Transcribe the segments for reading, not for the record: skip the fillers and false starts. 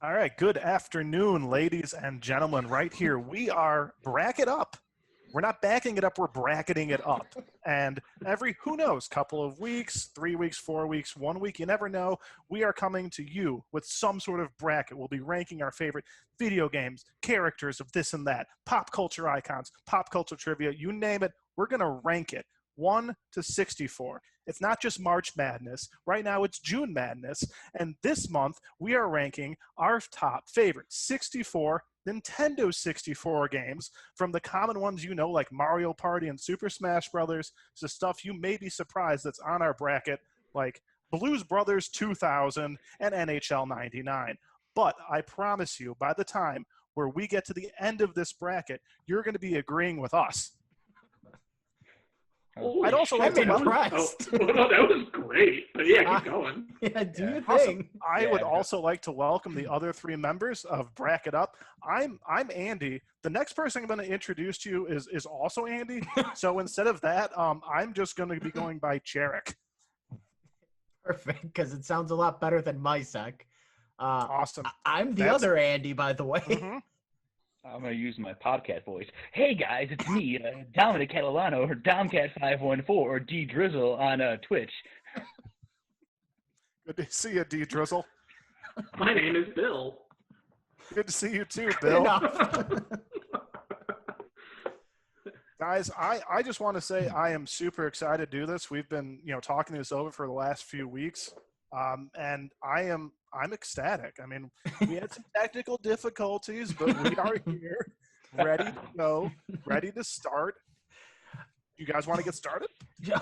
All right, good afternoon, ladies and gentlemen. Right here, we are Bracket Up. We're not backing it up, we're bracketing it up. And every, who knows, couple of weeks, 3 weeks, 4 weeks, 1 week, you never know, we are coming to you with some sort of bracket. We'll be ranking our favorite video games, characters of this and that, pop culture icons, pop culture trivia, you name it, we're going to rank it. 1 to 64. It's not just March Madness. Right now it's June Madness. And this month we are ranking our top favorite 64 Nintendo 64 games, from the common ones you know like Mario Party and Super Smash Brothers to stuff you may be surprised that's on our bracket like Blues Brothers 2000 and NHL 99. But I promise you, by the time where we get to the end of this bracket, you're going to be agreeing with us. Holy I'd also shit, like to that impressed. that was great. But yeah, keep going. Yeah, do your Also, thing. I would also like to welcome the other three members of Bracket Up. I'm Andy. The next person I'm going to introduce to you is also Andy. So instead of that, I'm just going to be going by Jerrick. Perfect, because it sounds a lot better than Mysek. Awesome. I'm the other Andy, by the way. Mhm. I'm going to use my podcast voice. Hey guys, it's me, Dominic Catalano, or Domcat514, or D Drizzle on Twitch. Good to see you, D Drizzle. My name is Bill. Good to see you too, Bill. Enough. Guys, I just want to say I am super excited to do this. We've been talking this over for the last few weeks, and I'm ecstatic. I mean, we had some technical difficulties, but we are here, ready to go, ready to start. You guys want to get started? Yeah,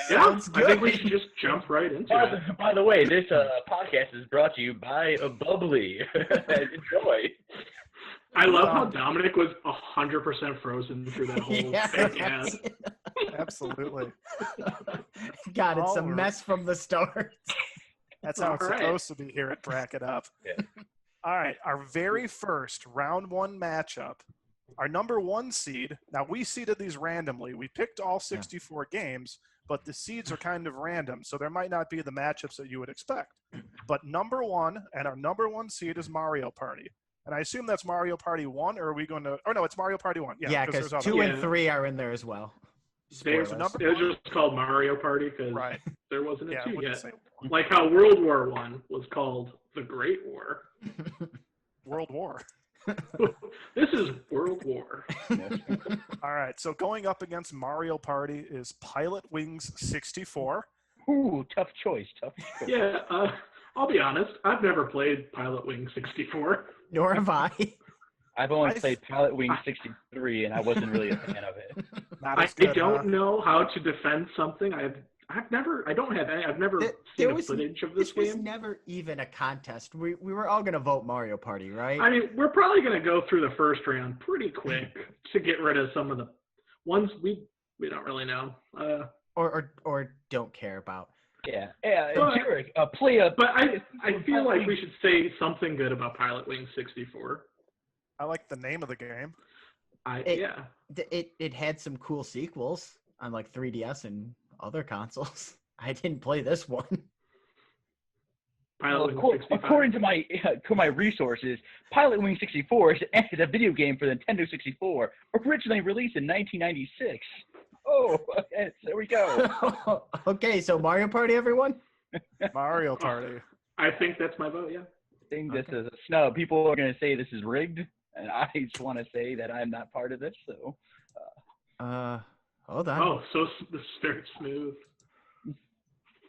Sounds I think we good. should just jump right into it. By the way, this podcast is brought to you by Bubbly. Enjoy. I love how Dominic was 100% frozen through that whole Yeah, thing. right. Absolutely. God, it's a All right. mess from the start. That's how it's All right. supposed to be here at Bracket Up. Yeah. All right, our very first round one matchup, our number one seed. Now, we seeded these randomly. We picked all 64 games, but the seeds are kind of random, so there might not be the matchups that you would expect. But number one, and our number one seed is Mario Party. And I assume that's Mario Party 1, or are we going to – oh, no, it's Mario Party 1. Yeah, because 2 and 3 are in there as well. It Spoilers. was just called Mario Party because Right. there wasn't a Yeah, I 2 wouldn't yet. say Like how World War I was called the Great War. World War. This is World War. All right, so going up against Mario Party is Pilot Wings 64. Ooh, tough choice. Yeah, I'll be honest. I've never played Pilot Wing 64. Nor have I. I've only played Pilot Wing 63, and I wasn't really a fan of it. Not I as good, don't know how to defend something. I've never seen a footage of this was game. never even a contest. We were all gonna vote Mario Party, right? I mean, we're probably going to go through the first round pretty quick to get rid of some of the ones we don't really know. Or don't care about. Yeah. But- Jerrick, play a... But I feel like we should say something good about Pilot Wing 64. I like the name of the game. It had some cool sequels on like 3DS and other consoles. I didn't play this one. Pilot Wing 65. According to my resources, Pilot Wing 64 is a video game for the Nintendo 64, originally released in 1996. Oh, yes, there we go. Okay, so Mario Party, everyone? Mario Party. I think that's my vote, yeah. I think this is a snub. People are going to say this is rigged, and I just want to say that I'm not part of this. So, Hold on. Oh, so this is very smooth.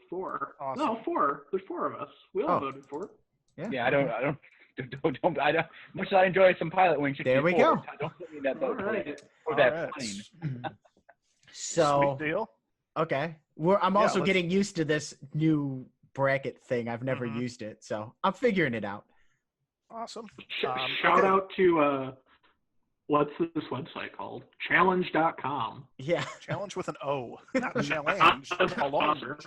4. Awesome. No, 4. There's 4 of us. We all voted for it. yeah, I don't. Much as I enjoy some Pilot Wing 64. There we go. I don't put me in that boat All right. for All that right. plane. So Sweet deal. okay, I'm also let's- getting used to this new bracket thing. I've never Mhm. used it, so I'm figuring it out. Awesome. Shout okay. out to what's this website called? Challenge.com. Yeah. Challenge with an O, not challenge. Not a Challenge. sponsor.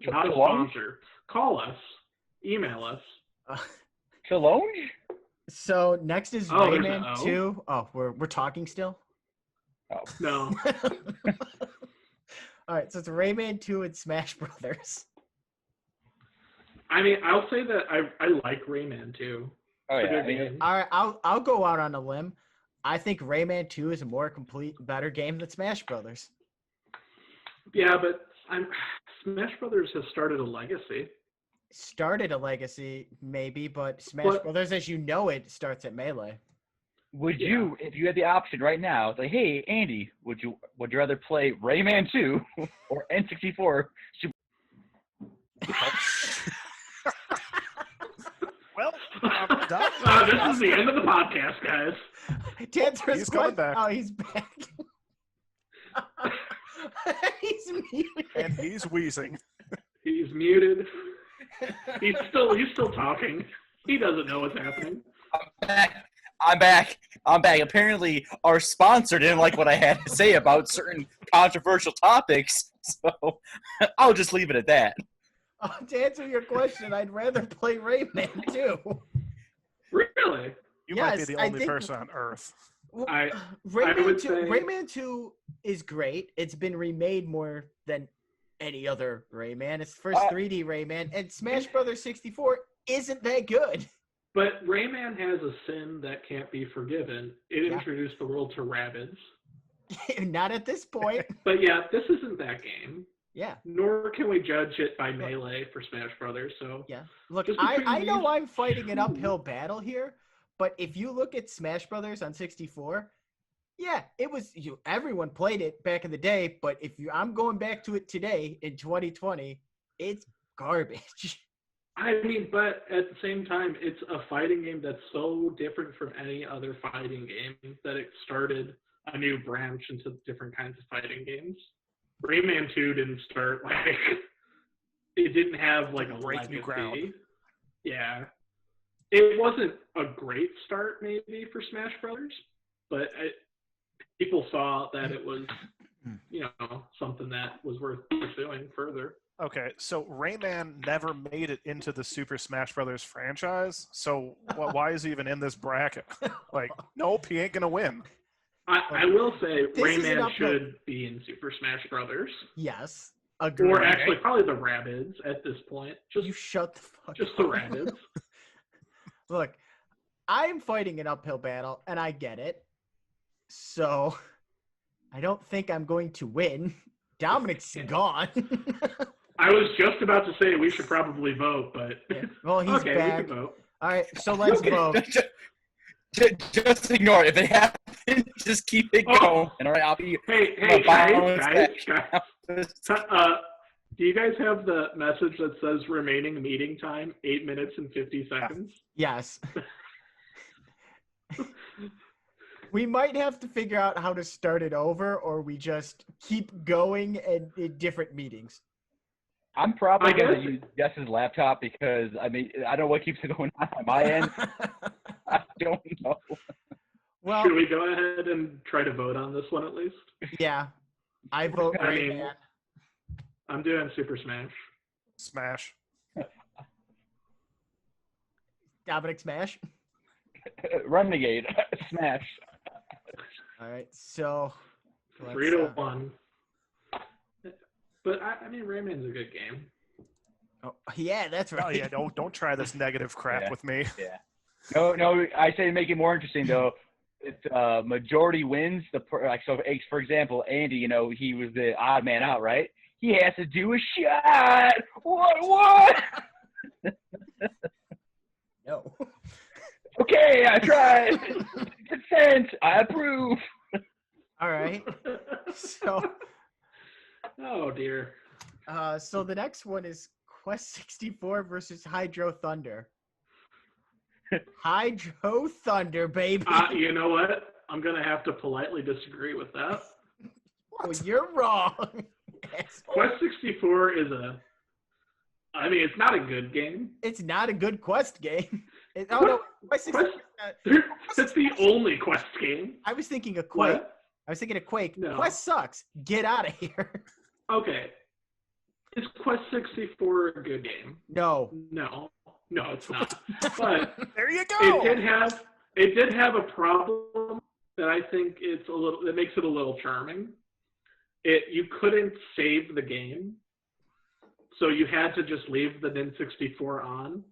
Not a Challenge? sponsor. Call us. Email us. Challenge? So next is Oh, there's Rayman an O? 2. Oh, we're talking still? Oh, No. All right, so it's Rayman 2 and Smash Brothers. I mean, I'll say that I like Rayman too. Oh It's a yeah. good game. All right, I'll go out on a limb. I think Rayman 2 is a more complete, better game than Smash Brothers. Yeah, but Smash Brothers has started a legacy. Started a legacy, maybe, but Smash But- Brothers, as you know it, starts at Melee. Would Yeah. you, if you had the option right now, say, hey Andy, would you rather play Rayman 2 or N64? Well, This is the end of the podcast, guys. To answer his He's coming question, back. oh, he's back. He's muted. and he's wheezing. He's muted. He's still talking. He doesn't know what's happening. I'm back. Apparently, our sponsor didn't like what I had to say about certain controversial topics, so I'll just leave it at that. To answer your question, I'd rather play Rayman 2. Really? You might be Yes, the I only think- person on Earth. Well, I Rayman would 2, say- Rayman 2 is great. It's been remade more than any other Rayman. It's the first 3D Rayman, and Smash Brothers 64 isn't that good. But Rayman has a sin that can't be forgiven. It Yeah. introduced the world to rabbits. Not at this point. But yeah, this isn't that game. Yeah, Nor can we judge it by Melee for Smash Brothers. So yeah. Look, Just I between know these I'm fighting an two. uphill battle here, but if you look at Smash Brothers on 64, yeah, it was everyone played it back in the day, but I'm going back to it today in 2020, it's garbage. I mean, but at the same time, it's a fighting game that's so different from any other fighting game that it started a new branch into different kinds of fighting games. Rayman 2 didn't start it didn't have like Didn't a break new legacy. ground. Yeah. It wasn't a great start maybe for Smash Brothers, but people saw that it was, something that was worth pursuing further. Okay, so Rayman never made it into the Super Smash Brothers franchise. So why is he even in this bracket? Like, nope, he ain't gonna win. I will say This is an Rayman uphill- should be in Super Smash Brothers. Yes, agreed. Or actually, probably the Rabbids at this point. You shut the fuck Just up. the Rabbids. Look, I'm fighting an uphill battle, and I get it. So, I don't think I'm going to win. Dominic's gone. I was just about to say we should probably vote, but Yeah, well, he's okay, we back. can vote. All right, so let's vote. Just ignore it. If it happens, just keep it Oh. going. And all right, I'll be. Hey, I'm guys, back. do you guys have the message that says remaining meeting time 8 minutes and 50 seconds? Yes. We might have to figure out how to start it over, or we just keep going and in different meetings. I'm probably I going guess- to use Jess's laptop because, I mean, I don't know what keeps it going on my end. I don't know. Well, Should we go ahead and try to vote on this one at least? yeah. I vote I mean- Rayman. I'm doing Super Smash. Smash. Dominic Smash. Renegade. Smash. All right, so let's, 3-1. But I mean, Rayman's a good game. oh, yeah, that's right. Oh yeah, don't try this negative crap Yeah. with me. No, I say to make it more interesting, though, it's majority wins. So, for example, Andy, he was the odd man out, right? He has to do a shot. What? No. Okay, I tried. Consent. I approve. All right. So, Oh dear. so the next one is Quest 64 versus Hydro Thunder. Hydro Thunder, baby. You know what? I'm gonna have to politely disagree with that. Oh, you're wrong. asshole. Quest 64 is it's not a good game. It's not a good Quest game. Oh no, Quest 64. It's the only Quest game. I was thinking of Quake. What? I was thinking of Quake. No. Quest sucks. Get out of here. Okay. Is Quest 64 a good game? No. No, it's not. But There you go. it did have a problem that I think that makes it a little charming. You couldn't save the game, so you had to just leave the N64 on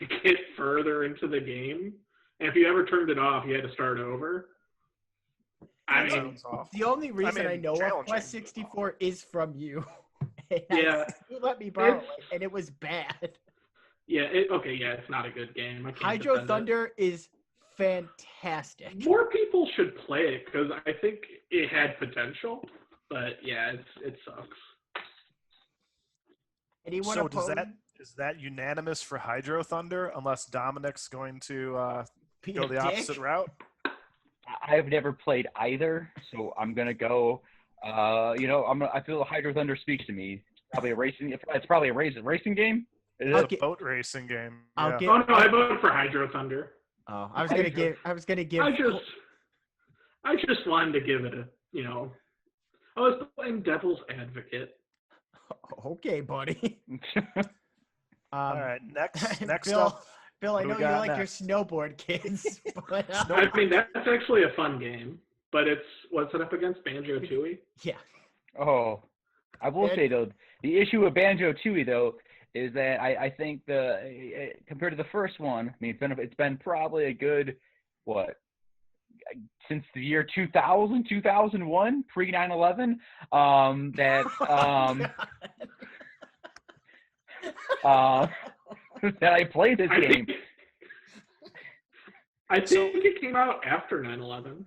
to get further into the game. And if you ever turned it off, you had to start over. I That mean, sounds awful. The only reason I mean, know of challenging, Quest but 64 is from you. And Yeah. You let me borrow It's- it, and it was bad. yeah, it's not a good game. I can't Hydro defend it. Thunder is fantastic. More people should play it because I think it had potential. But yeah, it sucks. Anyone So opposed? is that unanimous for Hydro Thunder? Unless Dominic's going to Be go a the opposite dick? route. I've never played either, so I'm gonna go. I feel Hydro Thunder speaks to me. It's probably a racing game. Is I'll it? get- Boat racing game. I'll Yeah. get- Oh no, I voted for Hydro Thunder. Oh, I was gonna give. I just wanted to give it I was playing devil's advocate. Okay, buddy. All right. Next Bill, up. Bill, I what do know we you got like next? your snowboard kids, but I mean, that's actually a fun game, but what's it up against? Banjo-Tooie? yeah, Oh, I will say though, the issue with Banjo-Tooie though is that I think compared to the first one, I mean it's been probably a good since the year 2000, 2001, pre 9/11, that I played this game. I think it came out after 9/11.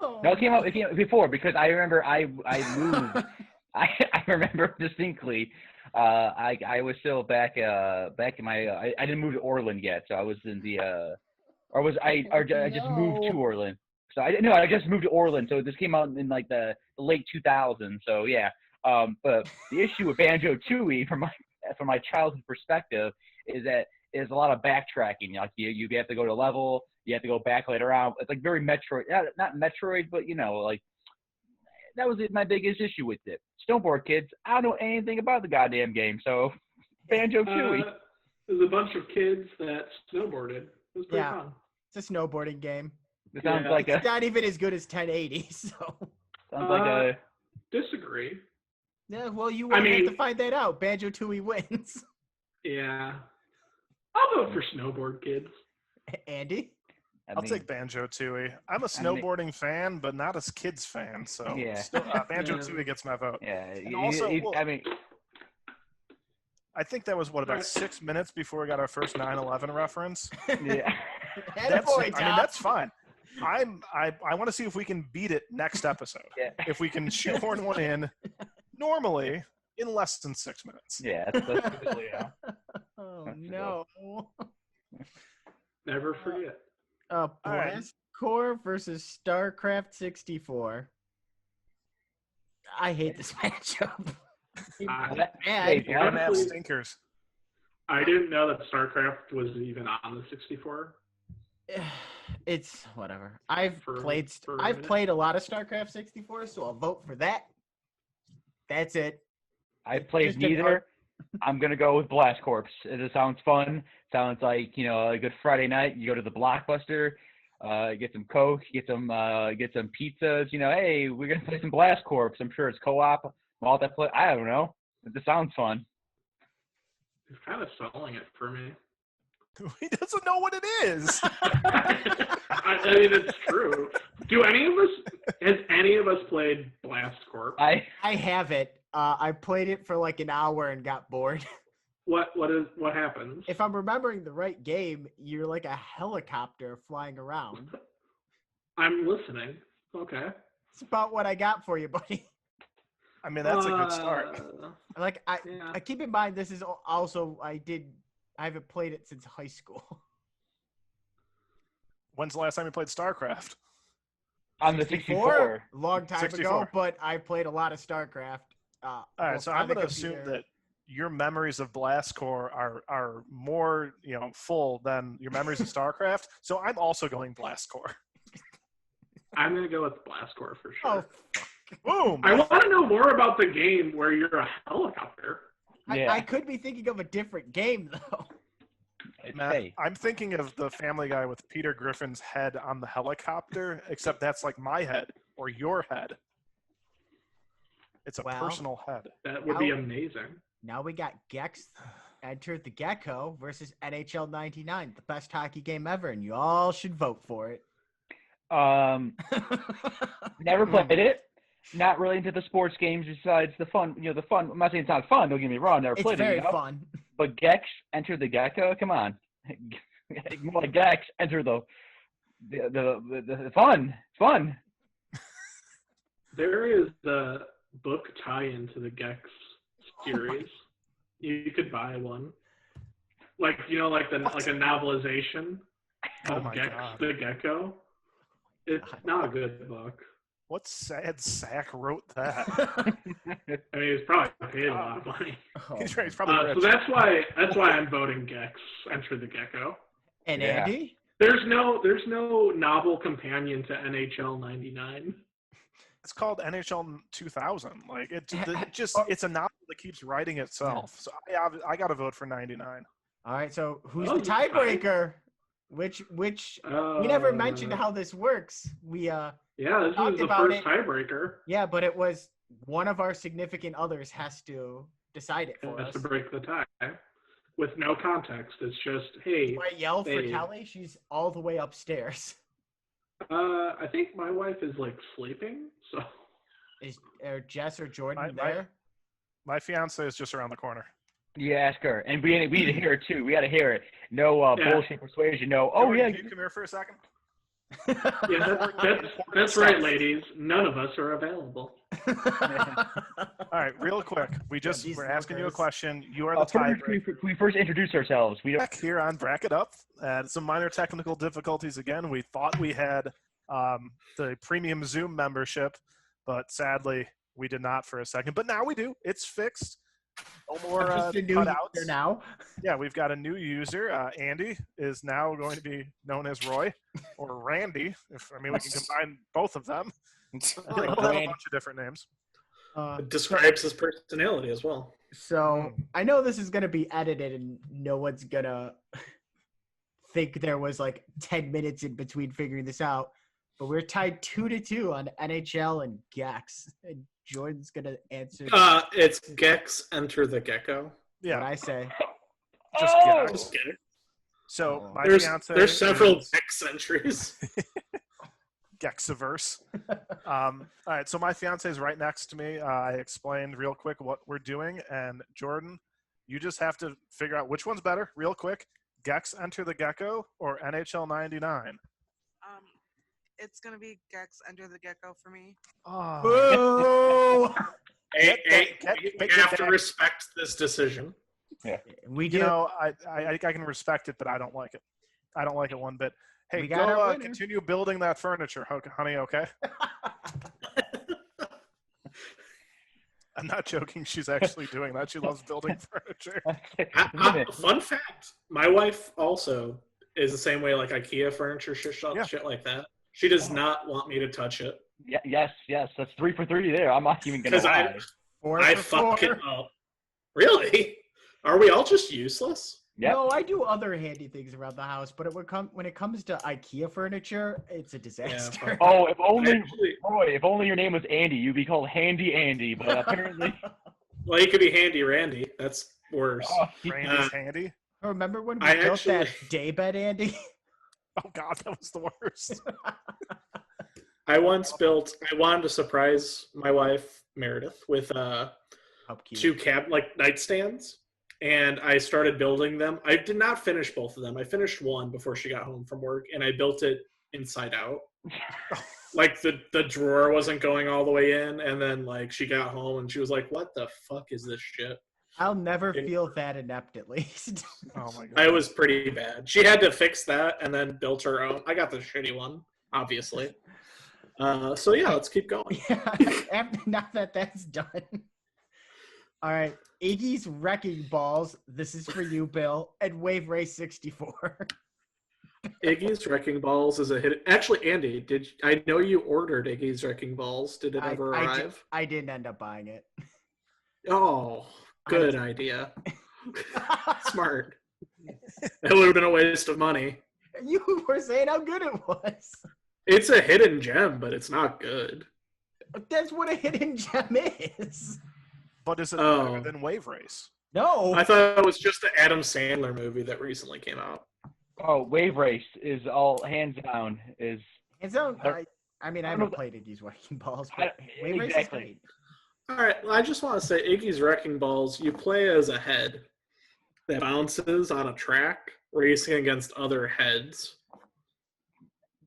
Oh, No, it came out before because I remember I moved. I remember distinctly. I was still back in my. I didn't move to Orland yet, so I was in the. I just moved to Orland. So I just moved to Orland. So this came out in like the late 2000s. So yeah. But the issue with Banjo-Tooie from my childhood perspective is that there's a lot of backtracking. Like you have to go to level. You have to go back later on. It's like very Metroid, not Metroid, but like that was my biggest issue with it. Snowboard kids, I don't know anything about the goddamn game, so Banjo-Tooie. There's a bunch of kids that snowboarded. It was pretty fun. it's a snowboarding game. It sounds like It's not even as good as 1080. So sounds like a. Disagree. yeah, well, you won't have mean- to find that out. Banjo-Tooie wins. Yeah. I'll vote for snowboard kids. Andy, I'll take Banjo-Tooie. I'm a snowboarding fan, but not a kids fan. So Yeah. Banjo-Tooie gets my vote. Yeah. And also, I mean, I think that was about 6 minutes before we got our first 9/11 reference. yeah. That's fine. I want to see if we can beat it next episode. Yeah. If we can shoehorn one in normally in less than 6 minutes. Yeah. That's typically, oh That's no. Never forget. right. Blast Core versus StarCraft 64. I hate this matchup. Hey, Bad. Bottom half Honestly- stinkers. I didn't know that StarCraft was even on the 64. It's whatever. I've For a played minute. a lot of StarCraft 64, so I'll vote for that. That's it. I played Just an neither. I'm gonna go with Blast Corps. It sounds fun. Sounds like a good Friday night. You go to the Blockbuster, get some Coke, get some pizzas. Hey, we're gonna play some Blast Corps. I'm sure it's co-op, multiplayer. I don't know. It just sounds fun. He's kind of selling it for me. He doesn't know what it is. I mean, it's true. Has any of us played Blast Corp? I have it. I played it for like an hour and got bored. What happens? If I'm remembering the right game, you're like a helicopter flying around. I'm listening. Okay. It's about what I got for you, buddy. I mean, that's a good start. Like Yeah. I keep in mind this is also I haven't played it since high school. When's the last time you played StarCraft? On the 64. Long time 64. ago, but I played a lot of StarCraft. All right, so I'm going to assume that your memories of Blast Corps are more full than your memories of StarCraft. So I'm also going Blast Corps. I'm gonna go with Blast Corp for Oh, sure. Boom! I want to know more about the game where you're a helicopter. Yeah. I could be thinking of a different game though. Hey, I'm thinking of the Family Guy with Peter Griffin's head on the helicopter, except that's like my head or your head. It's a Well, personal head. That would be amazing. Now we got Gex Enter the Gecko versus NHL 99, the best hockey game ever, and you all should vote for it. Never played it. Not really into the sports games besides the fun. The fun. I'm not saying it's not fun. Don't get me wrong. Never It's played very it. fun. But Gex, Enter the Gecko. Come on. More like Gex, Enter the fun. Fun. There is the book tie-in to the Gex series. You could buy one, like a novelization Oh of my Gex God. the Gecko. It's not a good book. What sad sack wrote that? I mean, he's probably paid a lot of money. Oh, He's probably So rich. that's why I'm voting Gex. Enter the Gecko. and Yeah. Andy? There's no novel companion to NHL 99. It's called NHL 2000. Like it's a novel that keeps writing itself. So I got to vote for 99. All right, so who's Oh, the tiebreaker? Which we never mentioned how this works. We Yeah, this talked is the about first it. tiebreaker. yeah, but it was one of our significant others has to decide it for Has us. to break the tie with no context. It's just, hey, Do I yell for Hey. Kelly? She's all the way upstairs. I think my wife is like sleeping, so Are Jess or Jordan My- there? My fiance is just around the corner. Yeah, ask her. And we need to hear it too. We got to hear it. No Yeah. bullshit persuasion. No. Oh Jordan, yeah. can you come here for a second? yeah, that's right, ladies. None of us are available. All right, real quick. these We're asking you a lookers. question. You are the Can tiebreaker. we first introduce ourselves? We don't. Back here on Bracket Up. Some minor technical difficulties again. We thought we had the premium Zoom membership, but sadly we did not for a second. But now we do. It's fixed. No more Just a new cutouts. user now. Yeah, we've got a new user. Andy is now going to be known as Roy or Randy. We can combine both of them. He'll have a bunch of different names. It describes his personality as well. So I know this is gonna be edited, and no one's gonna think there was like 10 minutes in between figuring this out. But we're tied 2-2 on NHL and Gex. And Jordan's gonna answer It's Gex, Enter the Gecko. Yeah, what I say. just Oh! yeah. Just kidding. So my There's fiance several is Gex entries. Gexiverse. All right, so my fiance is right next to me. I explained real quick what we're doing, and Jordan, you just have to figure out which one's better, real quick. Gex Enter the Gecko or NHL 99? It's gonna be Gex Enter the Gecko for me. Oh, Whoa! Hey, get you have to that. respect this decision. We do. you know, I can respect it, but I don't like it. I don't like it one bit. Hey, We got our go winner. continue building that furniture, honey, okay? I'm not joking. She's actually doing that. She loves building furniture. Fun fact: my wife also is the same way, like IKEA furniture, shit like that. She does not want me to touch it Yes. That's 3 for 3 there. I'm not even gonna because lie. 4 I for fuck it 4. up. Really? Are we all just useless? Yep. No, I do other handy things around the house, but when it comes to IKEA furniture, it's a disaster. Oh, if only Actually, Roy, if only your name was Andy, you'd be called Handy Andy. But apparently, well, you could be Handy Randy. That's worse. oh, Randy's handy. Remember when we I built actually- that daybed, Andy? Oh, God, that was the worst. I wanted to surprise my wife Meredith with How cute. 2 nightstands, and I started building them. I did not finish both of them. I finished one before she got home from work, and I built it inside out. Like the drawer wasn't going all the way in, and then like she got home and she was like, "What the fuck is this shit?" I'll never feel that inept, at least. Oh, my God. I was pretty bad. She had to fix that and then built her own. I got the shitty one, obviously. So yeah, let's keep going. Yeah, now that that's done. All right, Iggy's Wrecking Balls. This is for you, Bill, and Wave Race 64. Iggy's Wrecking Balls is a hit. Actually, Andy, I know you ordered Iggy's Wrecking Balls? Did it ever arrive? I didn't end up buying it. Oh, good idea. Smart. It would have been a waste of money. You were saying how good it was. It's a hidden gem, but it's not good. That's what a hidden gem is. But is it Oh. better than Wave Race? No. I thought it was just the Adam Sandler movie that recently came out. Oh, Wave Race is all hands down. Is Hands down. I I mean, I don't know haven't played Iggy's Wrecking Balls, I- but Wave Race is exactly. great. All right, well, I just want to say Iggy's Wrecking Balls, you play as a head that bounces on a track racing against other heads.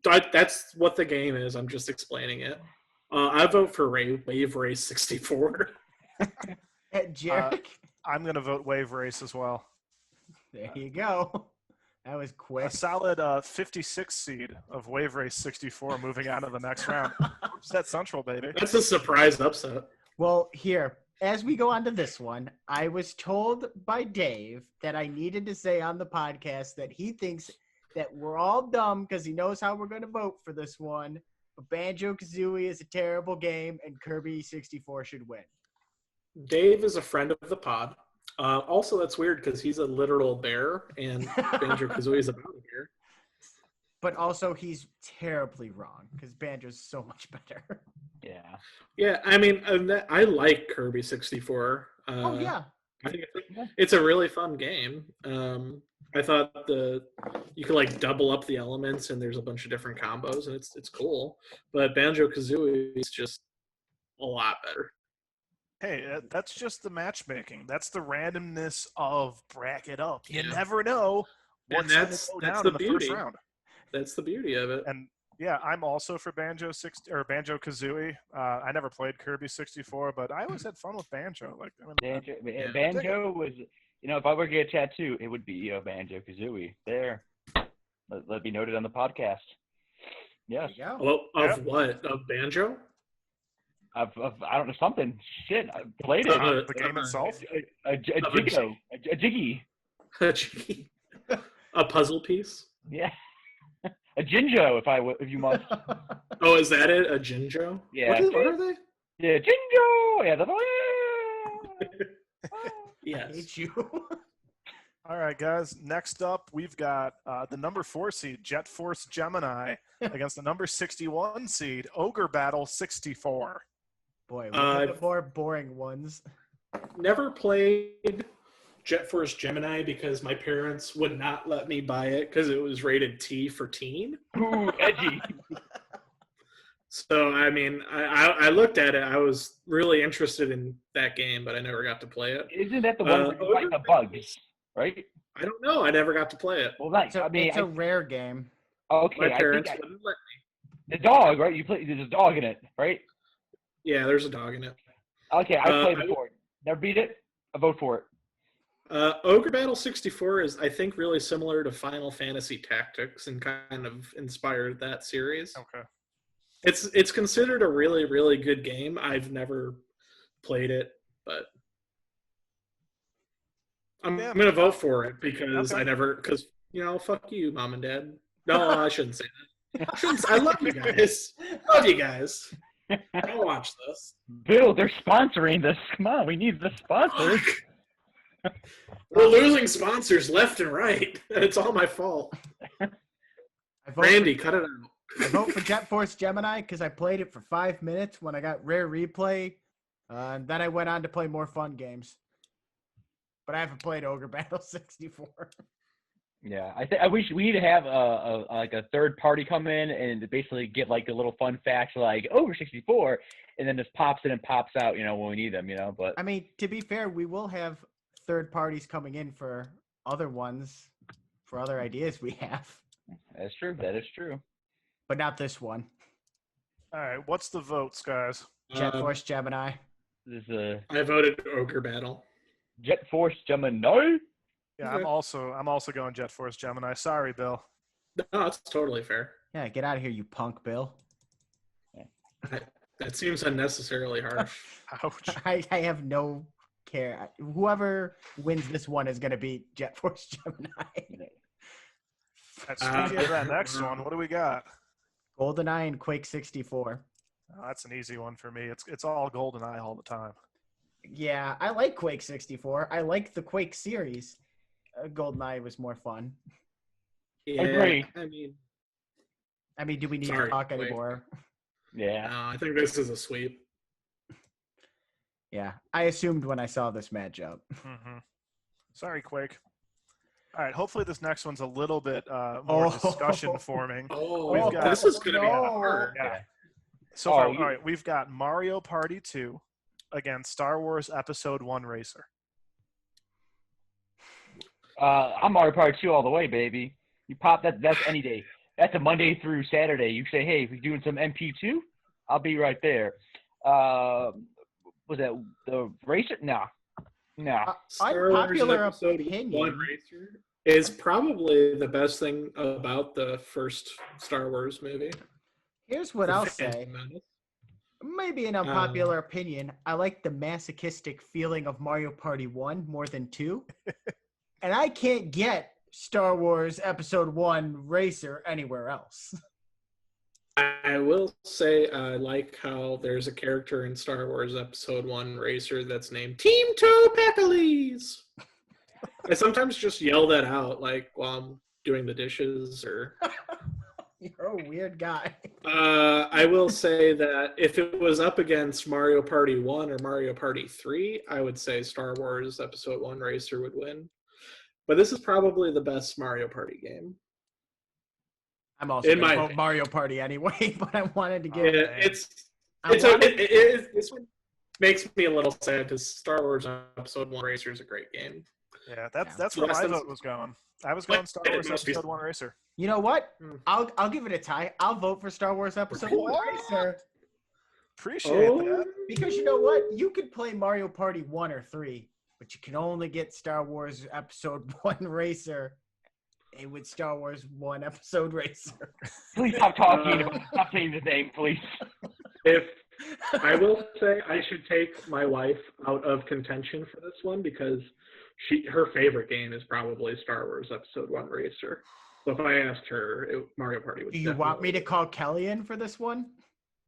That's what the game is. I'm just explaining it. I vote for Wave Race 64. Jerrick. I'm going to vote Wave Race as well. There you go. That was quick. A solid 56 seed of Wave Race 64 moving on to the next round. Set Central, baby. That's a surprise upset. Well, here, as we go on to this one, I was told by Dave that I needed to say on the podcast that he thinks that we're all dumb because he knows how we're going to vote for this one. But Banjo-Kazooie is a terrible game, and Kirby 64 should win. Dave is a friend of the pod. Also, that's weird because he's a literal bear, and Banjo-Kazooie is a mountain bear. But also, he's terribly wrong because Banjo's so much better. Yeah. Yeah, I mean, I like Kirby 64. Oh, yeah. I think it's a really fun game. I thought you could like double up the elements, and there's a bunch of different combos, and it's cool. But Banjo-Kazooie is just a lot better. Hey, that's just the matchmaking. That's the randomness of bracket up. You Yeah. never know And what's going to that's go down the in the beauty. first round. That's the beauty of it. And yeah, I'm also for Banjo-Kazooie. I never played Kirby 64, but I always had fun with Banjo. Like, I mean, Banjo was, if I were to get a tattoo, it would be Banjo-Kazooie. There. Let be noted on the podcast. Yes. There you go. Well, of what? Of Banjo? I don't know, something. Shit, I played it. the game itself. A jiggy. A puzzle piece? Yeah. A Jinjo, if you must. Oh, is that it? A Jinjo? Yeah. What are they? Yeah, Jinjo! Yeah, I Yes. hate you. All right, guys. Next up, we've got the number 4 seed, Jet Force Gemini, against the number 61 seed, Ogre Battle 64. Boy, look at the more boring ones. Never played Jet Force Gemini because my parents would not let me buy it because it was rated T for teen. Ooh, edgy. So, I mean, I looked at it. I was really interested in that game, but I never got to play it. Isn't that the one where you fight the bugs, right? I don't know. I never got to play it. Well, nice. So I mean, it's a rare game. okay. My I parents think wouldn't let me. the dog, right? There's a dog in it, right? Yeah, there's a dog in it. Okay, I played it for it. Never beat it. I vote for it. Ogre Battle 64 is, I think, really similar to Final Fantasy Tactics and kind of inspired that series. Okay. It's considered a really, really good game. I've never played it, but I'm going to vote for it because fuck you, Mom and Dad. No, I shouldn't say that. I love you guys. Love you guys. Don't watch this. Bill, they're sponsoring this. Come on, we need the sponsors. We're losing sponsors left and right. It's all my fault. Randy, cut it out. I vote for Jet Force Gemini because I played it for 5 minutes when I got Rare Replay. And then I went on to play more fun games. But I haven't played Ogre Battle 64. Yeah, I wish we need to have a third party come in and basically get like a little fun facts like over 64, and then just pops in and pops out, when we need them, But I mean, to be fair, we will have third parties coming in for other ones, for other ideas we have, that's true. That is true. but not this one. All right, what's the votes, guys? Jet Force Gemini. This is a I voted Ogre Battle. Jet Force Gemini. Yeah, Okay. I'm also going Jet Force Gemini. Sorry, Bill. No, it's totally fair. Yeah, get out of here, you punk, Bill. That seems unnecessarily harsh. Ouch. I have no care. Whoever wins this one is going to beat Jet Force Gemini. Speaking of that next one, what do we got? GoldenEye and Quake 64. Oh, that's an easy one for me. It's all GoldenEye all the time. Yeah, I like Quake 64. I like the Quake series. GoldenEye was more fun. Yeah, Agree. I mean, do we need Sorry, to talk Quake. anymore? Yeah. I think this is a sweep. Yeah, I assumed when I saw this matchup. Mm-hmm. Sorry, Quake. All right. Hopefully, this next one's a little bit more discussion forming. Oh, We've got- this is gonna be no. hard. Yeah. So far, Oh, all right. We've got Mario Party 2 against Star Wars Episode 1 Racer. I'm Mario Party 2 all the way, baby. You pop that. That's any day. That's a Monday through Saturday. You say, hey, if you're doing some MP2, I'll be right there. Was that the racer? No. Star Wars Unpopular Episode opinion. 1 Racer is probably the best thing about the first Star Wars movie. Here's what The I'll Phantom say. Menace. Maybe an unpopular opinion. I like the masochistic feeling of Mario Party 1 more than 2. And I can't get Star Wars Episode 1 Racer anywhere else. I will say I like how there's a character in Star Wars Episode 1 Racer that's named Team Toe Peckley's. I sometimes just yell that out, like while I'm doing the dishes or. You're a weird guy. I will say that if it was up against Mario Party 1 or Mario Party 3, I would say Star Wars Episode 1 Racer would win. But this is probably the best Mario Party game. I'm also In going my to vote opinion. Mario Party anyway, but I wanted to give This one makes me a little sad because Star Wars Episode 1 Racer is a great game. Yeah, that's Yeah. where Less my than- vote was going. I was going Star Wars It must be- Episode 1 Racer. You know what? Hmm. I'll give it a tie. I'll vote for Star Wars Episode 1 Racer. Appreciate Oh, that. Because you know what? You could play Mario Party 1 or 3, but you can only get Star Wars Episode 1 Racer with Star Wars 1 Episode Racer. Please stop talking. Stop saying the name, please. if I will say I should take my wife out of contention for this one because her favorite game is probably Star Wars Episode 1 Racer. So if I asked her, Mario Party would. Do you want me to definitely call Kelly in for this one?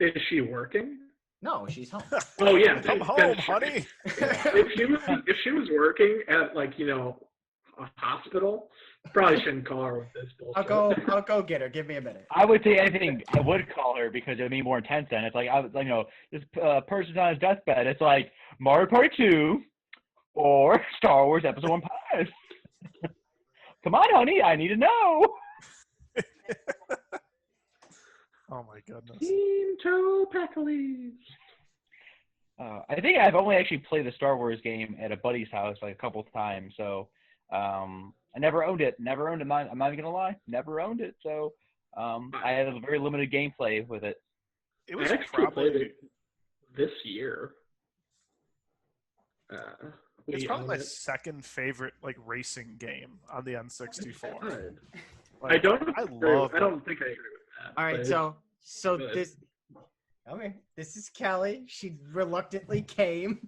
win. Is she working? No, she's home. Oh yeah, Come then- home, then- honey. if she was working at a hospital, probably shouldn't call her with this bullshit. I'll go get her. Give me a minute. I would say anything. I would call her because it would be more intense. Then it's like this person's on his deathbed. It's like Mario Party 2 or Star Wars Episode 1 5. Come on, honey, I need to know. Oh my goodness. Team Toe Peckley's. I think I've only actually played the Star Wars game at a buddy's house like a couple of times. So I never owned it. Never owned it. I'm not even gonna lie. Never owned it. So I had a very limited gameplay with it. It I was actually played probably it this year. it's We probably own my it. second favorite racing game on the N64. Good. Like, I don't. I agree- love I don't think I agree with that. All right, but so good. this is Kelly. She reluctantly came.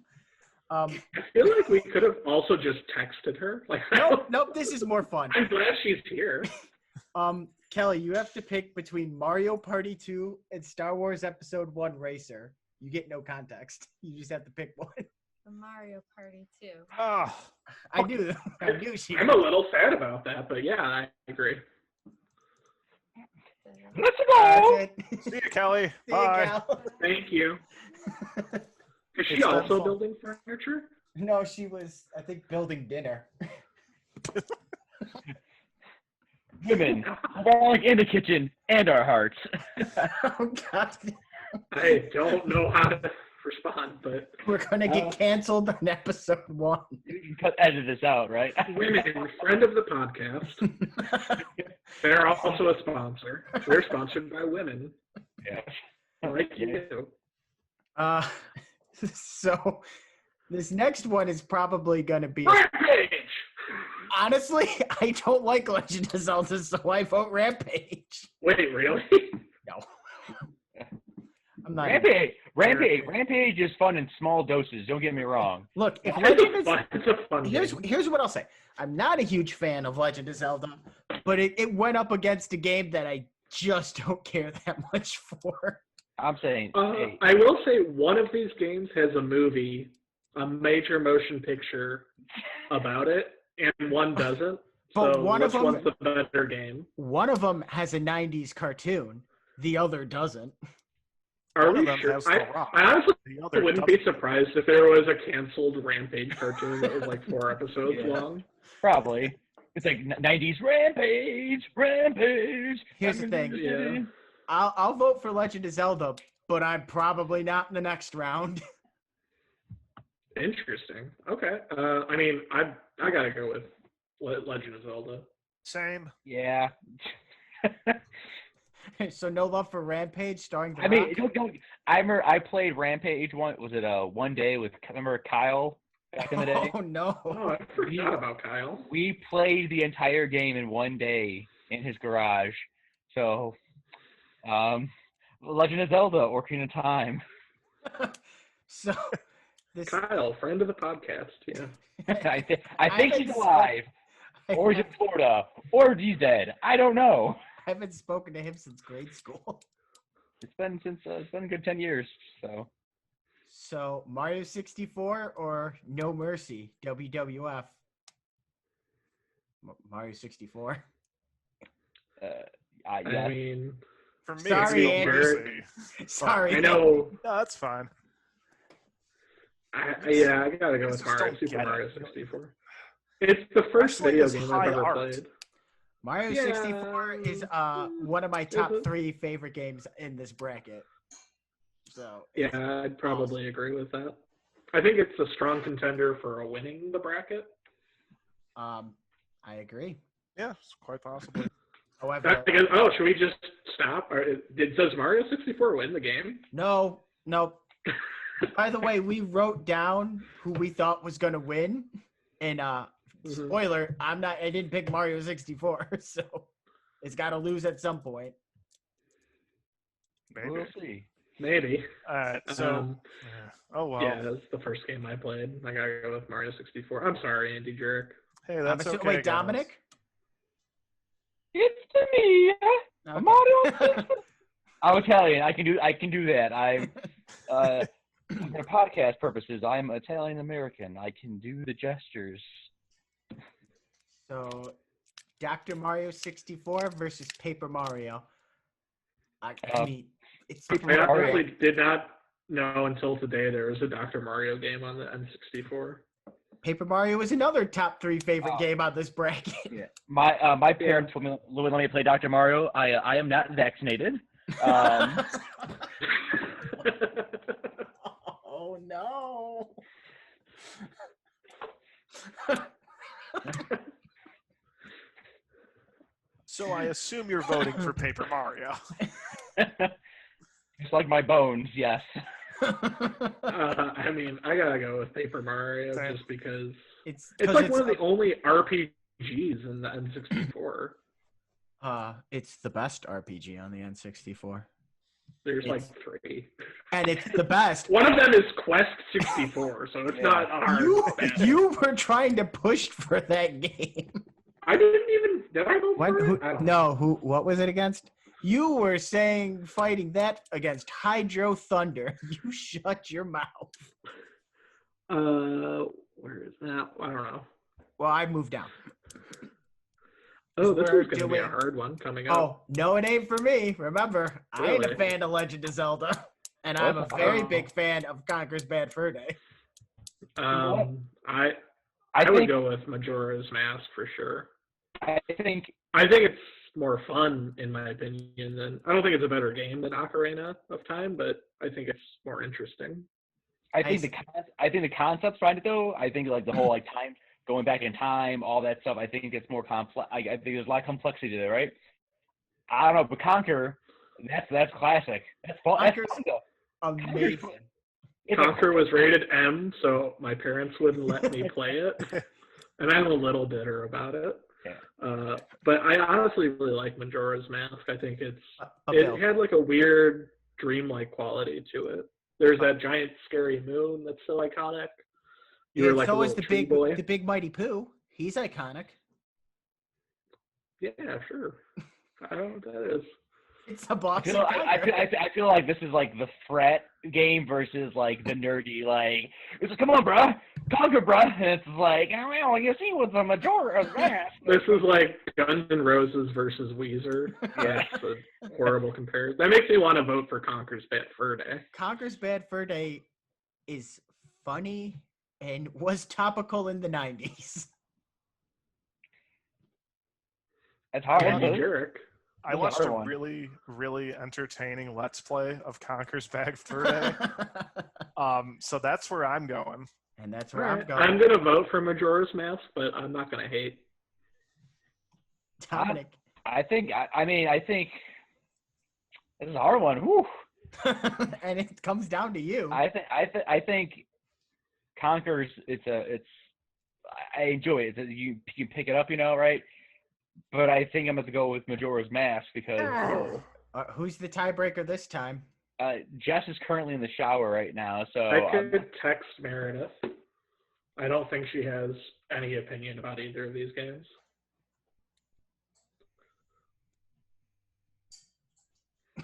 I feel like we could have also just texted her. Like, Nope. This is more fun. I'm glad she's here. Kelly, you have to pick between Mario Party 2 and Star Wars Episode 1 Racer. You get no context. You just have to pick one. The Mario Party 2. Ah, I knew she. I'm a little sad about that, but yeah, I agree. Let's That's go. it. see you, Kelly. See you, Bye. Cal. Thank you. Is she It's not also fun. building furniture? No, she was, I think, building dinner. Women, walling in the kitchen and our hearts. Oh, God. I don't know how to respond, but We're going to get canceled on Episode 1. You can edit this out, right? women, friend of the podcast, they're also a sponsor. We're sponsored by women Yeah. like Yeah. you. So this next one is probably going to be. Rampage! Honestly, I don't like Legend of Zelda, so I vote Rampage. Wait, really? No. I'm not. Rampage is fun in small doses. Don't get me wrong. Look, if Legend is. It's a fun Here's game. what I'll say. I'm not a huge fan of Legend of Zelda, but it went up against a game that I just don't care that much for. I'm saying, hey, I will say one of these games has a movie, a major motion picture about it, and one doesn't. But So one of which them- one's the better game? One of them has a 90s cartoon, the other doesn't. Are One of we them sure? has The Rock. I honestly The other wouldn't be doesn't. surprised if there was a canceled Rampage cartoon that was like 4 episodes Yeah. long. Probably. It's like 90s Rampage. Here's the thing. Yeah. I'll vote for Legend of Zelda, but I'm probably not in the next round. Interesting. Okay. I mean, I gotta go with Legend of Zelda. Same. Yeah. So no love for Rampage starring The I mean, Rock? I remember I played Rampage one day with, remember Kyle back in the day? Oh no. Oh, I forgot about Kyle. We played the entire game in one day in his garage. So, Legend of Zelda, Ocarina of Time. So this Kyle, friend of the podcast. Yeah. I think haven't he's alive, or he's in Florida, or he's dead. I don't know. I haven't spoken to him since grade school. It's been a good 10 years. So So Mario 64 or No Mercy WWF? Mario 64. I yeah. mean, For me, Sorry, it's Andy. No Mercy. Sorry. I know. No, that's fine. I gotta go I with just Mario don't Super get Mario it. 64. It's the first Wrestling video is game high I've ever art. played. Mario 64 is one of my top 3 favorite games in this bracket. So Yeah, I'd probably agree with that. I think it's a strong contender for winning the bracket. I agree. Yeah, it's quite possibly. However, Should we just stop? Does Mario 64 win the game? no. By the way, we wrote down who we thought was gonna win, and spoiler, I didn't pick Mario 64, so it's got to lose at some point. Maybe. we'll see. Maybe. All right. So, oh well. Yeah, that's the first game I played. I gotta go with Mario 64. I'm sorry, Andy Jerrick. Hey, that's okay. Wait, guys. Dominic? It's me, Okay. Mario. I'm Italian. I can do that. For podcast purposes, I'm Italian American. I can do the gestures. So, Dr. Mario 64 versus Paper Mario. I mean, it's I Paper Mario. honestly did not know until today there was a Dr. Mario game on the N64. Paper Mario is another top 3 favorite Oh. game on this bracket. Yeah. My parents would let me play Dr. Mario. I am not vaccinated. Oh no. So I assume you're voting for Paper Mario. Just like my bones, yes. I mean, I gotta go with Paper Mario Same. just because it's it's like one of the only RPGs in the N64. it's the best RPG on the N64. There's like It's- 3. And it's the best. One of them is Quest 64, so it's not hard. You were trying to push for that game. I didn't even. Did I vote for it? I don't know. What was it against? You were fighting that against Hydro Thunder. You shut your mouth. Where is that? I don't know. Well, I moved down. Oh, this We're is gonna be a doing- hard one coming up. Oh, no, it ain't for me. Remember, I ain't a Really? fan of Legend of Zelda. And I'm a very big fan of Conker's Bad Fur Day. I I would think go with Majora's Mask for sure. I think it's more fun in my opinion than I don't think it's a better game than Ocarina of Time, but I think it's more interesting. I think the concept's behind it though. I think like the whole like time going back in time, all that stuff. I think it's more complex. I think there's a lot of complexity there, right? I don't know, but Conquer, that's classic. That's fun. That's Conker's fun though. amazing. Conquer was rated M, so my parents wouldn't let me play it, and I'm a little bitter about it. Yeah. But I honestly really like Majora's Mask. I think it Bill. had like a weird dreamlike quality to it. There's that giant scary moon that's so iconic. You're like a so is little the tree boy. the big Mighty Pooh. He's iconic. Yeah, sure. I don't know what that is. It's a I box. feel like this is like the fret game versus like the nerdy like. It's like, come on, bro, Conquer, bruh. And it's like, well, you see what's a Majora's Mask. This is like Guns N' Roses versus Weezer. Yeah. That's a horrible comparison. That makes me want to vote for Conker's Bad Fur Day. Conker's Bad Fur Day is funny and was topical in the 90s. It's hard. Andy Isn't it? Jerrick. I That's a watched hard a one. really, really entertaining Let's Play of Conker's Bad Fur Day. So that's where I'm going. And that's where Alright, I'm going. I'm going to vote for Majora's Mask, but I'm not going to hate. Dominic. I think this is a hard one. Whew. And it comes down to you. I think Conker's. I enjoy it. You pick it up, right? But I think I'm going to go with Majora's Mask because Who's the tiebreaker this time? Jess is currently in the shower right now, so I could text Meredith. I don't think she has any opinion about either of these games.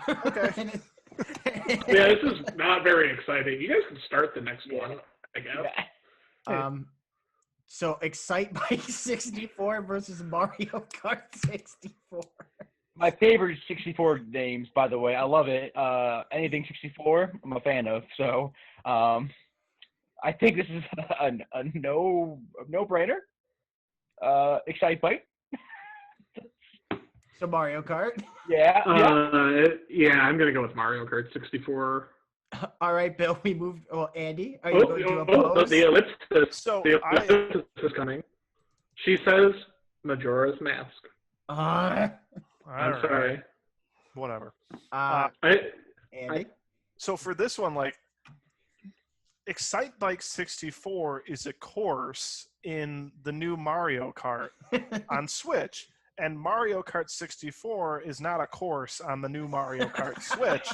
Okay. Yeah, this is not very exciting. You guys can start the next one, I guess. So Excite Bike 64 versus Mario Kart 64. My favorite 64 names, by the way. I love it. Anything 64, I'm a fan of. So I think this is a no-brainer. Excite Bike. So Mario Kart. Yeah. Yeah, I'm going to go with Mario Kart 64. All right, Bill, we moved. Well, Andy, are you going to oppose? The ellipsis. So The ellipsis is coming. She says Majora's Mask. I'm Alright, sorry. Whatever. Andy? So for this one, like, Excite Bike 64 is a course in the new Mario Kart on Switch. And Mario Kart 64 is not a course on the new Mario Kart Switch.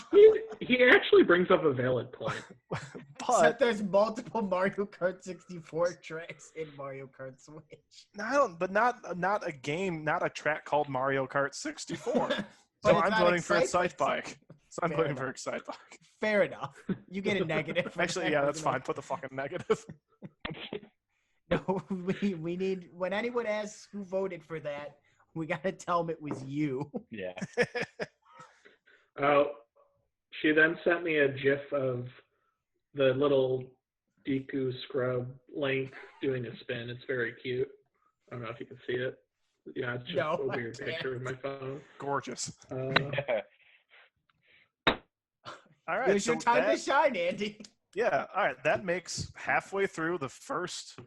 He actually brings up a valid point. Except But there's multiple Mario Kart 64 tracks in Mario Kart Switch. not a game, not a track called Mario Kart 64. But So it's I'm not voting for Excite Excite Bike. So I'm Fair voting for enough. Excite Bike. Fair enough. You get a negative. for Actually, that, yeah, that's doesn't fine. Put the fucking negative. it? No, we need, when anyone asks who voted for that, we got to tell them it was you. Yeah. Oh, she then sent me a GIF of the little Deku scrub Link doing a spin. It's very cute. I don't know if you can see it. Yeah, it's just No, a I weird can't. picture of my phone. Gorgeous. All right. Here's So your time that- to shine, Andy. Yeah, all right. That makes halfway through the first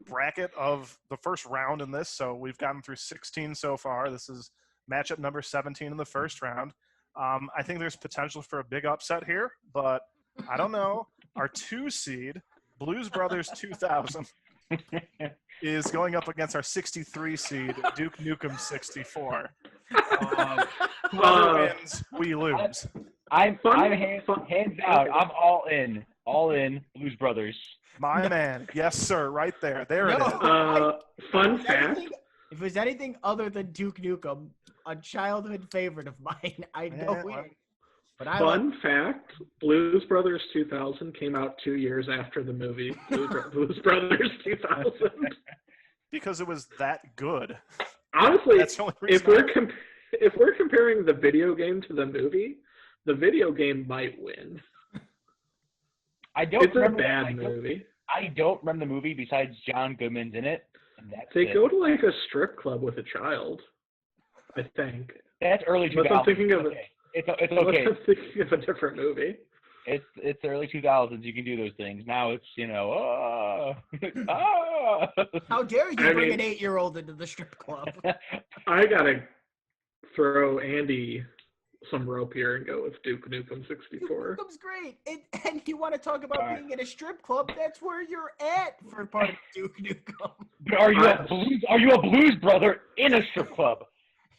bracket of the first round in this. So we've gotten through 16 so far. This is matchup number 17 in the first round. I think there's potential for a big upset here, but I don't know. Our 2 seed, Blues Brothers 2000, is going up against our 63 seed, Duke Nukem 64. Whoever wins, we lose. I'm Fun- hands out. I'm all in. All in. Blues Brothers. My man. Yes, sir. Right there. There it No. is. Fun If fact. it was anything other than Duke Nukem, a childhood favorite of mine, I'd go Yeah, in. But I Fun fact, Blues Brothers 2000 came out 2 years after the movie Blues Brothers 2000. Because it was that good. Honestly, That's the only if reason. if we're comparing the video game to the movie, the video game might win. I don't It's a remember. bad movie. I don't remember the movie besides John Goodman's in it. And that's They it. go to like a strip club with a child, I think. That's early 2000s. Unless I'm thinking of okay. It's okay. Unless I'm thinking of a different movie. It's the early 2000s. You can do those things. Now it's How dare you I bring mean- an 8-year-old into the strip club? I gotta throw Andy some rope here and go with Duke Nukem 64. Nukem's great. And you want to talk about Alright. being in a strip club? That's where you're at for part of Duke Nukem. But are you a blues brother in a strip club?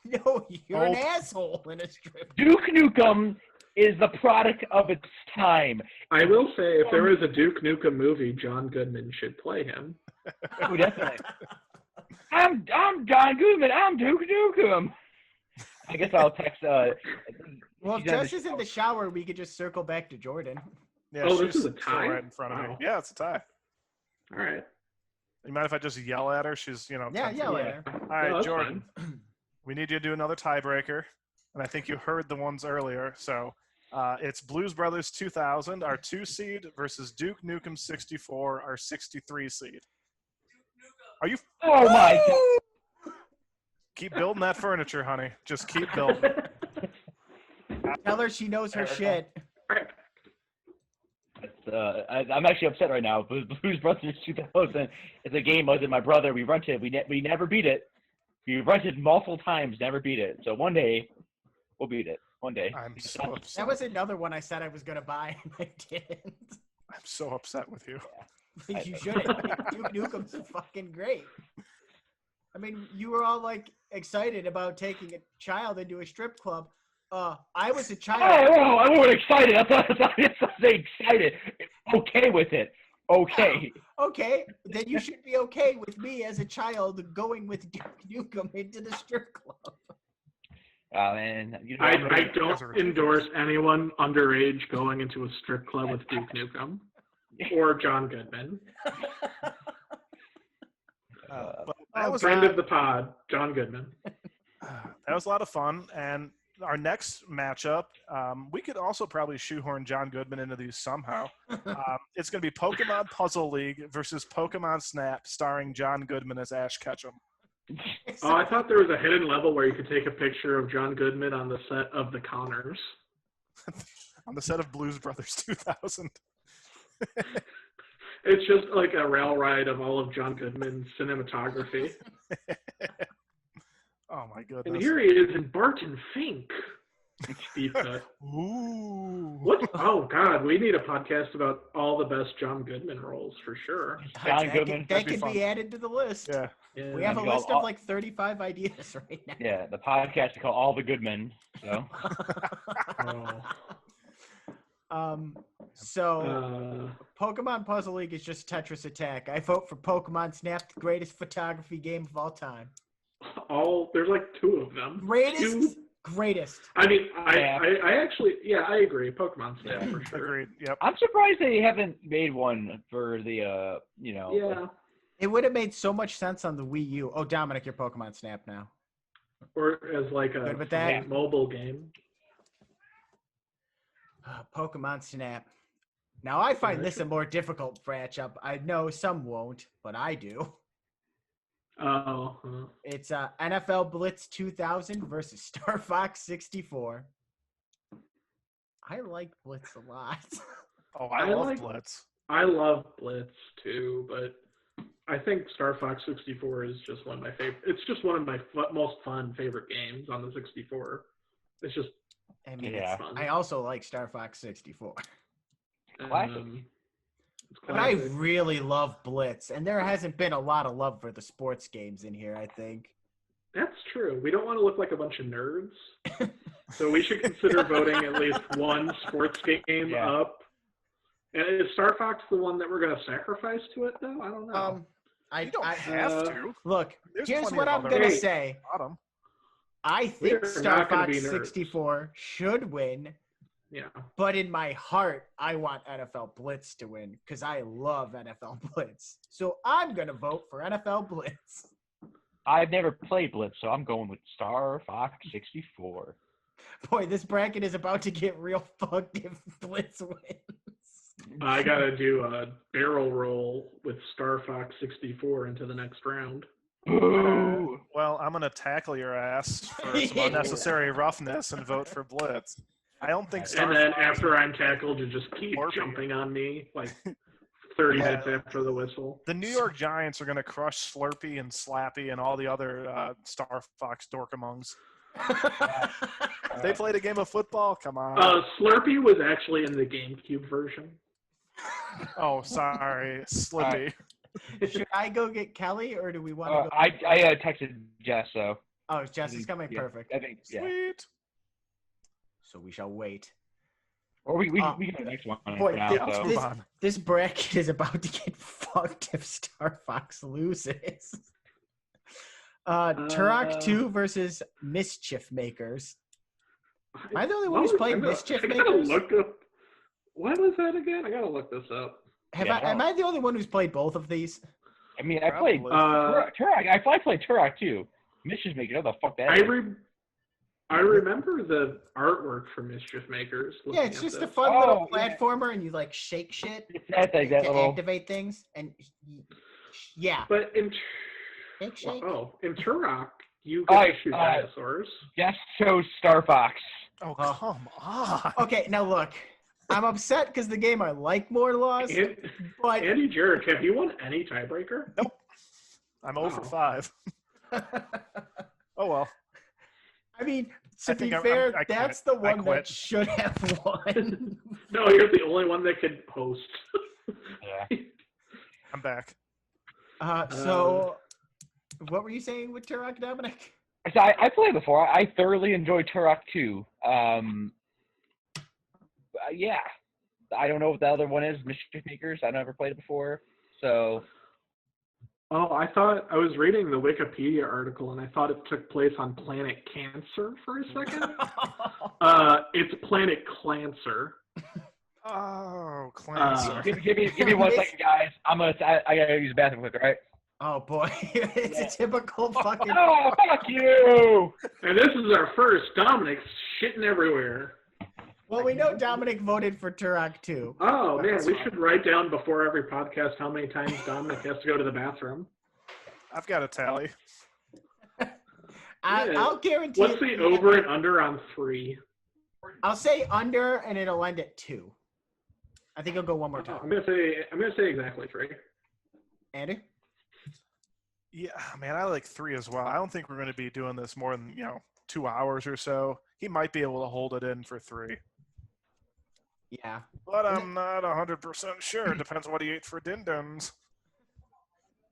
No, you're an Oh. asshole in a strip. Duke Nukem is the product of its time. I will say, if there was a Duke Nukem movie, John Goodman should play him. Oh, definitely. I'm John Goodman. I'm Duke Nukem. I guess I'll text. Well, if she's on Jess is in the shower, we could just circle back to Jordan. Yeah, Oh, this she's is a still tie? right in front of me. Wow. Yeah, it's a tie. All right. You mind if I just yell at her? She's, Yeah, 10 yeah, feet. later. All right, No, that's Jordan. We need you to do another tiebreaker, and I think you heard the ones earlier. So it's Blues Brothers 2000, our 2 seed, versus Duke Nukem 64, our 63 seed. Are you? Oh my god. Keep building that furniture, honey. Just keep building. Tell her she knows her shit. I'm actually upset right now. Blues Brothers 2000 is a game other than my brother. We rented. We never beat it. We rented multiple times, never beat it. So one day, we'll beat it. One day. I'm so That upset. was another one I said I was gonna buy and I didn't. I'm so upset with you. You shouldn't. Duke Nukem's fucking great. I mean, you were all like excited about taking a child into a strip club. I was a child. Oh, I wasn't excited. I thought excited. Okay with it. Okay. Okay, then you should be okay with me as a child going with Duke Nukem into the strip club. Man, I don't endorse anyone underage going into a strip club with Duke Nukem or John Goodman. But that was Friend of the pod, John Goodman. that was a lot of fun. And our next matchup, we could also probably shoehorn John Goodman into these somehow. It's going to be Pokemon Puzzle League versus Pokemon Snap, starring John Goodman as Ash Ketchum. Oh, I thought there was a hidden level where you could take a picture of John Goodman on the set of The Connors. On the set of Blues Brothers 2000. It's just like a rail ride of all of John Goodman's cinematography. Oh my goodness. And here he is in Barton Fink. Deep cut. Ooh. What? Oh God, we need a podcast about all the best John Goodman roles for sure. John Goodman. That That'd be could be added to the list. Yeah. Yeah. We have a Yeah. list of like 35 ideas right now. Yeah, the podcast is called All the Good Men. So So Pokemon Puzzle League is just Tetris Attack. I vote for Pokemon Snap, the greatest photography game of all time. There's like 2 of them. Greatest. I mean, Yeah. I actually, I agree. Pokemon Snap for sure. Agreed. Yep. I'm surprised they haven't made one for the Yeah. It would have made so much sense on the Wii U. Oh, Dominic, your Pokemon Snap now. Or as like a Good with that? mobile game. Pokemon Snap. Now I find this a more difficult matchup. I know some won't, but I do. Oh. It's NFL Blitz 2000 versus Star Fox 64. I like Blitz a lot. Oh, I love Blitz. I love Blitz too, but I think Star Fox 64 is just one of my favorite. It's just one of my most fun favorite games on the 64. It's just I mean, Yeah. fun. I also like Star Fox 64. Classic. It's But I classic. really love Blitz, and there hasn't been a lot of love for the sports games in here, I think. That's true. We don't want to look like a bunch of nerds, so we should consider voting at least one sports game Yeah. up. And is Star Fox the one that we're going to sacrifice to it, though? I don't know. You don't have to. Look, There's here's plenty what of I'm other going to Hey. say. Bottom. I We think are Star not gonna Fox be nerds. 64 should win, Yeah. but in my heart, I want NFL Blitz to win because I love NFL Blitz. So I'm going to vote for NFL Blitz. I've never played Blitz, so I'm going with Star Fox 64. Boy, this bracket is about to get real fucked if Blitz wins. I got to do a barrel roll with Star Fox 64 into the next round. Boo! Well, I'm going to tackle your ass for some unnecessary roughness and vote for Blitz. I don't think Star And then Fox- after I'm tackled, you just keep Or me. jumping on me like 30 Yeah. minutes after the whistle. the New York Giants are going to crush Slurpee and Slappy and all the other Star Fox dorkamongs. They played a game of football? Come on. Slurpee was actually in the GameCube version. Oh, sorry. Slippy. Should I go get Kelly, or do we want to go? I texted Jess, so Oh, Jess is coming. yeah. Perfect. I think Sweet. So we shall wait. Or we Oh. can do the next one. Boy, for now, Yeah, let's so. move on. This bracket is about to get fucked if Star Fox loses. Turok 2 versus Mischief Makers. Am I the only one who's played Mischief I gotta Makers? look up. What was that again? I gotta look this up. Am I the only one who's played both of these? I mean, I played Probably. Turok. I played Turok too. Mischief Maker, what the fuck that is? I remember the artwork for Mischief Makers. Yeah, looking it's at just a this. fun little yeah. platformer, and you like shake shit It's that thing, that to little. activate things, and yeah, But in shake. in Turok, you get to shoot dinosaurs. Just chose Star Fox. Oh, Oh. come on. Okay, now look, I'm upset because the game I like more lost, but Andy Jerrick, have you won any tiebreaker? Nope. I'm 0 for Oh. 5. Oh, well. I mean, I to be think fair, I quit. that's the I one that quit. should have won. No, you're the only one that can host. Yeah. I'm back. So, what were you saying with Turok, Dominic? So I played before. I thoroughly enjoyed Turok 2. Yeah. I don't know what the other one is, Mischief Makers. I never played it before. So. Oh, I thought I was reading the Wikipedia article and I thought it took place on planet Cancer for a second. It's planet Clancer. Oh, Clancy. Give me 1 second, guys. I gotta use the bathroom quick, all right? Oh boy, it's a typical fucking. Oh, fuck you! And this is our first. Dominic's shitting everywhere. Well, we know Dominic voted for Turok too. Oh man, That's we fine. should write down before every podcast how many times Dominic has to go to the bathroom. I've got a tally. I'll guarantee. What's the over and under on 3? I'll say under, and it'll end at 2. I think I'll go one more I'm time. gonna say exactly 3. Andy? Yeah, man, I like 3 as well. I don't think we're going to be doing this more than, 2 hours or so. He might be able to hold it in for 3. Yeah. But I'm not 100% sure. Depends what he ate for din-dins.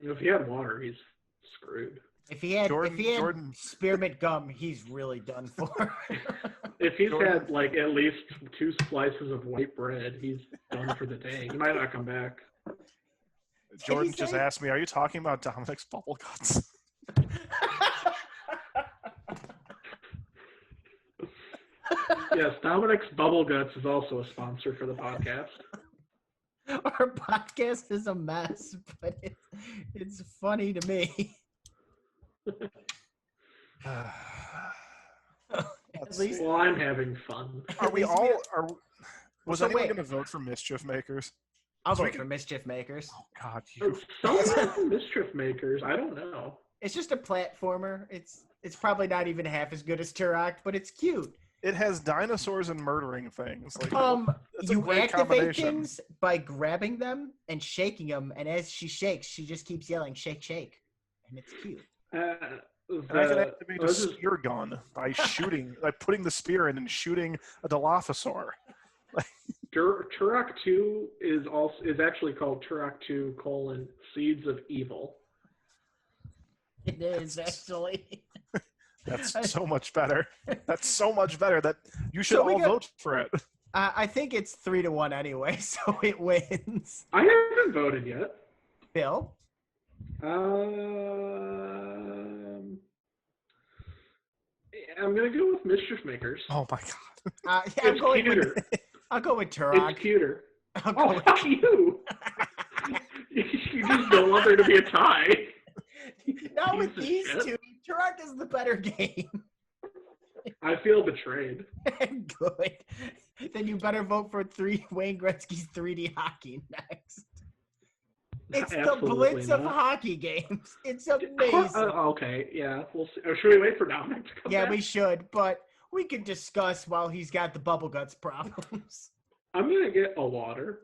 If he had water, he's screwed. If he had Jordan. spearmint gum, he's really done for. If he's Jordan. had like at least 2 slices of white bread, he's done for the day. He might not come back. Jordan he just say- asked me, are you talking about Dominic's bubble guts? Yes, Dominic's Bubble Guts is also a sponsor for the podcast. Our podcast is a mess, but it's funny to me. At least Well, I'm having fun. Are we At least all? we- Was So anyone wait. going to vote for Mischief Makers? I'll So we vote for Mischief Makers. Oh God, you. Some Mischief Makers, I don't know. It's just a platformer. It's probably not even half as good as Turok, but it's cute. It has dinosaurs and murdering things. Like that's a You great activate combination. things by grabbing them and shaking them, and as she shakes, she just keeps yelling "shake, shake," and it's cute. And I can activate a spear gun by shooting, like putting the spear in and shooting a Dilophosaur. Turok 2 is actually called Turok 2: Seeds of Evil. It is actually. That's so much better. That's so much better that you should So we all got- vote for it. I think it's 3-1 anyway, so it wins. I haven't voted yet. Bill, I'm gonna go with Mischief Makers. Oh my God. I'm It's going cuter. I'll go with Turok. It's cuter. I'll go Oh, with fuck you! You just don't want there to be a tie. Now with piece of these shit. two, Turok is the better game. I feel betrayed. Good. Then you better vote for Wayne Gretzky's 3D hockey next. It's the Absolutely blitz of not. hockey games. It's amazing. Okay, yeah. We'll see. Should we wait for Dominic to come Yeah, back? we should, but we could discuss while he's got the bubble guts problems. I'm gonna get a water.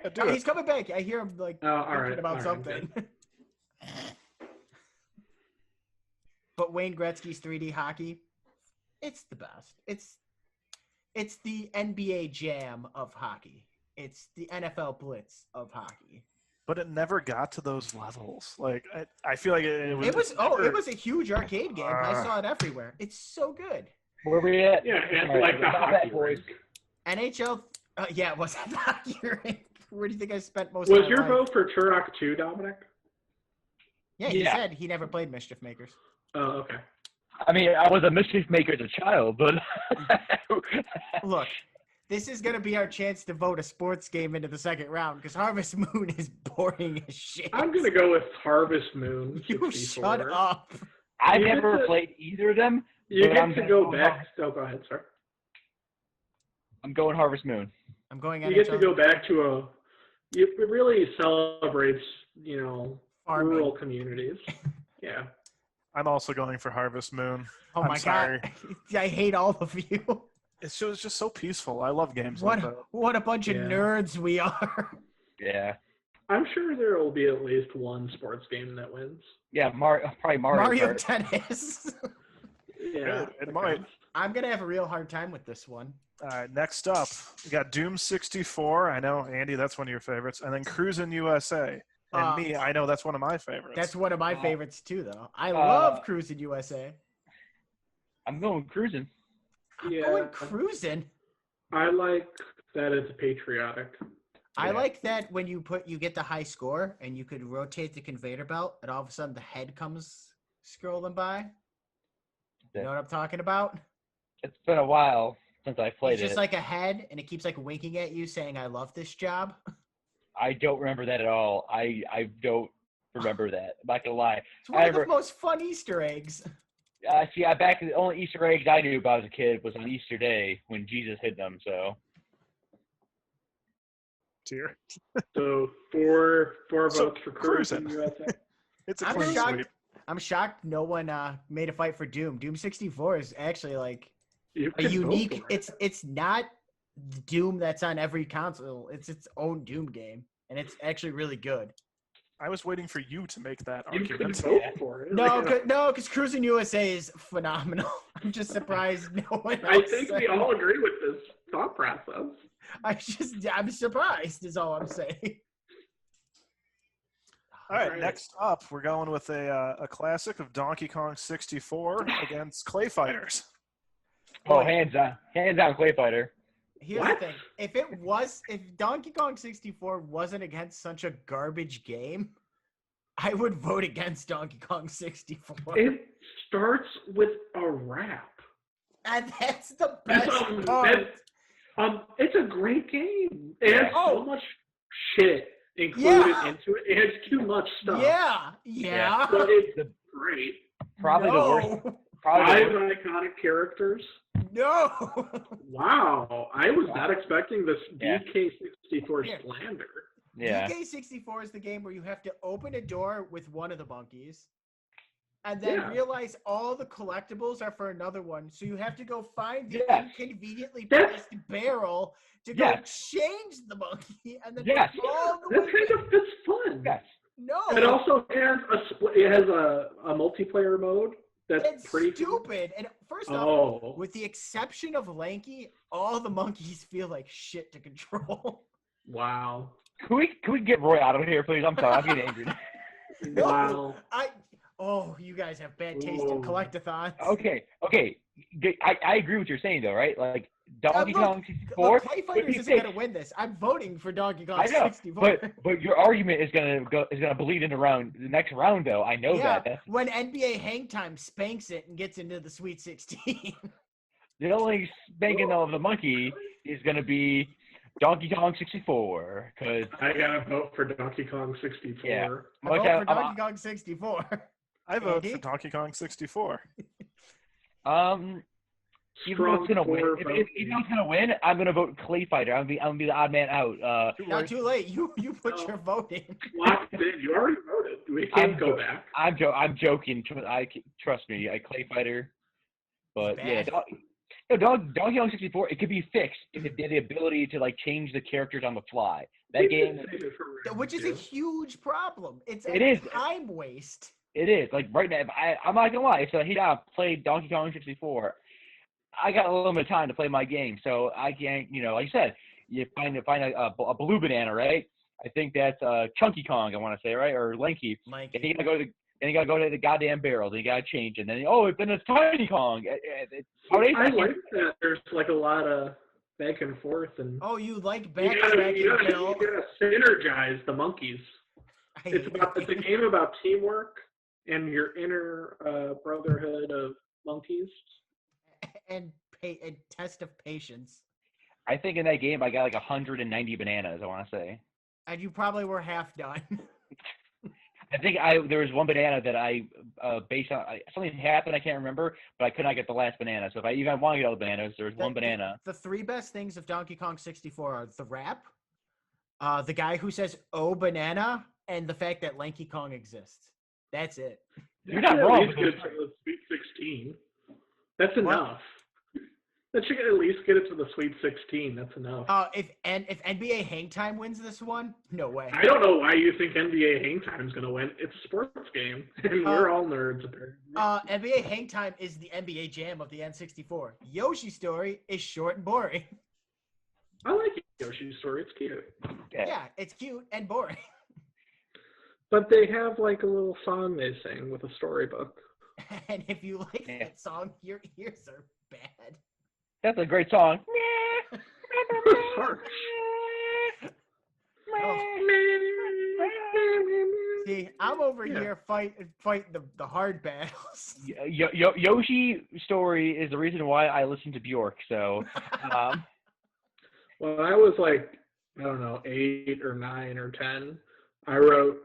Yeah, do Oh, it. he's coming back. I hear him like all thinking right, about all right, something. But Wayne Gretzky's 3D hockey, it's the best. It's the NBA Jam of hockey. It's the NFL Blitz of hockey. But it never got to those levels. Like I feel like it was. It was never- it was a huge arcade game. I saw it everywhere. It's so good. Where we at? Yeah, and All right, like the not hockey that, boys. rink. NHL, yeah, it was the hockey rink. Where do you think I spent most Was of my your life? vote for Turok 2, Dominic? Yeah, he Yeah. said he never played Mischief Makers. Oh, okay. I mean, I was a Mischief Maker as a child, but Look, This is gonna be our chance to vote a sports game into the second round because Harvest Moon is boring as shit. I'm gonna go with Harvest Moon. You 64. shut up. I've You get never to- played either of them. You but get I'm to gonna go back. Oh, go ahead, sir. I'm going Harvest Moon. I'm going You get to NHL. go back to a. It really celebrates, Farming. rural communities. Yeah. I'm also going for Harvest Moon. Oh I'm my sorry. god. I hate all of you. It's just so peaceful. I love games What like that. what a bunch of Yeah. nerds we are. Yeah. I'm sure there will be at least one sports game that wins. Yeah, probably Mario. Mario Kart. Tennis. Yeah. It might. I'm gonna have a real hard time with this one. All right, next up, we got Doom 64. I know, Andy, that's one of your favorites. And then Cruisin' USA. And me, I know that's one of my favorites. That's one of my favorites too, though. I Uh, love Cruising USA. I'm going cruising. I'm Yeah. going cruising. I like that it's patriotic. I Yeah. like that when you get the high score and you could rotate the conveyor belt and all of a sudden the head comes scrolling by. You know what I'm talking about? It's been a while since I played It's just it. like a head and it keeps like winking at you saying I love this job. I don't remember that at all. I don't remember that. I'm not gonna lie. It's one I of the remember- most fun Easter eggs. See, the only Easter eggs I knew about as a kid was on Easter Day when Jesus hid them. So Tier. So four So, votes for Cruisin' Cruisin'. USA. It's a I'm clean shocked. sweep. I'm shocked no one made a fight for Doom. Doom 64 is actually like You a can vote unique. for it. It's not the Doom that's on every console. It's its own Doom game, and it's actually really good. I was waiting for you to make that You can argument. vote for it. No, Yeah. because Cruising USA is phenomenal. I'm just surprised no one else. I think we said- all agree with this thought process. I'm surprised. Is all I'm saying. All right, Alright. next up, we're going with a classic of Donkey Kong 64 against Clay Fighters. hands down, Clay Fighter. Here's What? the thing: if Donkey Kong 64 wasn't against such a garbage game, I would vote against Donkey Kong 64. It starts with a rap. And that's the That's best a- part. It's a great game. It has Oh. so much shit included Yeah. into it. It has too much stuff. Yeah. But it's great. Probably the worst. Probably Five the worst. iconic characters. No. Wow. I was not expecting this Yeah. DK64 Here. slander. Yeah. DK64 is the game where you have to open a door with one of the monkeys and then Yeah. realize all the collectibles are for another one. So you have to go find the Yes. inconveniently That's- placed barrel to go Yes. change the monkey and then Yes. go all the That's way. that's fun. Yes. No. It also has it has a multiplayer mode that's It's pretty cool. stupid. And first off, Oh. with the exception of Lanky, all the monkeys feel like shit to control. Wow. Can we get Roy out of here, please? I'm sorry. I'm getting angry. No, Wow. you guys have bad taste in Whoa. collectathons. Okay. I agree with what you're saying though, right? Like Donkey look, Kong 64. Look, Clay but Fighters you isn't think- gonna win this. I'm voting for Donkey Kong I know, 64. but your argument is gonna bleed into the next round though. I know yeah, that. when NBA Hang Time spanks it and gets into the Sweet 16. The only spanking of the monkey is gonna be Donkey Kong 64 because I gotta vote for Donkey Kong 64. Yeah. I vote Okay, for Donkey Kong 64. I vote Andy? for Donkey Kong 64. even though it's gonna win. four If votes. it's gonna win, I'm gonna vote Clay Fighter. I'm gonna be the odd man out. Not too late. You put No. your vote in. Locked in. You already voted. We can't go back. I'm joking. Trust me. Clay Fighter. But yeah, Bad. Donkey Kong 64. It could be fixed if it had the ability to like change the characters on the fly. That game. Save it for round Which is a two. huge problem. It's It a is. time waste. It is like right now. I'm not gonna lie. If I played Donkey Kong 64, I got a little bit of time to play my game, so I can't. Like you said, you find a blue banana, right? I think that's Chunky Kong. I want to say right or Lanky. Like, And you gotta go to the goddamn barrel. Then you gotta change it. And then then it's Tiny Kong. I like that. There's like a lot of back and forth, and oh, you like you gotta backtracking, Bill? synergize the monkeys. I It's hate a game about teamwork and your inner brotherhood of monkeys. and a test of patience. I think in that game I got like 190 bananas. I want to say. And you probably were half done. I think there was one banana that I based on something happened. I can't remember, but I could not get the last banana. So if I even want to get all the bananas, there was one banana. The three best things of Donkey Kong 64 are the rap, the guy who says "Oh banana," and the fact that Lanky Kong exists. That's it. You're not wrong. At least get it to the Sweet 16. That's enough. That should at least get it to the Sweet 16. That's enough. If NBA Hang Time wins this one, no way. I don't know why you think NBA Hang Time is going to win. It's a sports game, and we're all nerds, apparently. NBA Hang Time is the NBA Jam of the N64. Yoshi's Story is short and boring. I like Yoshi's Story. It's cute. Yeah, it's cute and boring. But they have like a little song they sing with a storybook. And if you like that song, your ears are bad. That's a great song. Harsh. See, I'm over here fighting the hard battles. Yoshi Story is the reason why I listen to Bjork. So, when I was like, I don't know, 8 or 9 or 10, I wrote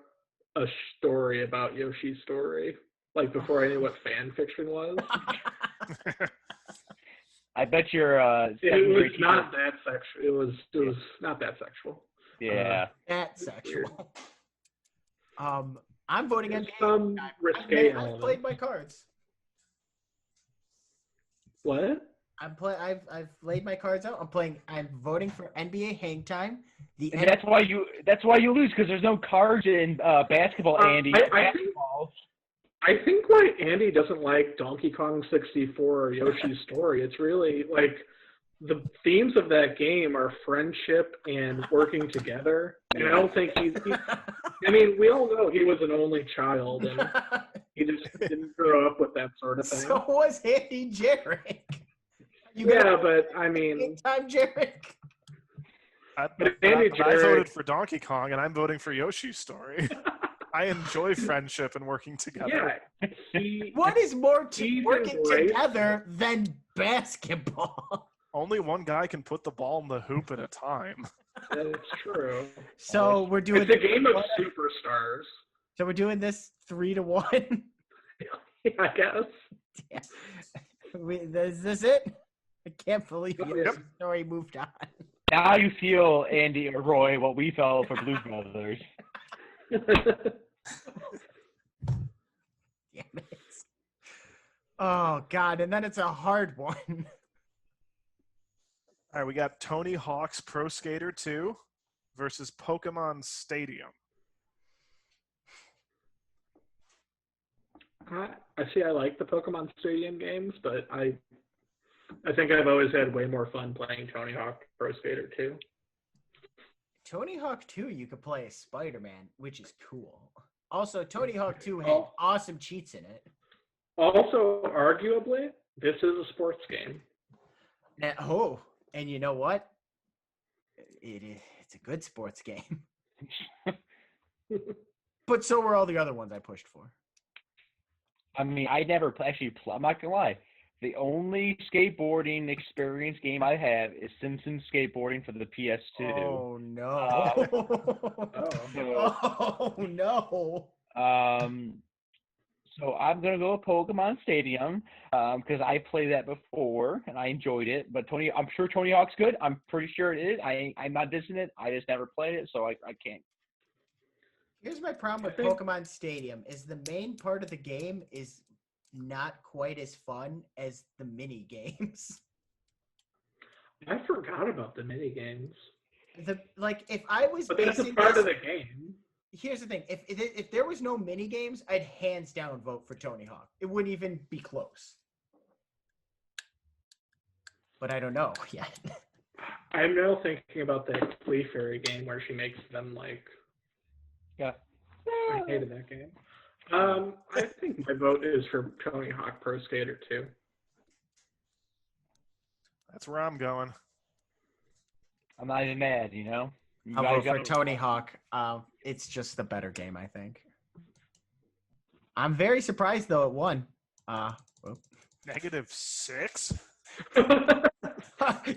a story about Yoshi's Story, like before I knew what fan fiction was. I bet you're. It was not that sexual. It was not that sexual. Yeah. That's sexual. I'm voting There's NBA. some risque I've element. played my cards. What? I've laid my cards out. I'm voting for NBA Hang Time. And that's why you lose, because there's no cards in basketball, Andy. I think why Andy doesn't like Donkey Kong 64 or Yoshi's Story, it's really like the themes of that game are friendship and working together. And I don't think he's I mean, we all know he was an only child and he just didn't grow up with that sort of thing. So was Andy Jerrick. But I mean, Hang Time Jerrick. I Andy voted for Donkey Kong, and I'm voting for Yoshi's Story. I enjoy friendship and working together. Yeah. What is more he's working embraced- together than basketball? Only one guy can put the ball in the hoop at a time. That's true. So we're doing It's a game of superstars. So we're doing this 3-1. I guess. Yeah. Is this it? I can't believe Yep. Yoshi's Story moved on. Now you feel, Andy or Roy, what we felt for Blues Brothers. Damn it. Oh God! And then it's a hard one. All right, we got Tony Hawk's Pro Skater 2 versus Pokemon Stadium. I see. I like the Pokemon Stadium games, but I think I've always had way more fun playing Tony Hawk Pro Skater 2. Tony Hawk 2, you could play as Spider-Man, which is cool. Also, Tony Hawk 2 had awesome cheats in it. Also, arguably, this is a sports game. And you know what? It's a good sports game. But so were all the other ones I pushed for. I mean, I never actually. I'm not gonna lie. The only skateboarding experience game I have is Simpsons skateboarding for the PS2. Oh no! Oh no! So I'm gonna go with Pokemon Stadium because I played that before and I enjoyed it. But I'm sure Tony Hawk's good. I'm pretty sure it is. I'm not dissing it. I just never played it, so I can't. Here's my problem with Pokemon Stadium: is the main part of the game is not quite as fun as the mini games. I forgot about the mini games. If I was But that's a part of the game. Here's the thing: if there was no mini games, I'd hands down vote for Tony Hawk. It wouldn't even be close. But I don't know yet. I'm now thinking about that Flea Fairy game where she makes them like. Yeah. I hated that game. I think my vote is for Tony Hawk Pro Skater 2. That's where I'm going. I'm not even mad, you know. I'll vote for Tony Hawk. It's just the better game, I think. I'm very surprised though it won. -6?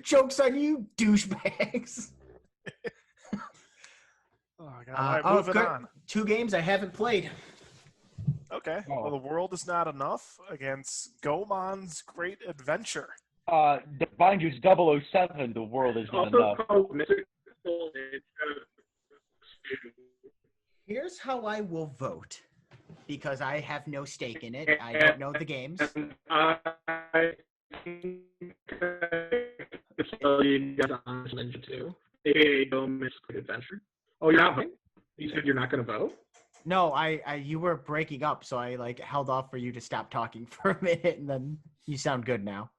Joke's on you, douchebags. Oh, God. All right, moving good. on. 2 games I haven't played. Okay. Oh. Well, The World Is Not Enough against Goemon's Great Adventure. Mind you, it's 007. The world is not Also enough. called Mystical. Here's how I will vote, because I have no stake in it. I don't know the games. And I tell you guys on Ninja 2, aka Go Mystical Adventure. Oh, you're not voting? You said you're not going to vote? No, you were breaking up, so I like held off for you to stop talking for a minute, and then you sound good now.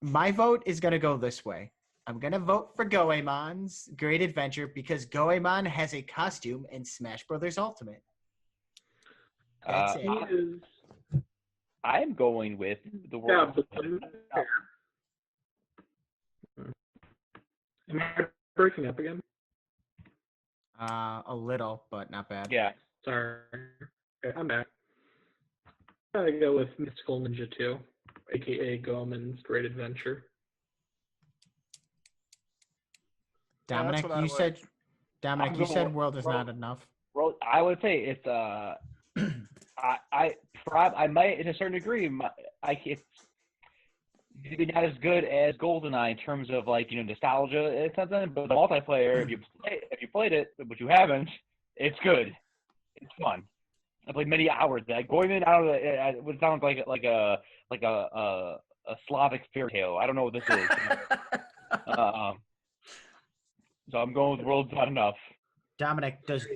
My vote is gonna go this way. I'm gonna vote for Goemon's Great Adventure because Goemon has a costume in Smash Brothers Ultimate. That's Uh, it. I'm going with the Yeah, world. but am I breaking up again? A little, but not bad. Yeah. Sorry. Okay, I'm back. I'm gonna go with Mystical Ninja 2, aka Goemon's Great Adventure. Dominic, what I you would- said. Dominic, I'm you going said with- world is not enough. Well, I would say it's I might to a certain degree it's maybe not as good as GoldenEye in terms of nostalgia and something, but the multiplayer if you played it, but you haven't, it's good. It's fun. I played many hours. Going in, I don't know. It would sound like a Slavic fairy tale. I don't know what this is. So I'm going with World's Not Enough. Dominic, does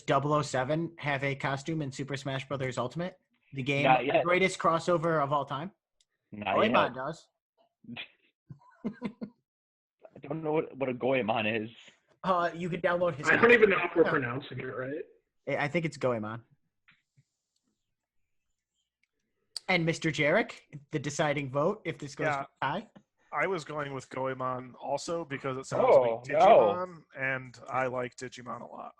007 have a costume in Super Smash Brothers Ultimate? The game, Not the yet. greatest crossover of all time? Goemon does. I don't know what a Goemon is. You can download his. I don't even know if we're pronouncing it right. I think it's Goemon. And Mr. Jerrick, the deciding vote if this goes to tie. I was going with Goemon also because it sounds Oh, like Digimon, and I like Digimon a lot.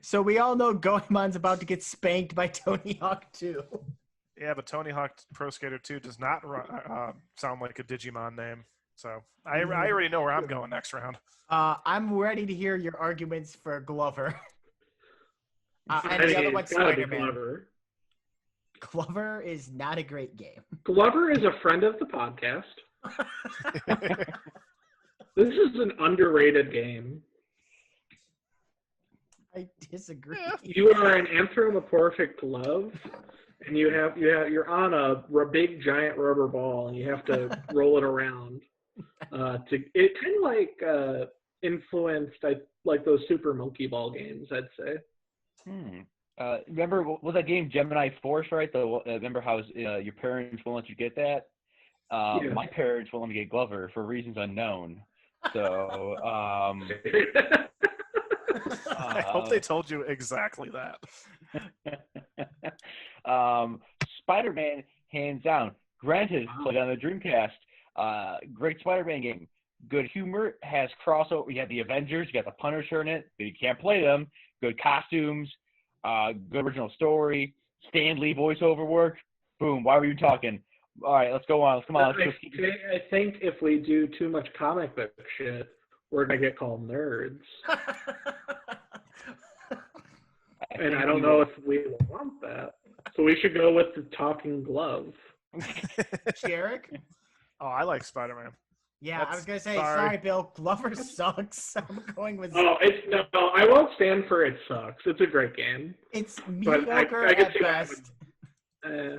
So we all know Goemon's about to get spanked by Tony Hawk 2. Yeah, but Tony Hawk Pro Skater 2 does not sound like a Digimon name. So I already know where I'm going next round. I'm ready to hear your arguments for Glover. And the other It's one's gotta be Spider-Man. Glover. Glover is not a great game. Glover is a friend of the podcast. This is an underrated game. I disagree. You are an anthropomorphic glove, and you're on a big giant rubber ball, and you have to roll it around. It kind of influenced like those Super Monkey Ball games, I'd say. Remember, what was that game Gemini Force, right? Remember how your parents won't let you get that? Yeah. My parents won't let me get Glover for reasons unknown. So, I hope they told you exactly that. Spider-Man, hands down. Granted, played on the Dreamcast. Great Spider-Man game. Good humor, has crossover. You have the Avengers, you got the Punisher in it, but you can't play them. Good costumes, good original story, Stan Lee voiceover work. Boom, why were you talking? All right, let's go on. Come on. I think if we do too much comic book shit, we're going to get called nerds. And I don't know if we want that. So we should go with the talking glove. Jerrick? Oh, I like Spider-Man. Yeah, I was going to say, sorry. sorry, Bill. Glover sucks. I'm going with... No, I won't stand for it sucks. It's a great game. It's But mediocre I could at see that best. I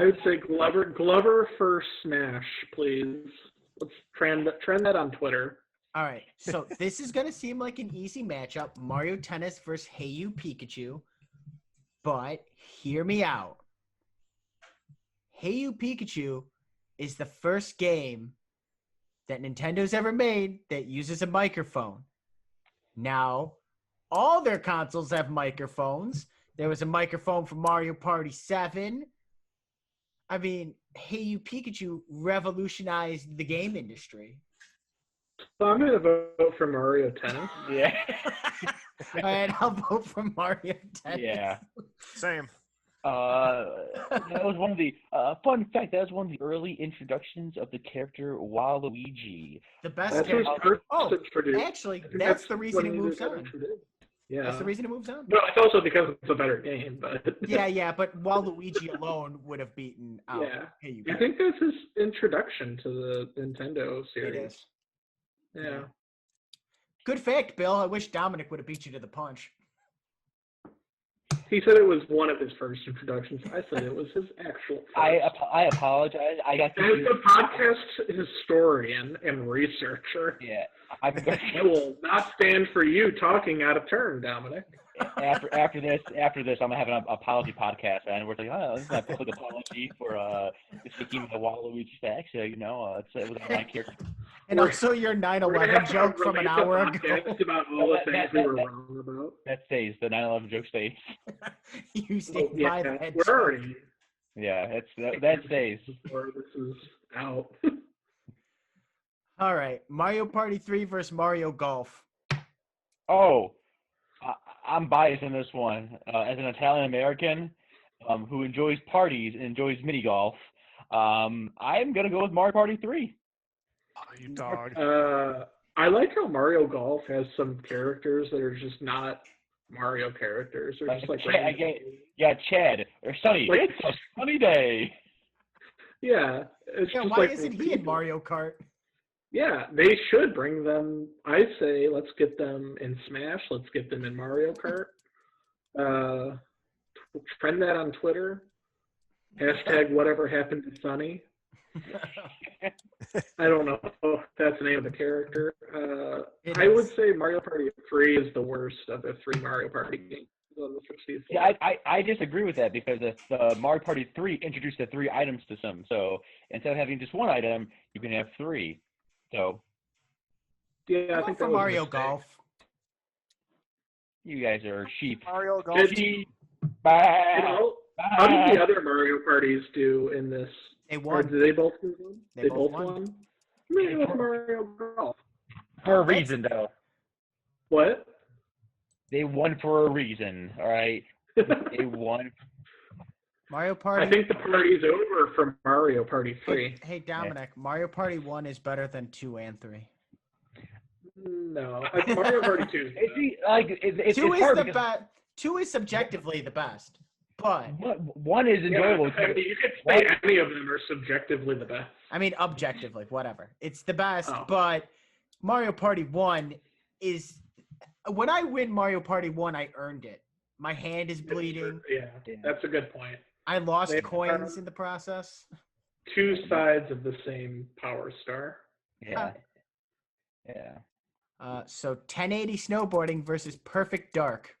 would say Glover for Smash, please. Let's trend that on Twitter. All right, so this is going to seem like an easy matchup. Mario Tennis versus Hey You Pikachu. But hear me out. Hey You Pikachu is the first game that Nintendo's ever made that uses a microphone. Now, all their consoles have microphones. There was a microphone for Mario Party 7. I mean, Hey You Pikachu revolutionized the game industry. So I'm going to vote for Mario Tennis. Yeah. All right, I'll vote for Mario Tennis. Yeah. Same. that was one of the fun fact. That was one of the early introductions of the character Waluigi. The best That's his character. first introduced. Actually, I think that's the reason when he moves got on. introduced. Yeah. That's the reason he moves on. Well, it's also because it's a better game, but Yeah, but Waluigi alone would have beaten out. Yeah. Hey, you I think that's his introduction to the Nintendo it series. is. Yeah. Good fact, Bill. I wish Dominic would have beat you to the punch. He said it was one of his first introductions. I said it was his actual first. I apologize. I got As confused. the podcast historian and researcher, Yeah. I will not stand for you talking out of turn, Dominic. After this, I'm gonna have an apology podcast, and we're like, oh, this is my public apology for speaking the Waluigi facts. It was my character. And also your We're gonna 9/11 have to joke from an release a hour ago. podcast about all the things we were wrong about. That stays. The 9/11 joke stays. You stand by that. we're joke. already Yeah, that stays. before this is out. All right, Mario Party 3 versus Mario Golf. Oh, I'm biased in this one. As an Italian American who enjoys parties and enjoys mini golf, I'm gonna go with Mario Party 3. Oh, you dog. I like how Mario Golf has some characters that are just not Mario characters. They're just like Chad, random- Chad or Sunny. Like- It's a sunny day. Yeah, it's Yeah, just why like isn't he in people. Mario Kart? Yeah, they should bring them. I say let's get them in Smash. Let's get them in Mario Kart. Trend that on Twitter. Hashtag whatever happened to Sunny. I don't know if that's the name of the character. It I would is. say Mario Party 3 is the worst of the 3 Mario Party games on the 64. Yeah, I disagree with that because the Mario Party 3 introduced the 3 items system. So instead of having just 1 item, you can have 3. So Yeah, I How think for that was a Mario mistake. Golf. you guys are sheep. Mario Golf. Did Sheep. You know, how did the Bye. other Mario parties do in this? They Or won. did they both win? They both both won. won? Maybe with Mario Golf. For a reason, though. What? They won for a reason. All right. They won. Mario Party. I think the party's over for Mario Party 3. Hey Dominic, Mario Party 1 is better than 2 and 3. No, Mario Party 2 is It's better. it's 2 is hard the because best. 2 is subjectively the best, but one is enjoyable. Yeah, I mean, you could say any of them are subjectively the best. I mean objectively, whatever. It's the best, Oh. but Mario Party 1 is when I win Mario Party 1, I earned it. My hand is bleeding. Yeah, that's a good point. I lost They coins are- in the process. 2 sides of the same power star. Yeah. Yeah. So 1080 snowboarding versus Perfect Dark.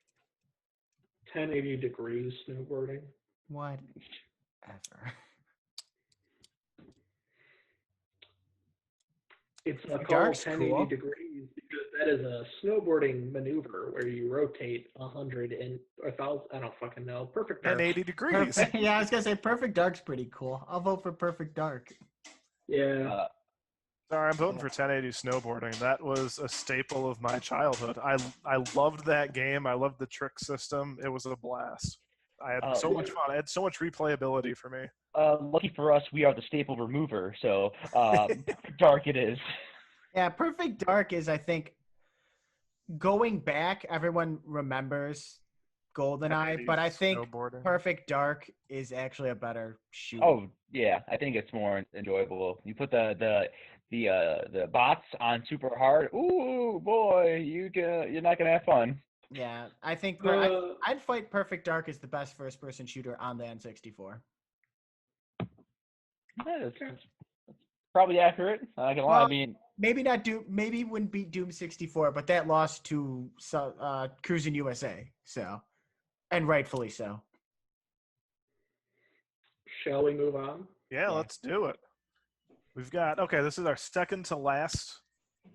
1080 degrees snowboarding. Whatever. It's called Dark's 1080 cool. degrees because that is a snowboarding maneuver where you rotate 100 and 1,000. I don't fucking know. Perfect. Dark. 1080 degrees. Perfect. Yeah, I was gonna say Perfect Dark's pretty cool. I'll vote for Perfect Dark. Yeah. Sorry, I'm voting for 1080 snowboarding. That was a staple of my childhood. I loved that game. I loved the trick system. It was a blast. I had so much fun. I had so much replayability for me. Lucky for us, we are the staple remover. So dark it is. Yeah, Perfect Dark is, I think, going back, everyone remembers GoldenEye, but I think Snowboarding. Perfect Dark is actually a better shoot. Oh yeah, I think it's more enjoyable. You put the bots on super hard. Ooh boy, you're not gonna have fun. Yeah, I think Uh, I'd fight Perfect Dark as the best first-person shooter on the N64. That's probably accurate. I'm not gonna lie. I Well, mean, Maybe not Doom. Maybe wouldn't beat Doom 64, but that lost to Cruising USA. So, and rightfully so. Shall we move on? Yeah, let's do it. We've got this is our second to last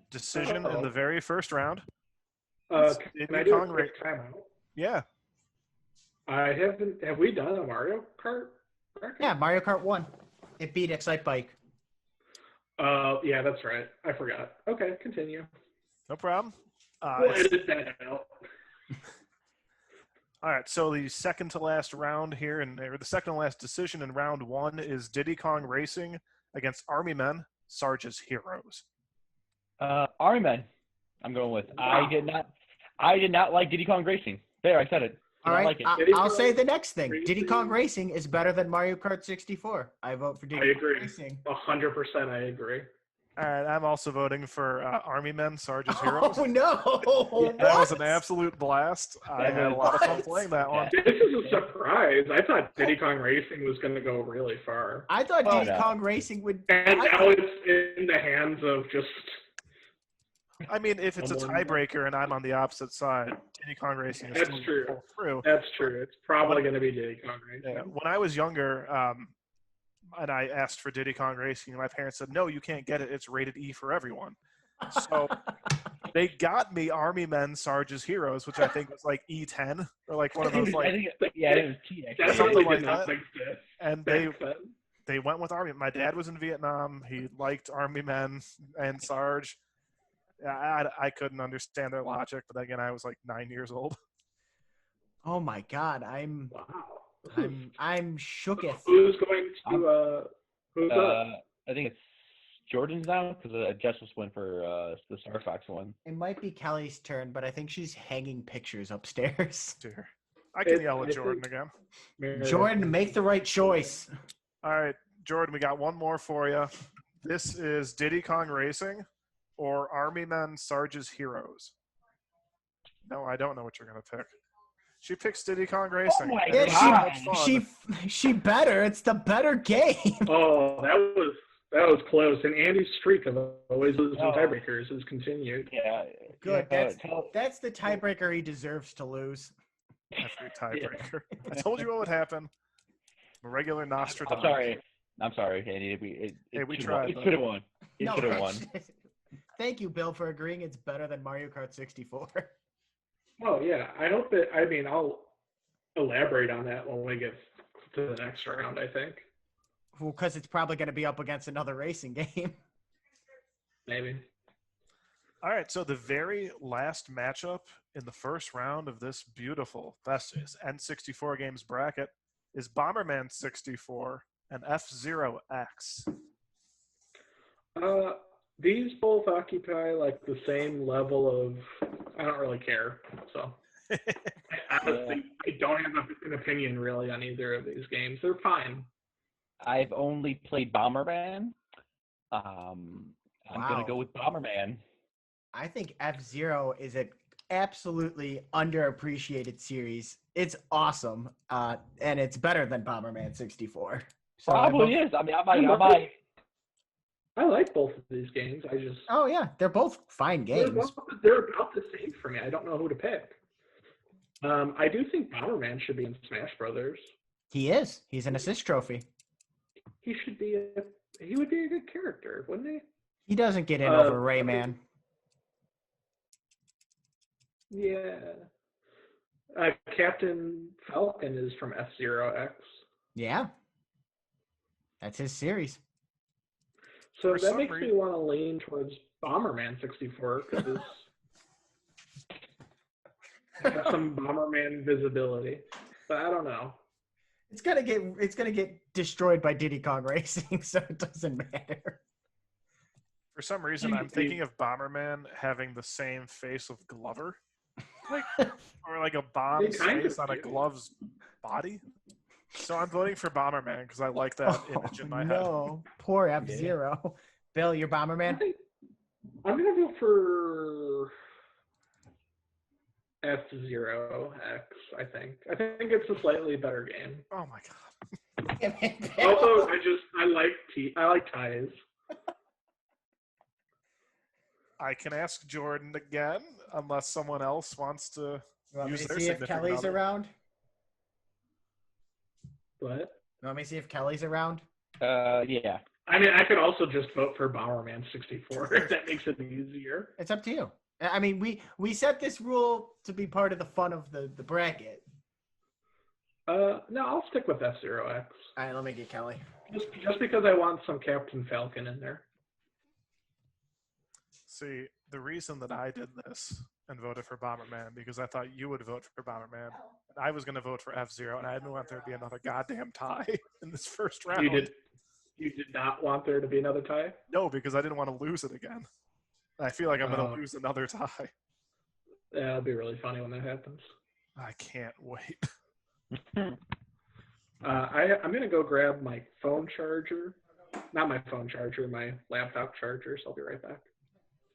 decision in the very first round. It's Can Diddy I do a Kong quick timeout? Yeah. I haven't. Have we done a Mario Kart? bracket? Yeah, Mario Kart 1. It beat Excite Bike. Yeah, that's right. I forgot. Okay, continue. No problem. We'll edit that out. All right, so the second to last round here, or the second to last decision in round 1 is Diddy Kong Racing against Army Men, Sarge's Heroes. Army Men. I'm going with. Wow. I did not like Diddy Kong Racing. There, I said it. All Did not right, like it. Diddy I'll Kong say the next thing. Diddy Racing. Kong Racing is better than Mario Kart 64. I vote for I Diddy Kong agree. Racing. 100% I agree. All right, I'm also voting for Army Men, Sarge's Heroes. Oh no! Yeah, That was an What? absolute blast. I That had a was- lot of fun What? playing that one. Yeah. This is a surprise. I thought Diddy Kong Racing was going to go really far. I thought Oh, Diddy no. Kong Racing would. And now it's in the hands of just... I mean, if it's a Someone- tiebreaker and I'm on the opposite side, Diddy Kong Racing is That's still true. pull through. That's true. It's probably going to be Diddy Kong Racing. Yeah, when I was younger, and I asked for Diddy Kong Racing, and my parents said, "No, you can't get it. It's rated E for everyone." So they got me Army Men, Sarge's Heroes, which I think was like E10 or like one of those I like. think it was T. Actually. Definitely Something like did not that. exist And back then. they went with Army. My dad was in Vietnam. He liked Army Men and Sarge. I couldn't understand their logic, but again, I was like 9 years old. Oh my God! I'm Wow. shooketh. Who's going to... who's up? I think it's Jordan's now because Justice went for the Star Fox one. It might be Kelly's turn, but I think she's hanging pictures upstairs. Dear. I can It- yell at I Jordan think- again. Jordan, make the right choice. All right, Jordan, we got one more for you. This is Diddy Kong Racing or Army Men, Sarge's Heroes. No, I don't know what you're going to pick. She picks Diddy Kong Racing. my And it was Yeah, so God. much fun. she better. It's the better game. Oh, that was close. And Andy's streak of always losing Oh. tiebreakers has continued. Yeah. Good. Yeah, That's that's the tiebreaker he deserves to lose. Every tiebreaker. I told you what would happen. I'm a regular Nostradamus. I'm sorry, Andy. We should've tried, won. It but- should have won. It No, should have won. Thank you, Bill, for agreeing it's better than Mario Kart 64. Oh yeah, I hope that. I mean, I'll elaborate on that when we get to the next round. I think Well, because it's probably going to be up against another racing game. maybe. All right, so the very last matchup in the first round of this beautiful Festus N64 games bracket is Bomberman 64 and F-Zero X. These both occupy like the same level of. I don't really care. So I honestly, I don't have an opinion really on either of these games. They're fine. I've only played Bomberman. I'm Wow. gonna go with Bomberman. I think F-Zero is an absolutely underappreciated series. It's awesome, and it's better than Bomberman 64. So I Probably vote- is. I mean, I might. I like both of these games. I just Oh yeah, they're both fine they're games. about the same for me. I don't know who to pick. I do think Bomberman should be in Smash Brothers. He is. He's an assist trophy. He should be he would be a good character, wouldn't he? He doesn't get in Uh, over Rayman. Yeah. Captain Falcon is from F-Zero X. Yeah, that's his series. So For that some makes me reason- want to lean towards Bomberman 64 because have some Bomberman visibility. But I don't know. It's gonna get destroyed by Diddy Kong Racing, so it doesn't matter. For some reason, I'm thinking of Bomberman having the same face of Glover. Like, or like a bomb's kind face of on a do. glove's body. So I'm voting for Bomberman because I like that image in my head. No, poor F-Zero. Bill, you're Bomberman? I'm going to go for F-Zero X, I think. I think it's a slightly better game. Oh my god. Also, I like ties. I can ask Jordan again, unless someone else wants to. You want me use to their see if significant Kelly's other. around? But You want me to see if Kelly's around? Yeah. I mean, I could also just vote for Bomberman 64 if that makes it easier. It's up to you. I mean, we set this rule to be part of the fun of the bracket. No, I'll stick with F-Zero X. All right, let me get Kelly. Just because I want some Captain Falcon in there. See, the reason that I did this and voted for Bomberman because I thought you would vote for Bomberman. And I was going to vote for F-Zero, and I didn't want there to be another goddamn tie in this first round. You did not want there to be another tie? No, because I didn't want to lose it again. I feel like I'm going to lose another tie. Yeah, it'll be really funny when that happens. I can't wait. I'm going to go grab my phone charger. Not my phone charger, my laptop charger, so I'll be right back.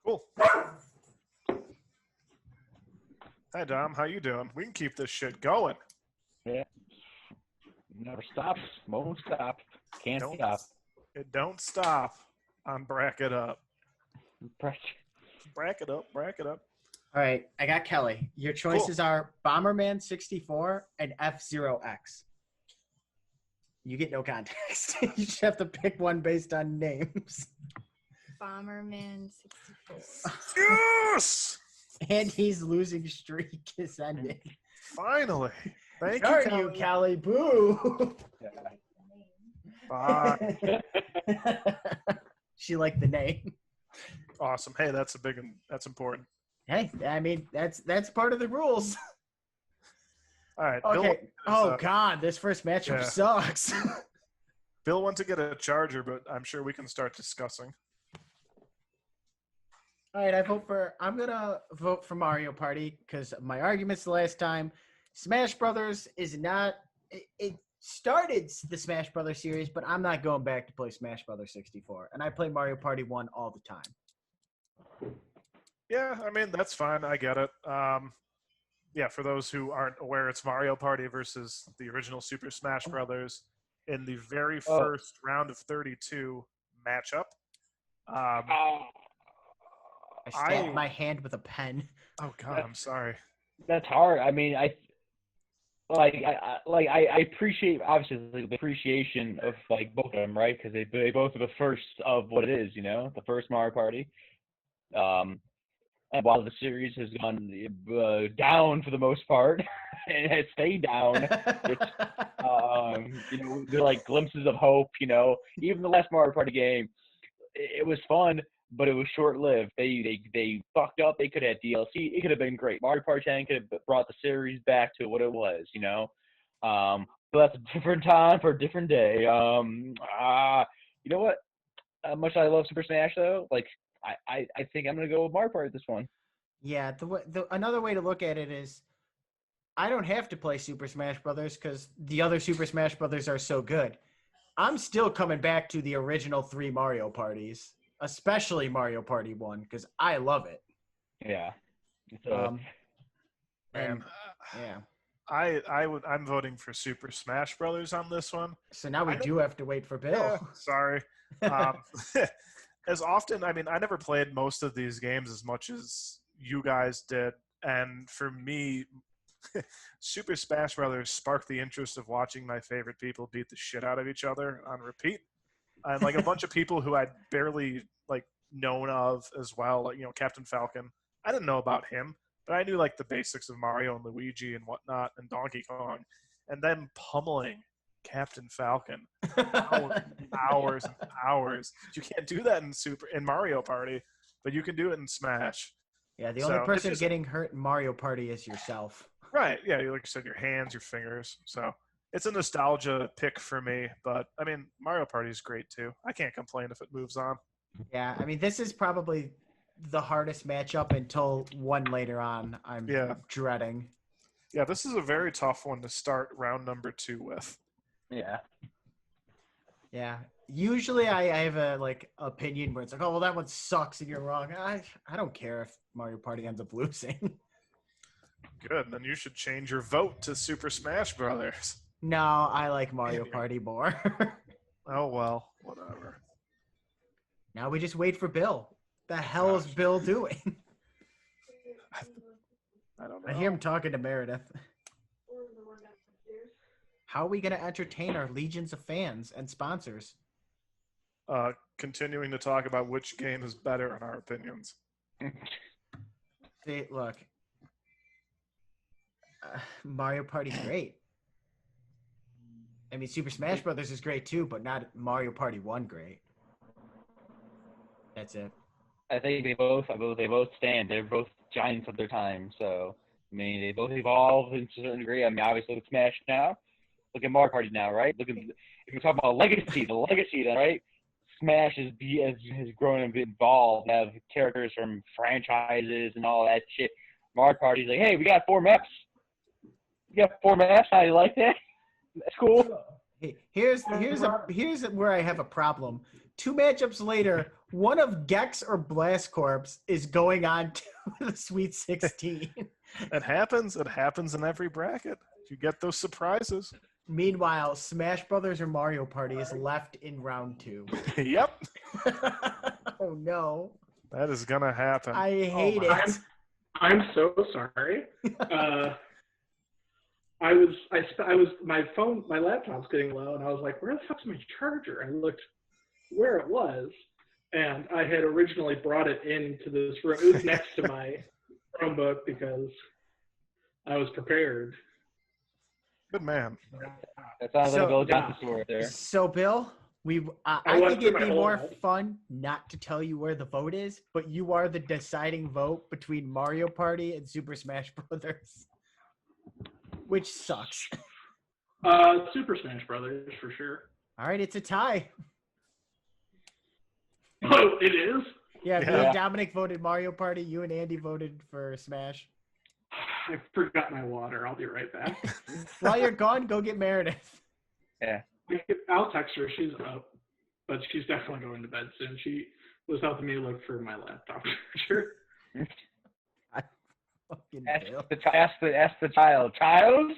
Cool. Hi, Dom. How you doing? We can keep this shit going. Yeah. Never stops. Won't stop. Can't stop. It don't stop on Bracket Up. Press- Bracket Up. Bracket Up. All right, I got Kelly. Your choices are Bomberman 64 and F-Zero X. You get no context. You just have to pick one based on names. Bomberman 64. Yes! Andy's losing streak is ending. Finally. Thank Darn you, you, Kelly. Boo. Bye. She liked the name. Awesome. Hey, that's a big one. That's important. Hey, I mean that's part of the rules. All right. Okay. Bill, God, this first matchup yeah. sucks. Bill wants to get a charger, but I'm sure we can start discussing. All right, I'm gonna vote for Mario Party because my arguments the last time. Smash Brothers is not. It started the Smash Brothers series, but I'm not going back to play Smash Brothers 64, and I play Mario Party 1 all the time. Yeah, I mean that's fine. I get it. Yeah, for those who aren't aware, it's Mario Party versus the original Super Smash Brothers in the very first round of 32 matchup. I stabbed my hand with a pen. Oh God, I'm sorry. That's hard. I mean, I appreciate obviously the appreciation of like both of them, right? Because they both are the first of what it is, the first Mario Party. And while the series has gone down for the most part, and has stayed down, it's they're like glimpses of hope. Even the last Mario Party game, it was fun, but it was short-lived. They fucked up. They could have had DLC. It could have been great. Mario Party 10 could have brought the series back to what it was. But that's a different time for a different day. You know what? Much I love Super Smash though, like. I think I'm gonna go with Mario Party this one. Yeah, another way to look at it is, I don't have to play Super Smash Brothers because the other Super Smash Brothers are so good. I'm still coming back to the original 3 Mario Parties, especially Mario Party 1 because I love it. Yeah. Yeah. I'm voting for Super Smash Brothers on this one. So now we do have to wait for Bill. Yeah, sorry. As often, I mean, I never played most of these games as much as you guys did. And for me, Super Smash Brothers sparked the interest of watching my favorite people beat the shit out of each other on repeat. And like a bunch of people who I'd barely like known of as well, like, Captain Falcon. I didn't know about him, but I knew like the basics of Mario and Luigi and whatnot and Donkey Kong. And then pummeling Captain Falcon hours and hours. You can't do that in Mario Party, but you can do it in Smash. Yeah, the only person getting hurt in Mario Party is yourself. Right. Yeah, like you said, your hands, your fingers. So it's a nostalgia pick for me, but I mean, Mario Party is great too. I can't complain if it moves on. Yeah, I mean, this is probably the hardest matchup until one later on. I'm dreading. Yeah, this is a very tough one to start round number 2 with. Yeah. Yeah. Usually I have a opinion where it's like, oh well, that one sucks and you're wrong. I don't care if Mario Party ends up losing. Good. Then you should change your vote to Super Smash Brothers. No, I like Mario Party more. Oh well, whatever. Now we just wait for Bill. The hell is Bill doing? I don't know. I hear him talking to Meredith. How are we going to entertain our legions of fans and sponsors? Continuing to talk about which game is better in our opinions. See, look. Mario Party's great. I mean, Super Smash Brothers is great too, but not Mario Party 1 great. That's it. I think they both stand. They're both giants of their time. So I mean, they both evolved to a certain degree. I mean, obviously with Smash now, look at Mario Party now, right? Look at if you're talking about legacy, the legacy, then right? Smash has grown and evolved. Have characters from franchises and all that shit. Mario Party's like, hey, we got 4 maps. You got 4 maps. How you like that? That's cool. Hey, here's where I have a problem. 2 matchups later, one of Gex or Blast Corps is going on to the Sweet 16. It happens. It happens in every bracket. You get those surprises. Meanwhile, Smash Brothers or Mario Party is left in round 2. Yep, Oh no, that is gonna happen. I hate it. I'm so sorry. My laptop's getting low, and I was like, where the fuck's my charger? I looked where it was, and I had originally brought it into this room. It was next to my Chromebook because I was prepared. Good man. That sounds like So- a Bill Johnson story right there. So Bill, I I went think through it'd my be whole more life. fun not to tell you where the vote is, but you are the deciding vote between Mario Party and Super Smash Brothers, which sucks. Super Smash Brothers for sure. All right, it's a tie. Oh, it is. Yeah, me Yeah. and Dominic voted Mario Party. You and Andy voted for Smash. I forgot my water. I'll be right back. While you're gone, go get Meredith. I'll text her. She's up, but she's definitely going to bed soon. She was helping me look for my laptop charger. Fucking Ask Bill. the child. Child? Child!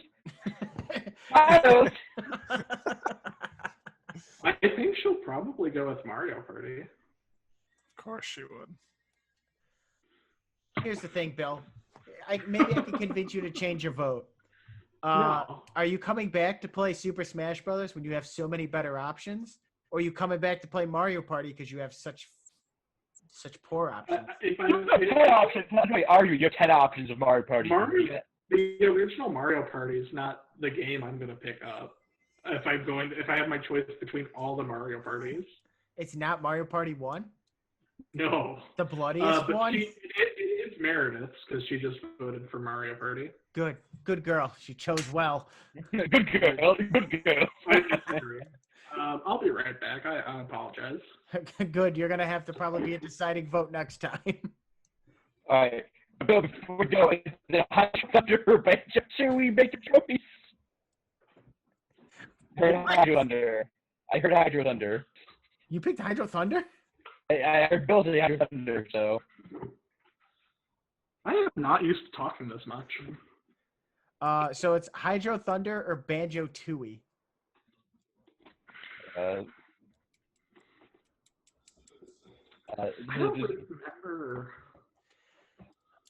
I think she'll probably go with Mario Party. Of course she would. Here's the thing, Bill. Maybe I can convince you to change your vote. No. Are you coming back to play Super Smash Brothers when you have so many better options, or are you coming back to play Mario Party because you have such poor options? If You have 10 options. Not really argue. You have 10 options of Mario Party. the original Mario Party is not the game I'm going to pick up. If I have my choice between all the Mario Parties, It's not Mario Party 1, no. the bloodiest But one. it's Meredith's because she just voted for Mario Party. Good girl. She chose well. Good girl. Good girl. I disagree. I'll be right back. I apologize. Good. You're gonna have to probably be a deciding vote next time. All right. Bill, before we go, the Thunder or Banjo, should we make a choice? I heard Hydro Thunder. You picked Hydro Thunder? I heard Bill say Hydro Thunder, so. I am not used to talking this much. So it's Hydro Thunder or Banjo Tooie. I don't really remember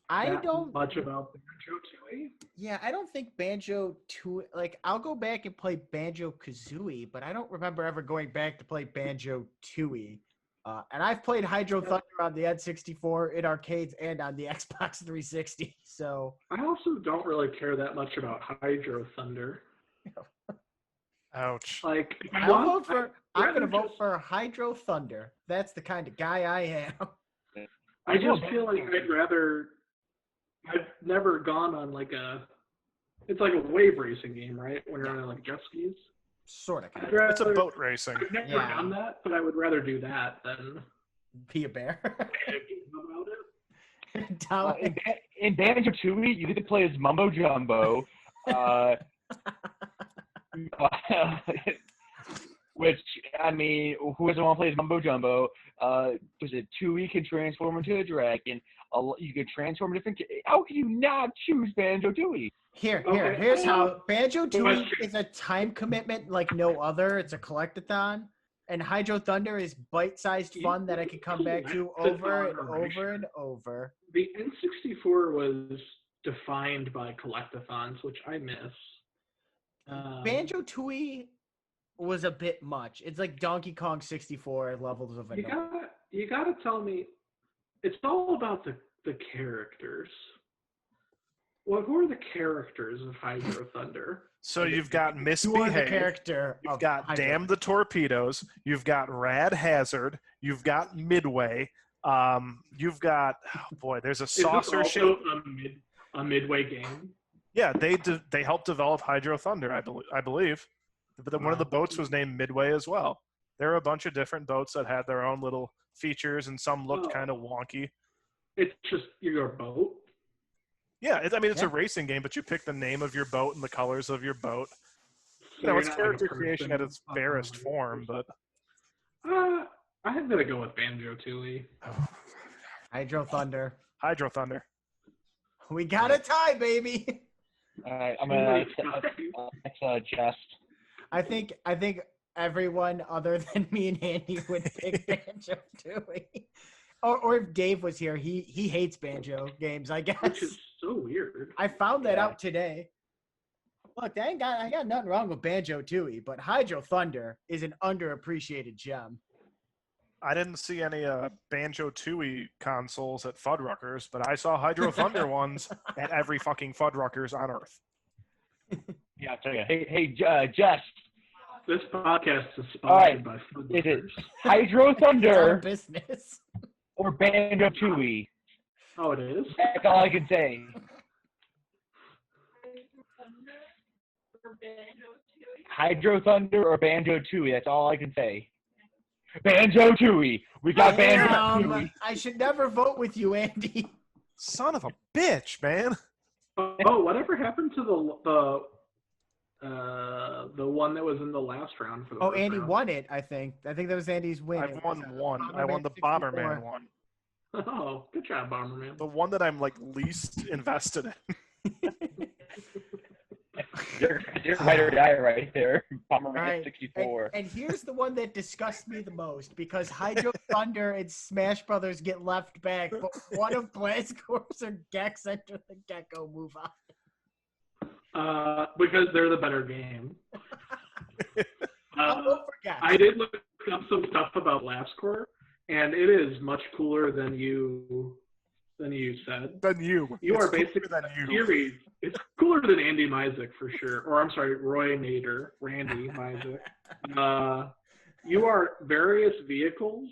I that don't. much about Banjo Tooie. Yeah, I don't think Banjo Tooie. Like, I'll go back and play Banjo Kazooie, but I don't remember ever going back to play Banjo Tooie. And I've played Hydro Thunder on the N64 in arcades and on the Xbox 360. So I also don't really care that much about Hydro Thunder. Ouch. Like, if you I'm want- I'm rather gonna vote just- for Hydro Thunder. That's the kind of guy I am. I just feel like I've never gone on like it's like a wave racing game, right? When you're on like jet skis. Sort of. I'd rather, It's a boat racing. I've never Yeah. done that, but I would rather do that than Be a bear. play a game about it. Dominic, In Banjo Tooie, you get to play as Mumbo Jumbo, which I mean, who doesn't want to play as Mumbo Jumbo? Was it Tooie can transform into a dragon? You can transform different. How can you not choose Banjo Tooie? here's how Banjo Tooie Question. is a time commitment like no other. It's a collectathon, and Hydro Thunder is bite-sized fun that I can come back to over and over and over. The N64 was defined by collectathons, which I miss. Banjo Tooie was a bit much. It's like Donkey Kong 64 levels of You annoying. gotta tell me, it's all about the characters. Well, who are the characters of Hydro Thunder? So you've got You are the Misbehave. character. You've of got Hydro Damn the Torpedoes. You've got Rad Hazard. You've got Midway. You've got, oh boy, there's a Is this saucer also shape. a midway game? Yeah, they helped develop Hydro Thunder, I believe. But then one of the boats was named Midway as well. There are a bunch of different boats that had their own little features, and some looked kind of wonky. It's just your boat. Yeah, it's a Yeah. racing game, but you pick the name of your boat and the colors of your boat. So you're It's not like a character creation at person its up barest on a form, but I'm gonna go with Banjo Tooie. Hydro Thunder. Hydro Thunder. We got a tie, baby. All right, I'm gonna next Jess. I think everyone other than me and Andy would pick Banjo Tooie. Or if Dave was here, he hates Banjo games, I guess. Which is so weird. I found that Yeah. out today. Look, I got nothing wrong with Banjo Tooie, but Hydro Thunder is an underappreciated gem. I didn't see any Banjo Tooie consoles at Fuddruckers, but I saw Hydro Thunder ones at every fucking Fuddruckers on Earth. Yeah, I'll tell you. Hey, Jess. This podcast is All right. sponsored by Food Is it Lovers. Hydro It's our Thunder business. or Banjo Tooie? Oh, it is? That's all I can say. Hydro Thunder or Banjo Tooie? That's all I can say. Banjo Tooie. We got Banjo Tooie. I should never vote with you, Andy. Son of a bitch, man. Oh, whatever happened to the one that was in the last round for the Oh, first Andy round? won it, I think. I think that was Andy's win. I've It won was, one. I Bomberman won the 64. Bomberman one. Oh, good job, Bomberman. The one that I'm like least invested in. You're right or die right there. Bomberman Right. 64. And here's the one that disgusts me the most because Hydro Thunder and Smash Brothers get left back, but one of Blazcorp's or Gex Enter the Gecko move on. Because they're the better game. I'll vote for Gex. I did look up some stuff about Blastcore, and it is much cooler than you said. Than you. You It's are cooler basically than a you. series. It's cooler than Andy Mizek for sure. Or I'm sorry, Randy Mizek. You are various vehicles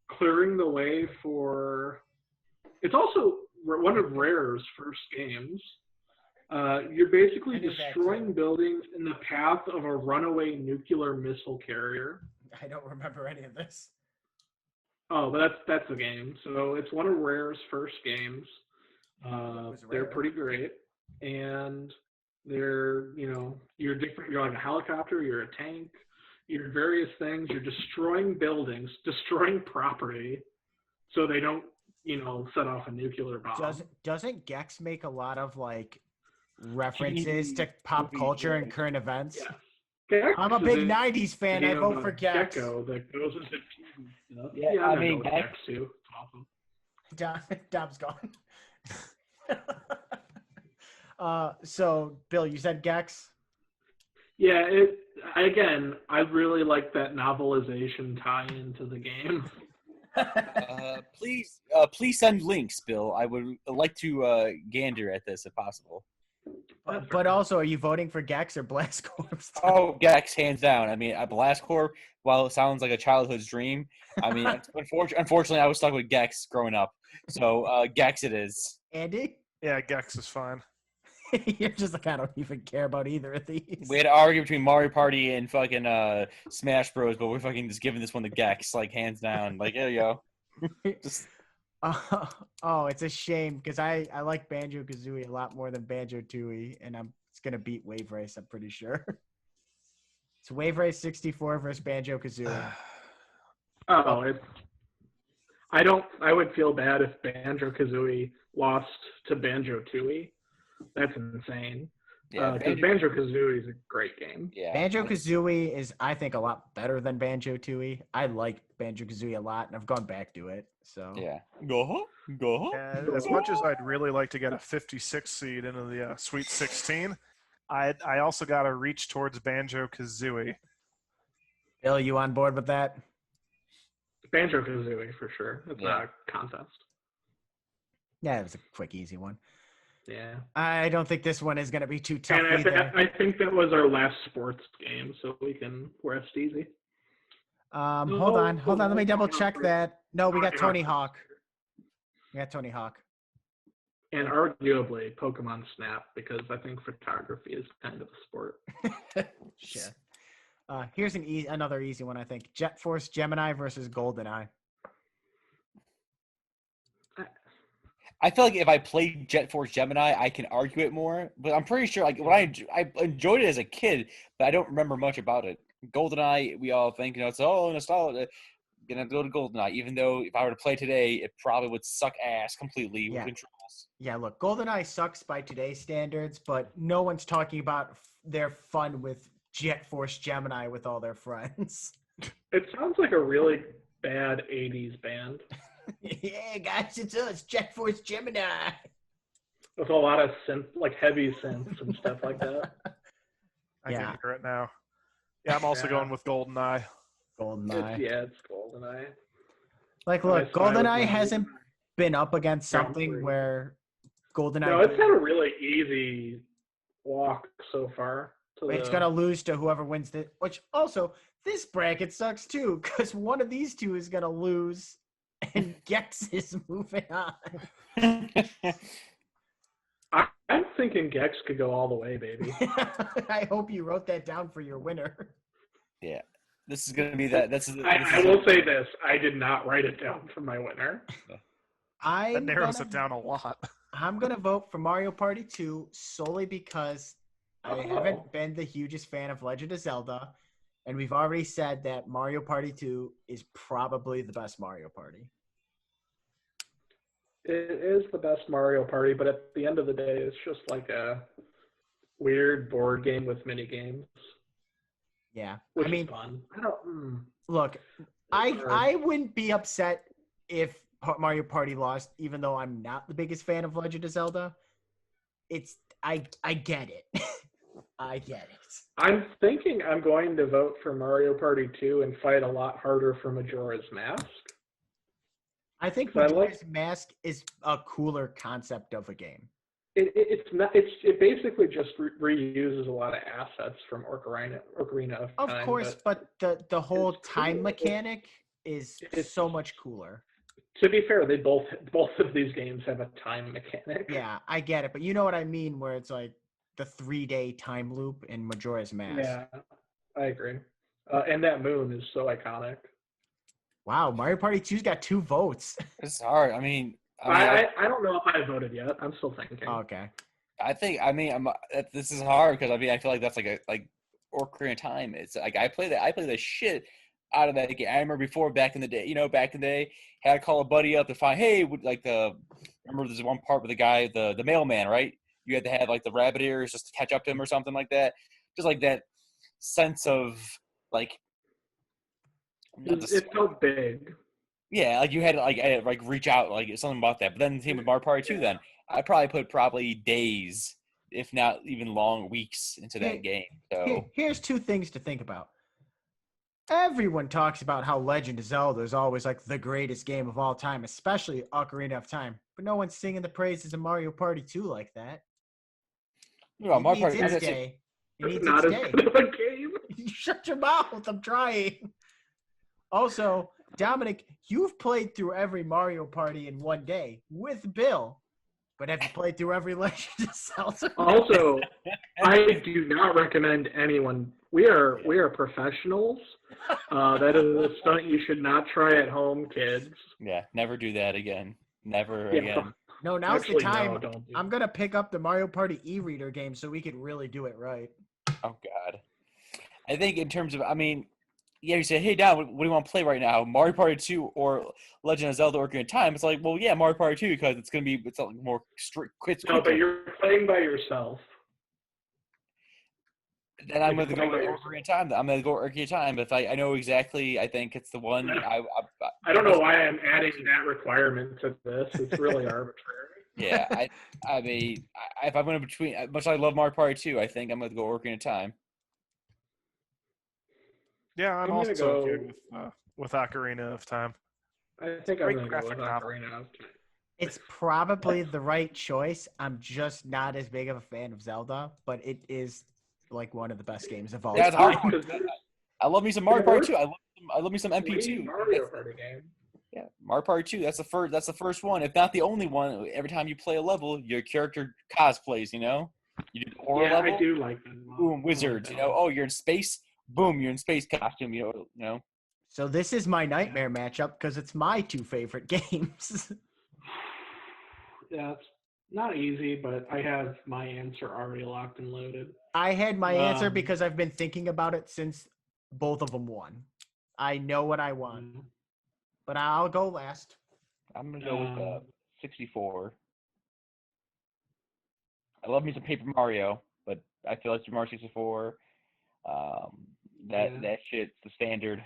clearing the way for. It's also one of Rare's first games. You're basically I did that destroying too. buildings in the path of a runaway nuclear missile carrier. I don't remember any of this. Oh, but that's the game. So it's one of Rare's first games. was They're Rare. pretty great, and they're you're different. You're like a helicopter. You're a tank. You're various things. You're destroying buildings, destroying property, so they don't set off a nuclear bomb. Doesn't Gex make a lot of like references to pop culture and current events? Yeah. Gex I'm a is big a '90s fan. I game vote of for Gex. Gecko that goes into fusion stuff. Yeah, I'm I gonna mean, go with Gex- Gex too. It's awesome. Dom's gone. So Bill, you said Gex. Yeah, I really like that novelization tie-in to the game. Please send links, Bill. I would like to gander at this if possible. But also, are you voting for Gex or Blastcorp? Oh, Gex, hands down. I mean, Blastcorp, while it sounds like a childhood's dream, I mean, unfortunately, I was stuck with Gex growing up. So, Gex it is. Andy, Yeah, Gex is fine. you're just like I don't even care about either of these. We had to argue between Mario Party and fucking Smash Bros, but we're fucking just giving this one to Gex, like, hands down. Like, there you go. Just, Oh, it's a shame because I like Banjo Kazooie a lot more than Banjo Tooie, and it's gonna beat Wave Race. I'm pretty sure. It's Wave Race 64 versus Banjo Kazooie. Oh, I would feel bad if Banjo Kazooie lost to Banjo Tooie. That's insane. yeah, Because Banjo Kazooie is a great game. yeah. Banjo Kazooie is, I think, a lot better than Banjo Tooie. I like Banjo Kazooie a lot, and I've gone back to it. So Yeah. Go. And as much as I'd really like to get a 56 seed into the Sweet 16, I also got to reach towards Banjo Kazooie. Bill, you on board with that? Banjo Kazooie for sure. It's Yeah. not a contest. Yeah, it was a quick, easy one. Yeah. I don't think this one is going to be too tough And either. I think that was our last sports game, so we can rest easy. Hold on. Let me double check that. No, we got Tony Hawk. And arguably Pokemon Snap, because I think photography is kind of a sport. Sure. Here's another easy one, I think. Jet Force Gemini versus GoldenEye. I feel like if I played Jet Force Gemini, I can argue it more. But I'm pretty sure, like, when I enjoyed it as a kid, but I don't remember much about it. GoldenEye, we all think, it's nostalgia. Gonna go to GoldenEye, even though if I were to play today, it probably would suck ass completely with controls. Yeah, look, GoldenEye sucks by today's standards, but no one's talking about their fun with Jet Force Gemini with all their friends. It sounds like a really bad 80s band. Yeah, guys, it's us, Jet Force Gemini. With a lot of synth, like heavy synths and stuff like that. I can hear it now. Yeah, I'm also going with GoldenEye. It's GoldenEye. Like, look, GoldenEye hasn't been up against something where GoldenEye. No, it's had a really easy walk so far. It's gonna lose to whoever wins this. Which also, this bracket sucks too, because one of these two is gonna lose, and Gex is moving on. I'm thinking Gex could go all the way, baby. I hope you wrote that down for your winner. Yeah. This is going to be that. I will say this. I did not write it down for my winner. That narrows it down a lot. I'm going to vote for Mario Party 2 solely because I haven't been the hugest fan of Legend of Zelda. And we've already said that Mario Party 2 is probably the best Mario Party. It is the best Mario Party, but at the end of the day, it's just like a weird board game with mini games. Yeah, Which is fun. Look, I wouldn't be upset if Mario Party lost, even though I'm not the biggest fan of Legend of Zelda. I get it. I get it. I'm thinking I'm going to vote for Mario Party 2 and fight a lot harder for Majora's Mask. I think Majora's Mask is a cooler concept of a game. It basically just reuses a lot of assets from Ocarina of Time. Of course, but the whole time mechanic is so much cooler. To be fair, they both of these games have a time mechanic. Yeah, I get it, but you know what I mean, where it's like the 3-day time loop in Majora's Mask. Yeah, I agree. And that moon is so iconic. Wow, Mario Party 2's got 2 votes. It's hard. I mean, I don't know if I voted yet. I'm still thinking. Oh, okay. This is hard because I feel like that's like Ocarina of Time. It's like I play the shit out of that game. I remember before back in the day, had to call a buddy up to find, hey, remember there's one part with the guy, the mailman, right? You had to have like the rabbit ears just to catch up to him or something like that. Just like that sense of like. It felt big. Yeah, like you had to like reach out, like something about that. But then the team with Mario Party 2, then I probably put days, if not even long weeks, into that game. So here's 2 things to think about. Everyone talks about how Legend of Zelda is always like the greatest game of all time, especially Ocarina of Time. But no one's singing the praises of Mario Party 2 like that. Mario He Party needs its day. He needs Not its as day. good of a game. Shut your mouth. I'm trying. Also, Dominic, you've played through every Mario Party in one day with Bill, but have you played through every Legend of Zelda? Also, I do not recommend anyone. We are professionals. That is a stunt you should not try at home, kids. yeah, never do that again. Never again. No, now's Actually, the time. no, don't do I'm going to pick up the Mario Party e-reader game so we can really do it right. Oh God. I think in terms of, yeah, you say, hey, Dad, what do you want to play right now? Mario Party 2 or Legend of Zelda Ocarina of Time? It's like, well, yeah, Mario Party 2 because it's like more strict. No, but you're playing by yourself. Then I'm going to go with Ocarina of Time. I'm going to go Ocarina of Time. If I know exactly, I think it's the one. I don't know why I'm adding that requirement to this. It's really arbitrary. Yeah, if I'm going to between, much as I love Mario Party 2, I think I'm going to go Ocarina of Time. Yeah, I'm I'm also gonna good with Ocarina of Time. I think I'm Great going to go with graphic novel. Ocarina of Time. It's probably the right choice. I'm just not as big of a fan of Zelda, but it is like one of the best games of all Yeah, it's time. hard. I love me some Mario Party 2. I love love me some MP2. Mario Party game. Yeah, Mario Party 2. That's the first one, if not the only one. Every time you play a level, your character cosplays. You know, you do the horror Yeah, level. I do like that. Boom, wizards. You know, oh, you're in space. Boom, you're in space costume. You know. So this is my nightmare matchup because it's my two favorite games. Yeah, it's not easy, but I have my answer already locked and loaded. I had my answer Um, because I've been thinking about it since both of them won. I know what I want, but I'll go last. I'm gonna go with Um, 64. I love me some Paper Mario, but I feel like Super Mario 64. That shit's the standard.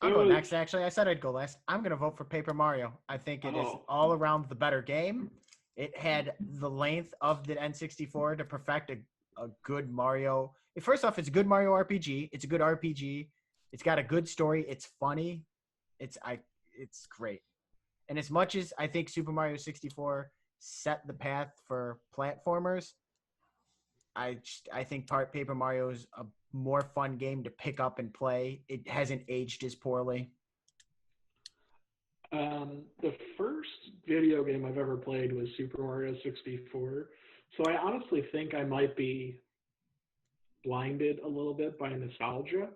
I'll go was- next, actually. I said I'd go last. I'm going to vote for Paper Mario. I think it is Oh. all around the better game. It had the length of the N64 to perfect a good Mario. First off, it's a good Mario RPG. It's a good RPG. It's got a good story. It's funny. It's great. And as much as I think Super Mario 64 set the path for platformers, I think Paper Mario is a more fun game to pick up and play. It hasn't aged as poorly. The first video game I've ever played was Super Mario 64. So I honestly think I might be blinded a little bit by nostalgia.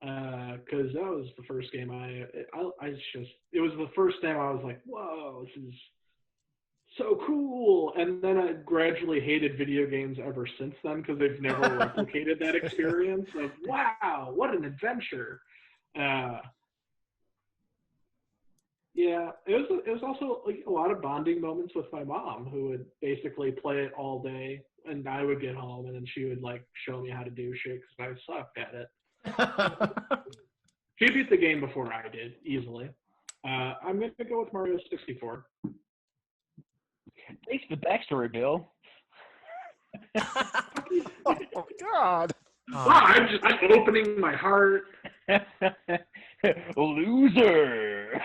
Because that was the first game it was the first time I was like, whoa, this is so cool. And then I gradually hated video games ever since then because they've never replicated that experience of, wow, what an adventure. Yeah, it was also like a lot of bonding moments with my mom, who would basically play it all day, and I would get home, and then she would like show me how to do shit because I sucked at it. She beat the game before I did, easily. I'm gonna go with Mario 64. Thanks for the backstory, Bill. Oh God! Wow, I'm opening my heart. Loser.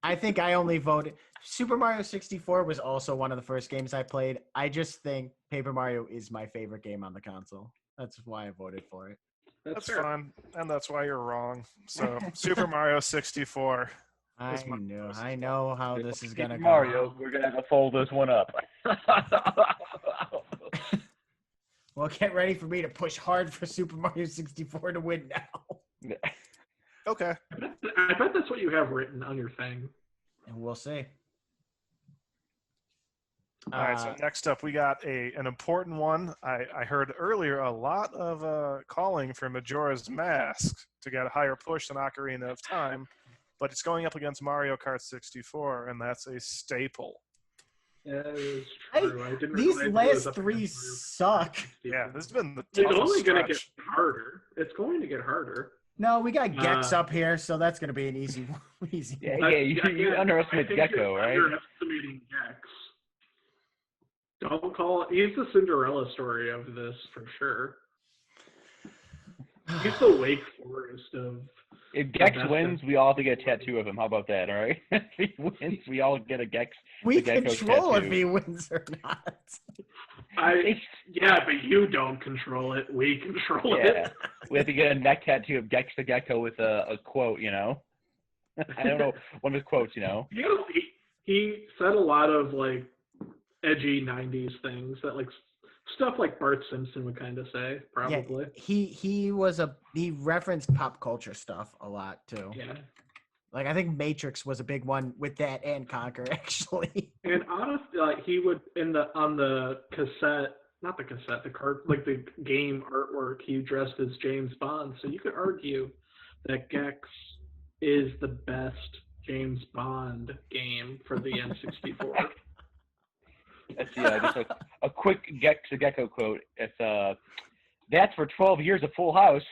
I think I only voted. Super Mario 64 was also one of the first games I played. I just think Paper Mario is my favorite game on the console. That's why I voted for it. That's fair. fun, and that's why you're wrong. So Super Mario 64. I know how this is gonna go. Mario, we're gonna have to fold this one up. Well, get ready for me to push hard for Super Mario 64 to win now. Okay. I bet that's what you have written on your thing. And we'll see. All right. So next up, we got an important one. I heard earlier a lot of calling for Majora's Mask to get a higher push than Ocarina of Time, but it's going up against Mario Kart 64, and that's a staple. Yeah, it is true. I didn't These realize it was last up three against Mario suck. Yeah, this has been the It's toughest only going to get stretch. harder. It's going to get harder. No, we got Gex up here, so that's gonna be an easy one. Yeah, you underestimate I think Gecko, you're right? underestimating Gex. Don't call it. He's the Cinderella story of this for sure. He's the Wake Forest of. If Gex best wins, we all have to get a tattoo of him. How about that, all right? If he wins, we all get a Gex. We the Gecko control if tattoo. he wins or not. Yeah, but you don't control it. We control Yeah, it. we have to get a neck tattoo of Gex the Gecko with a quote, you know? I don't know, one of his quotes, you know? He said a lot of like edgy '90s things that like stuff like Bart Simpson would kind of say, probably. Yeah, he referenced pop culture stuff a lot too. Yeah. Like I think Matrix was a big one with that and Conquer actually. And honestly, like he would on the cassette, not the cassette, the card, like the game artwork, he dressed as James Bond. So you could argue that Gex is the best James Bond game for the N64. That's just a quick Gex the Gecko quote. It's that's for 12 years of Full House.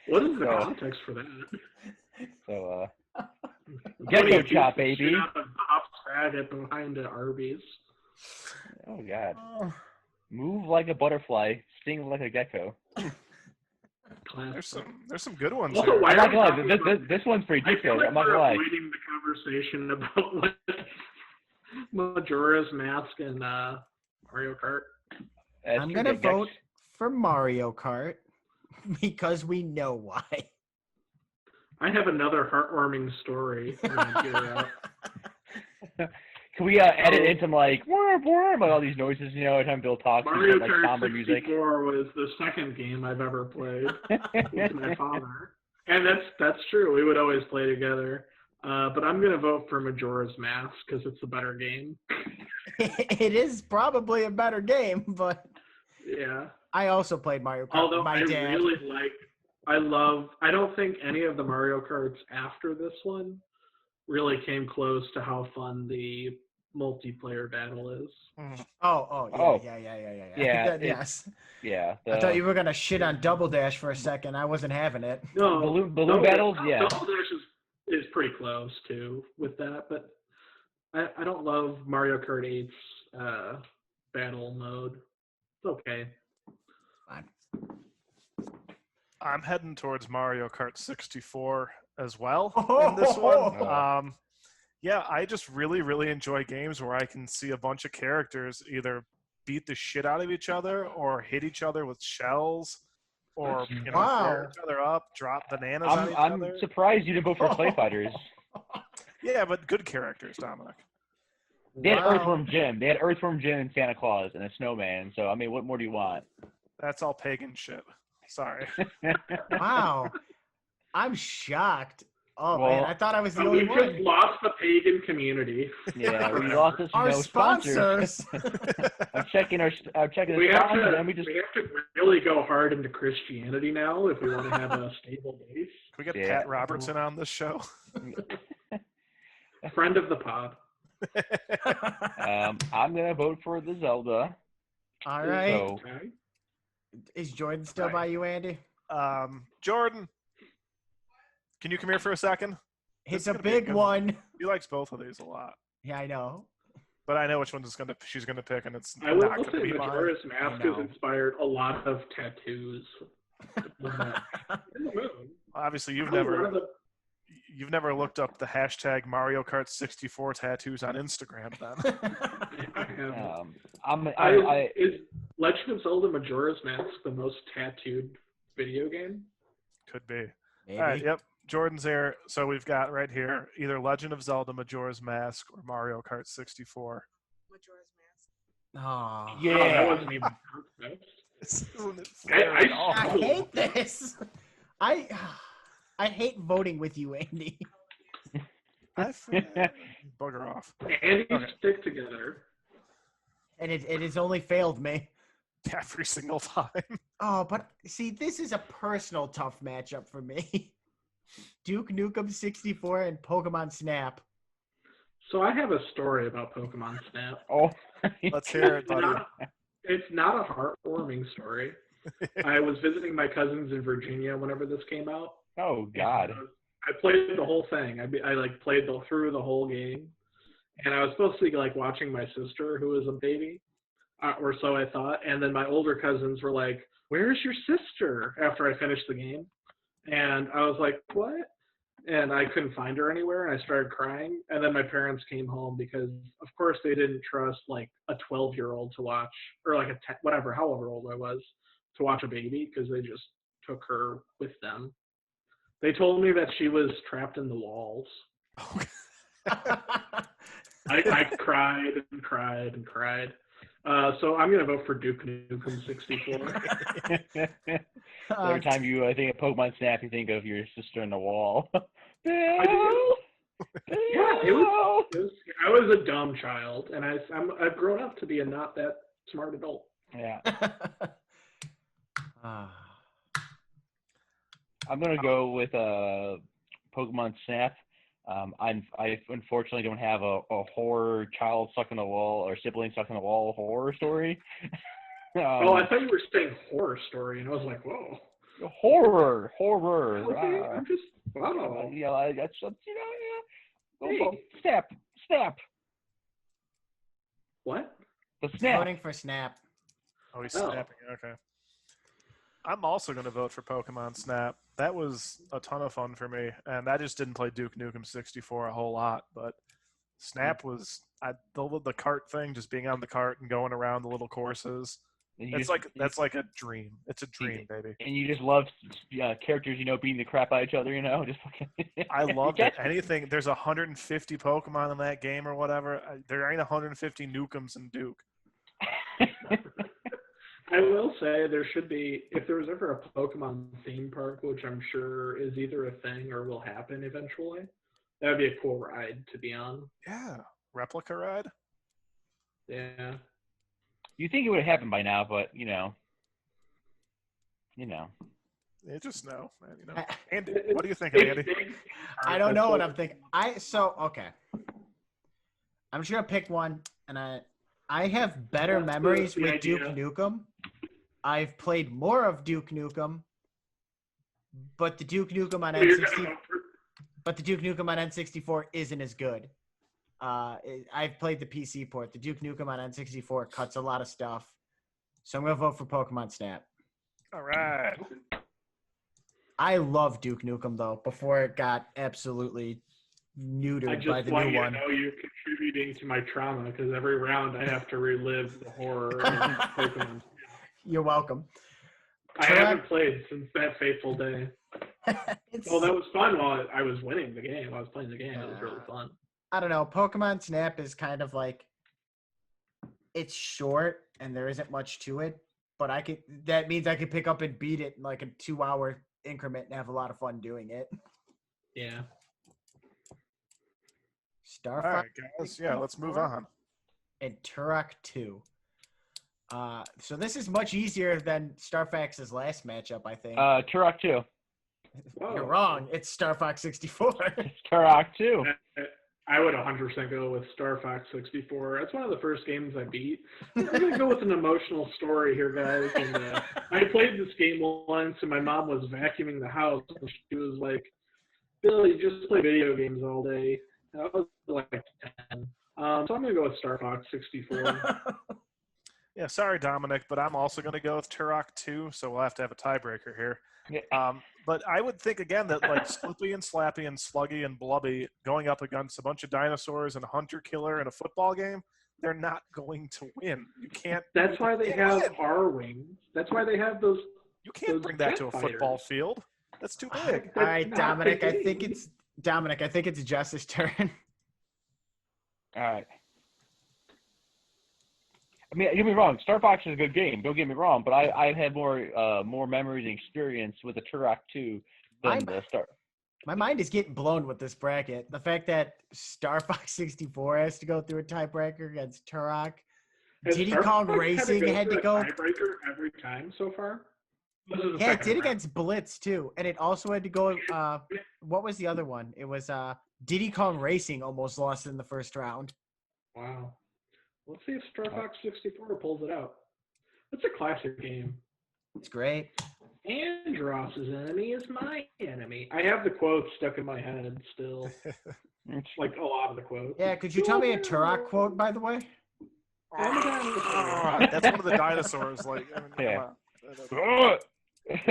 What is the So- context for that? So, Funny, Gecko if you chop, sit baby. out the Pop's faggot behind the Arby's. Oh, God. Move like a butterfly, sting like a gecko. There's some good ones Also, here. why I'm not are we gonna talking lie, about- this one's pretty I feel detailed. like I'm not we're gonna lie. avoiding the conversation about like Majora's Mask and Mario Kart. That's I'm true, gonna Gex. vote for Mario Kart because we know why. I have another heartwarming story. when I gear up. Can we edit in some like whomp, whomp, like all these noises? Every time Bill talks, Mario he's got, like Kart somber music. 64 was the second game I've ever played with my father, and that's true. We would always play together. But I'm gonna vote for Majora's Mask because it's a better game. It is probably a better game, but Yeah. I also played Mario Kart Although with my I dad. really I don't think any of the Mario Karts after this one really came close to how fun the multiplayer battle is. Oh, yeah. Yeah, Yes. Yeah. I thought you were gonna shit on Double Dash for a second. I wasn't having it. No, balloon Double battles. Dash, Yeah. Double Dash is pretty close too with that, but I don't love Mario Kart 8's battle mode. It's okay. Fine. I'm heading towards Mario Kart 64 as well in this one. Yeah, I just really, really enjoy games where I can see a bunch of characters either beat the shit out of each other or hit each other with shells or Wow. tear each other up, drop bananas on each I'm other. surprised you didn't vote for Play Fighters. Yeah, but good characters, Dominic. They had Wow. Earthworm Jim. They had Earthworm Jim and Santa Claus and a snowman. So I mean, what more do you want? That's all pagan shit. Sorry. Wow. I'm shocked. Oh Well, man, I thought I was the We only just one. lost the pagan community. Yeah, we lost us Our no sponsors. sponsors. I'm checking the We have sponsors, to and we just really go hard into Christianity now if we want to have a stable base. Can we get Yeah. Pat Robertson on this show? Friend of the pod. I'm gonna vote for the Zelda. All right. So Okay. Is Jordan still by you, Andy? Jordan, can you come here for a second? It's is a gonna be a big good one. He likes both of these a lot, Yeah, I know. but I know which one she's gonna pick, and it's I will not gonna say be mine. Majora's Mask I know. has inspired a lot of tattoos. In the moon. Obviously, you've Probably one never of the- you've never looked up the hashtag Mario Kart 64 tattoos on Instagram, then? I have. Is Legend of Zelda Majora's Mask the most tattooed video game? Could be. Maybe. All right, yep. Jordan's here. So we've got right here either Legend of Zelda Majora's Mask or Mario Kart 64. Majora's Mask. Oh, Oh, that yeah, wasn't even contest. Isn't it fair at all? I hate this. I hate voting with you, Andy. Bugger off. And you Okay. stick together. And it has only failed me. Every single time. Oh, but see, this is a personal tough matchup for me. Duke Nukem 64 and Pokemon Snap. So I have a story about Pokemon Snap. oh, Let's hear it, buddy. It's not a heartwarming story. I was visiting my cousins in Virginia whenever this came out. oh God. I played the whole thing. I like played through the whole game, and I was supposed to be like watching my sister, who was a baby, or so I thought. And then my older cousins were like, "Where's your sister?" After I finished the game, and I was like, "What?" And I couldn't find her anywhere, and I started crying. And then my parents came home because, of course, they didn't trust like a 12-year-old to watch, or like however old I was, to watch a baby, because they just took her with them. They told me that she was trapped in the walls. I cried and cried and cried. So I'm going to vote for Duke Nukem 64. Every time you think of Pokemon Snap, you think of your sister in the wall. Yeah, I was a dumb child, and I've grown up to be a not that smart adult. Yeah. Ah. I'm gonna go with Pokemon Snap. I unfortunately don't have a horror child stuck in the wall or sibling stuck in the wall horror story. Oh, I thought you were saying horror story, and I was like, whoa. Horror. Okay, I'm just wow. Yeah, that's Hey. Snap. What? The Snap. Voting for Snap. Oh, he's Oh. snapping. Okay. I'm also going to vote for Pokemon Snap. That was a ton of fun for me, and I just didn't play Duke Nukem 64 a whole lot, but Snap was the cart thing, just being on the cart and going around the little courses. And you It's just- that's like a dream. It's a dream, baby. And you just love characters, beating the crap out of each other, just fucking. I love You that catch- anything. There's 150 Pokemon in that game or whatever. There ain't 150 Nukums in Duke. I will say there should be, if there was ever a Pokemon theme park, which I'm sure is either a thing or will happen eventually, that would be a cool ride to be on. Yeah, replica ride. Yeah. You think it would have happened by now, but You just know, man. Andy, what do you think, Andy? I don't know what I'm thinking. Okay. I'm just gonna pick one, and I have better That's memories the with Duke idea. Nukem. I've played more of Duke Nukem, but the Duke Nukem on You're N64, gonna- but the Duke Nukem on N64 isn't as good. I've played the PC port. The Duke Nukem on N64 cuts a lot of stuff, so I'm gonna vote for Pokemon Snap. All right. I love Duke Nukem though. Before it got absolutely I neutered by just the want new you to one. know you're contributing to my trauma because every round I have to relive the horror of Pokemon. You're welcome. I haven't played since that fateful day. Well, that was fun while I was winning the game. While I was playing the game. It was really fun. I don't know. Pokemon Snap is kind of like, it's short and there isn't much to it, but that means I could pick up and beat it in like a 2-hour increment and have a lot of fun doing it. Yeah. Star All Fox right, guys. Yeah, let's move on. and Turok 2. So this is much easier than Star Fox's last matchup, I think. Turok 2. You're wrong. It's Star Fox 64. It's Turok 2. I would 100% go with Star Fox 64. That's one of the first games I beat. I'm going to go with an emotional story here, guys. And, I played this game once, and my mom was vacuuming the house, and she was like, Billy, just play video games all day. And I was like 10. So I'm going to go with Star Fox 64. Yeah, sorry, Dominic, but I'm also going to go with Turok 2, so we'll have to have a tiebreaker here. Yeah. But I would think, again, that like Slippy and Slappy and Sluggy and Blubby going up against a bunch of dinosaurs and a hunter-killer in a football game, they're not going to win. You can't. That's why they you have can't win. R-Wings. That's why they have those. You can't those bring that to a jet football fighters. field. That's too big. All right, Not Dominic. the I think game. it's Jess's turn. All right. I mean, don't get me wrong. Star Fox is a good game. Don't get me wrong, but I've had more memories and experience with the Turok 2 than the Star. My mind is getting blown with this bracket. The fact that Star Fox 64 has to go through a tiebreaker against Turok. Has Diddy Star Kong Fox Racing had to through a go. tiebreaker every time so far. This is the Yeah, it second did round. against Blitz too, and it also had to go. What was the other one? It was Diddy Kong Racing almost lost in the first round. Wow. Let's see if Star Fox 64 pulls it out. It's a classic game. It's great. Andross's enemy is my enemy. I have the quotes stuck in my head still. Like a lot of the quotes. Yeah, could you tell me a Turok quote, by the way? That's one of the dinosaurs. Like, I mean, Yeah. come on.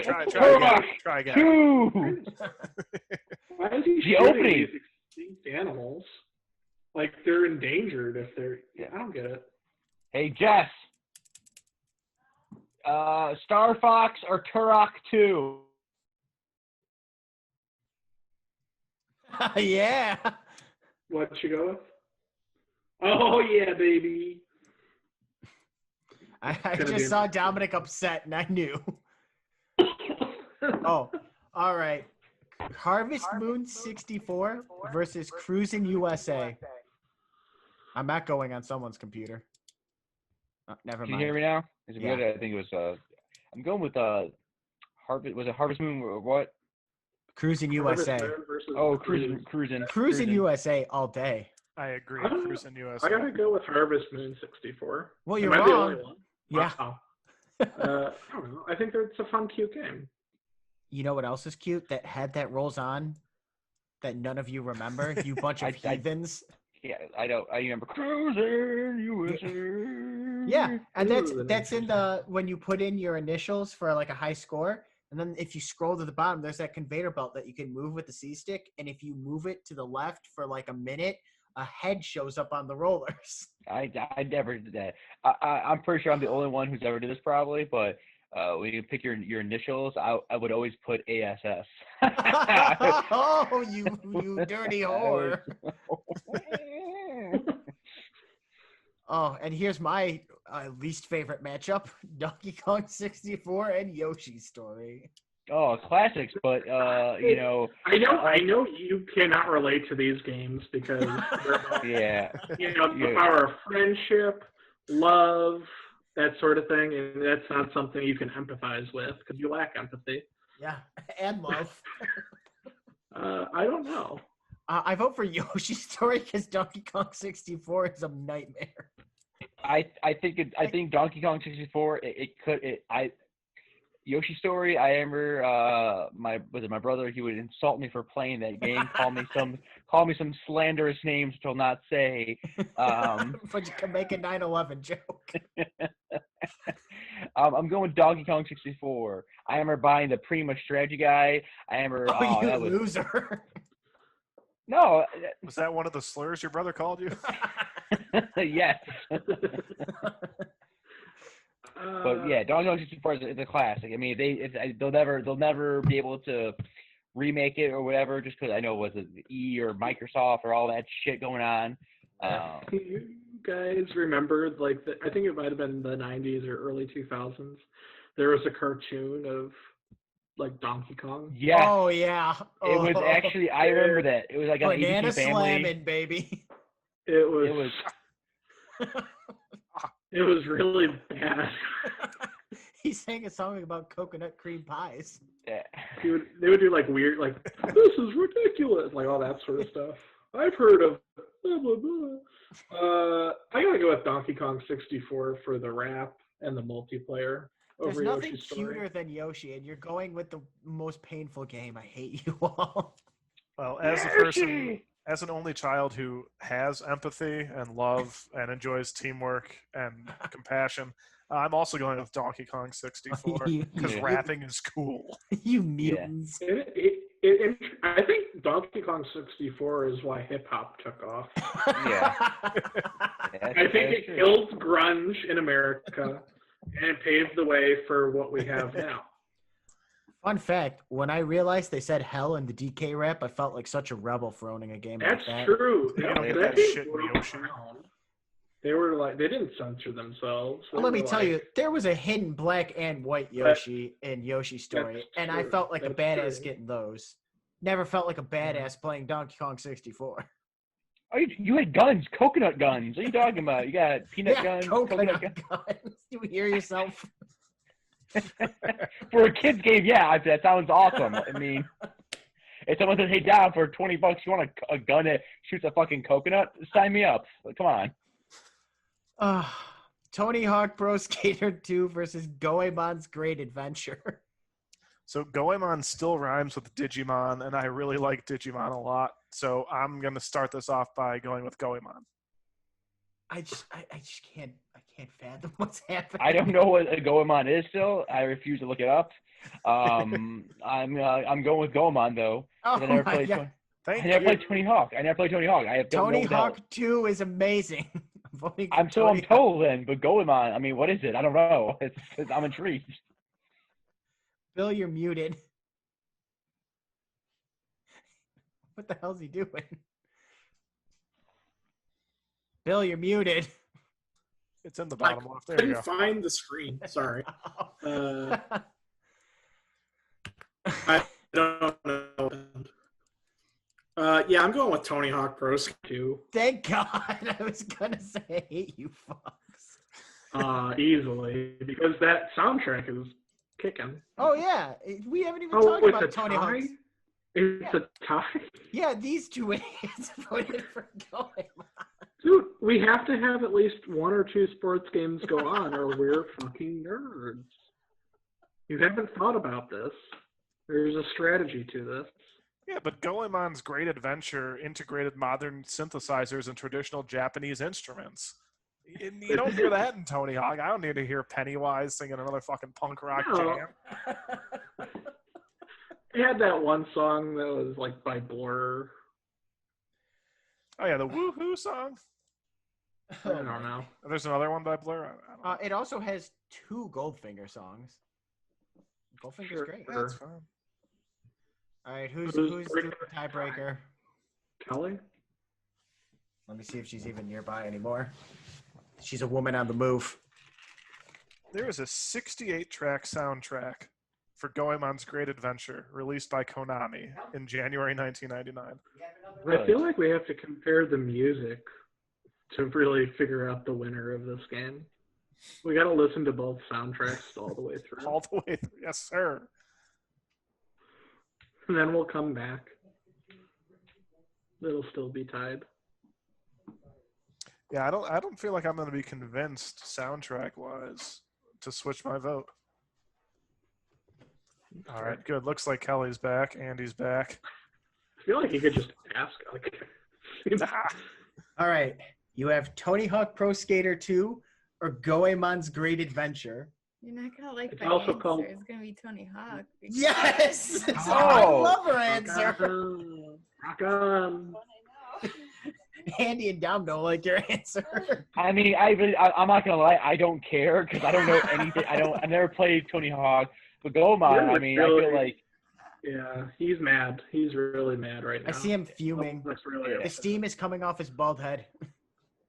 Try again. Try again. 2. Why is he The shooting opening. these extinct animals? Like they're endangered if they're. Yeah, I don't get it. Hey, Jess. Star Fox or Turok 2? Yeah. What you go with? Oh yeah, baby. I Gonna be just saw Dominic upset, and I knew. Oh, all right. Harvest Moon 64 versus Cruisin' USA. I'm not going on someone's computer. Never Can you mind. hear me now? Is it Yeah. good? I think it was. I'm going with Harvest. Was it Harvest Moon or what? Cruisin' Harvest USA. Moon versus Oh, Cruise. cruising. Cruisin' USA all day. I agree. I don't- Cruising USA. I gotta go with Harvest Moon 64. Well, Am you're I the only wrong. one? Yeah. Wow. I don't know. I think it's a fun, cute game. You know what else is cute? That head that rolls on that none of you remember? You bunch of I- heathens. Yeah, I don't. I remember cruising USA. Yeah, and Ooh, that's in the when you put in your initials for like a high score, and then if you scroll to the bottom, there's that conveyor belt that you can move with the C stick, and if you move it to the left for like a minute, a head shows up on the rollers. I never did that. I'm pretty sure I'm the only one who's ever did this probably, but when you pick your initials, I would always put ASS. Oh, you dirty whore. Oh, and here's my least favorite matchup: Donkey Kong 64 and Yoshi's Story. Oh, classics, but you know. I know you cannot relate to these games because they're about, Yeah. you know, the power of friendship, love, that sort of thing, and that's not something you can empathize with because you lack empathy. Yeah, and love. I don't know. I vote for Yoshi's Story because Donkey Kong 64 is a nightmare. I think Donkey Kong 64 Yoshi Story. I remember my brother. He would insult me for playing that game. call me some slanderous names which I'll not say. But you can make a 9/11 joke. I'm going Donkey Kong 64. I remember buying the Prima Strategy Guy. I remember. Oh, you that was, loser! no. Was that one of the slurs your brother called you? Yes. But yeah, Donkey Kong 64 is a classic. I mean, they'll never be able to remake it or whatever, just because I know it was E or Microsoft or all that shit going on. You guys remember, like, I think it might have been the 90s or early 2000s. There was a cartoon of, like, Donkey Kong. Yeah. Oh yeah. It was actually. I remember that. It was like on Banana ABC Family. slamming, baby. It was. It was really bad. He sang a song about coconut cream pies. Yeah. They would do like weird, like, this is ridiculous, like all that sort of stuff. I've heard of blah blah blah. I gotta go with Donkey Kong 64 for the rap and the multiplayer There's over nothing Yoshi's Story. cuter than Yoshi, and you're going with the most painful game. I hate you all. Well, as a person, as an only child who has empathy and love and enjoys teamwork and compassion, I'm also going with Donkey Kong 64 because Yeah. rapping is cool. You mutants. I think Donkey Kong 64 is why hip hop took off. Yeah. I think it killed grunge in America and paved the way for what we have now. Fun fact, when I realized they said hell in the DK rap, I felt like such a rebel for owning a game That's like that. true. You don't get That that game shit in broke Yoshi. down. They were like, they didn't censor themselves. Well, let me tell you, there was a hidden black and white Yoshi in Yoshi's Story, That's and I true. felt like a That's badass true. getting those. Never felt like a badass playing Donkey Kong 64. Oh, you had guns, coconut guns. What are you talking about? You got peanut Yeah, guns, coconut guns. guns. You hear yourself? For a kid's game, yeah, that sounds awesome. I mean, if someone says, "Hey, down for $20, you want a gun that shoots a fucking coconut?" Sign me up. Come on. Tony Hawk Pro Skater 2 versus Goemon's Great Adventure. So Goemon still rhymes with Digimon, and I really like Digimon a lot. So I'm going to start this off by going with Goemon. I just can't fathom what's happening. I don't know what a Goemon is still. I refuse to look it up. I'm going with Goemon though. Oh I never my played. God. Thank I never you. played Tony Hawk. I have Tony no Hawk doubt. 2 is amazing. I'm voting for I'm Tony Hawk. told then, but Goemon. I mean, what is it? I don't know. I'm intrigued. Bill, you're muted. What the hell's he doing? Bill, you're muted. It's in the I bottom left. There you couldn't go. find the screen. Sorry. I don't know. Yeah, I'm going with Tony Hawk Pro Skater 2. Thank God. I was gonna say I hate you fucks. Easily, because that soundtrack is kicking. Oh yeah. We haven't even Oh, talked it's about a Tony tie? Hawk's. It's Yeah. a tie? Yeah, these two idiots voted for Goemon. Dude, we have to have at least one or two sports games go on, or we're fucking nerds. You haven't thought about this. There's a strategy to this. Yeah, but Goemon's Great Adventure integrated modern synthesizers and traditional Japanese instruments. You don't hear that in Tony Hawk. I don't need to hear Pennywise singing another fucking punk rock No. jam. They had that one song that was like by Blur. Oh yeah, the woohoo song. I don't know. There's another one by Blur. I don't know. It also has 2 Goldfinger songs. Goldfinger's great. That's fine. All right, who's Who's the breaking- tiebreaker? Kelly? Let me see if she's even nearby anymore. She's a woman on the move. There is a 68-track soundtrack for Goemon's Great Adventure, released by Konami in January 1999. I feel like we have to compare the music to really figure out the winner of this game. We got to listen to both soundtracks all the way through. All the way through. Yes, sir. And then we'll come back. It'll still be tied. Yeah, I don't feel like I'm going to be convinced soundtrack-wise to switch my vote. All right, good. Looks like Kelly's back. Andy's back. I feel like you could just ask. Like, All right, you have Tony Hawk Pro Skater 2 or Goemon's Great Adventure. You're not gonna like It's my also answer. called- It's gonna be Tony Hawk. Yes! Oh. I love her answer. Rock on. Andy and Dom don't like your answer. I mean, I'm not gonna lie. I don't care because I don't know anything. I never played Tony Hawk, but Gomon. You're I mean, I really- feel like Yeah, he's mad. He's really mad right now. I see him fuming. That's really The steam is coming off his bald head.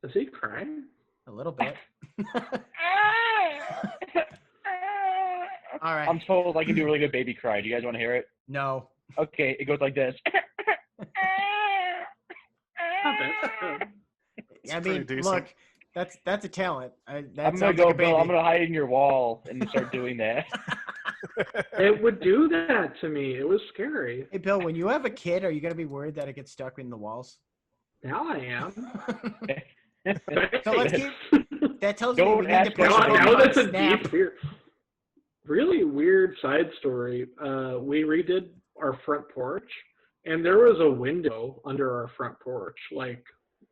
Is he crying? A little bit. All right. I'm told I can do a really good baby cry. Do you guys want to hear it? No. Okay, it goes like this. Not bad. It's I pretty mean, decent. look, that's a talent. That I'm gonna sounds go, like a Bill. baby. I'm gonna hide in your wall and start doing that. It would do that to me. It was scary. Hey, Bill, when you have a kid, are you gonna be worried that it gets stuck in the walls? Now I am. So let's keep. That tells me Don't we need ask to push questions. it now on that's a Snap. deep, weird, really weird side story. We redid our front porch, and there was a window under our front porch, like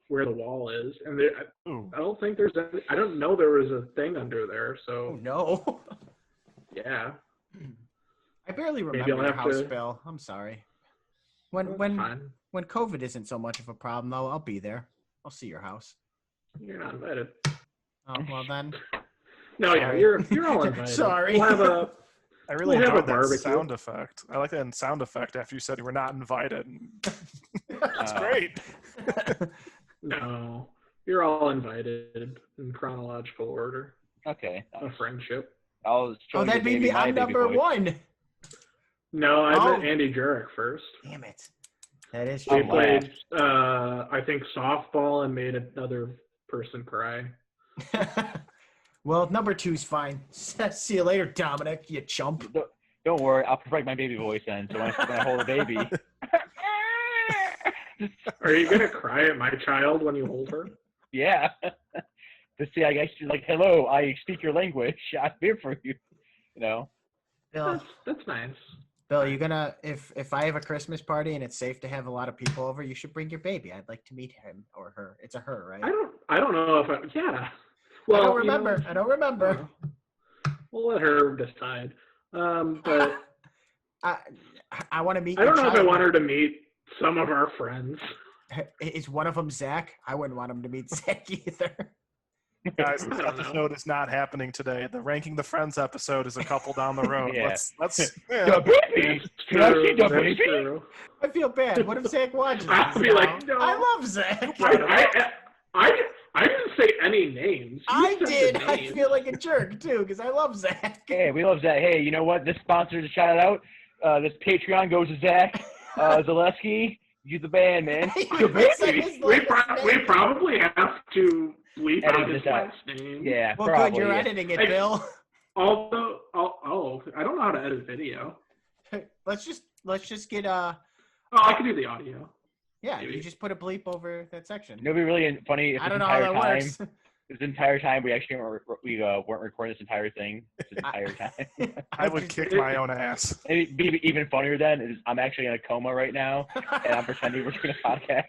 where the wall is, and there, Ooh. I don't think there's any, I don't know there was a thing under there. Oh So no! yeah, I barely I'll remember your have house, to- Bill. I'm sorry. that's When fine. when COVID isn't so much of a problem, though, I'll be there. I'll see your house. You're not invited. Oh well then. No, yeah, Sorry. you're all invited. Sorry. We'll have a I really We'll have a enjoyed that barbecue. sound effect. I like that in sound effect after you said you were not invited. That's great. no. You're all invited in chronological order Okay. of friendship. I'll show Oh, you that'd the be baby, me. my I'm baby number voice. 1. No, I Oh. met Andy Jerrick first. Damn it. That is We true. played, I think, softball and made another person cry. Well, number 2's fine. See you later, Dominic. You chump. Don't worry, I'll perfect my baby voice then. So when I hold a baby, Are you gonna cry at my child when you hold her? yeah. To see, I guess you're like, hello, I speak your language. I'm here for you. You know. Bill, That's nice. Bill, you gonna if I have a Christmas party and it's safe to have a lot of people over, you should bring your baby. I'd like to meet him or her. It's a her, right? I don't know if yeah. Well, I don't you remember. know, I don't remember. We'll let her decide. But I want to meet. I don't your know if I child. want her to meet some of our friends. Is one of them Zach? I wouldn't want him to meet Zach either. Guys, I this don't know. episode is not happening today. The Ranking the Friends episode is a couple down the road. Yeah. Let's The baby. Can I see the That's baby? true. I feel bad. What if Zach watches I'd this be now? like, no. I love Zach. I didn't say any names. You I said the did. I names. feel like a jerk too because I love Zach. Hey, we love Zach. Hey, you know what? This sponsor to shout it out. This Patreon goes to Zach Zaleski. You the band, man. The baby. We probably have to bleep Edit out his this out. last name. Yeah, Well, probably. good. You're yeah. editing it, Hey. Bill. Also, I don't know how to edit video. Let's just get Oh, I can do the audio. yeah. Maybe. You just put a bleep over that section. You know, it'd be really funny if I this don't know how entire that time, works. this entire time we actually weren't recording this entire thing. This entire time. I would kick my own ass. It'd be even funnier then is I'm actually in a coma right now and I'm pretending we're doing a podcast.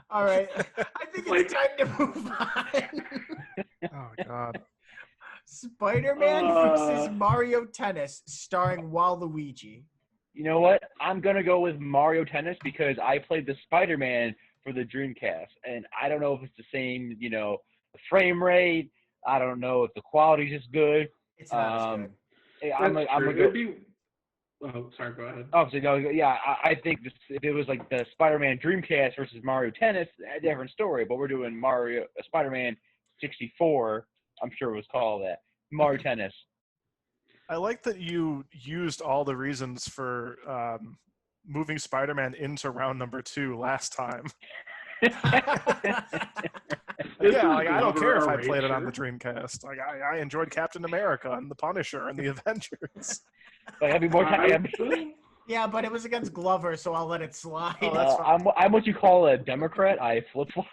All right. I think it's time to move on. Oh God. Spider-Man versus Mario Tennis, starring Waluigi. You know what? I'm gonna go with Mario Tennis because I played the Spider-Man for the Dreamcast, and I don't know if it's the same, the frame rate. I don't know if the quality's just good. It's not as good. I'm That's gonna true. go. Oh, sorry. Go ahead. Obviously, no, yeah, I think if it was like the Spider-Man Dreamcast versus Mario Tennis, a different story. But we're doing Spider-Man 64. I'm sure it was called that. Mario Tennis. I like that you used all the reasons for moving Spider-Man into round number 2 last time. Yeah, like, I don't care if I played it on the Dreamcast. Like I enjoyed Captain America and the Punisher and the Avengers. Like, I'd be more time. Yeah, but it was against Glover, so I'll let it slide. Oh, that's fine. I'm what you call a Democrat. I flip flop.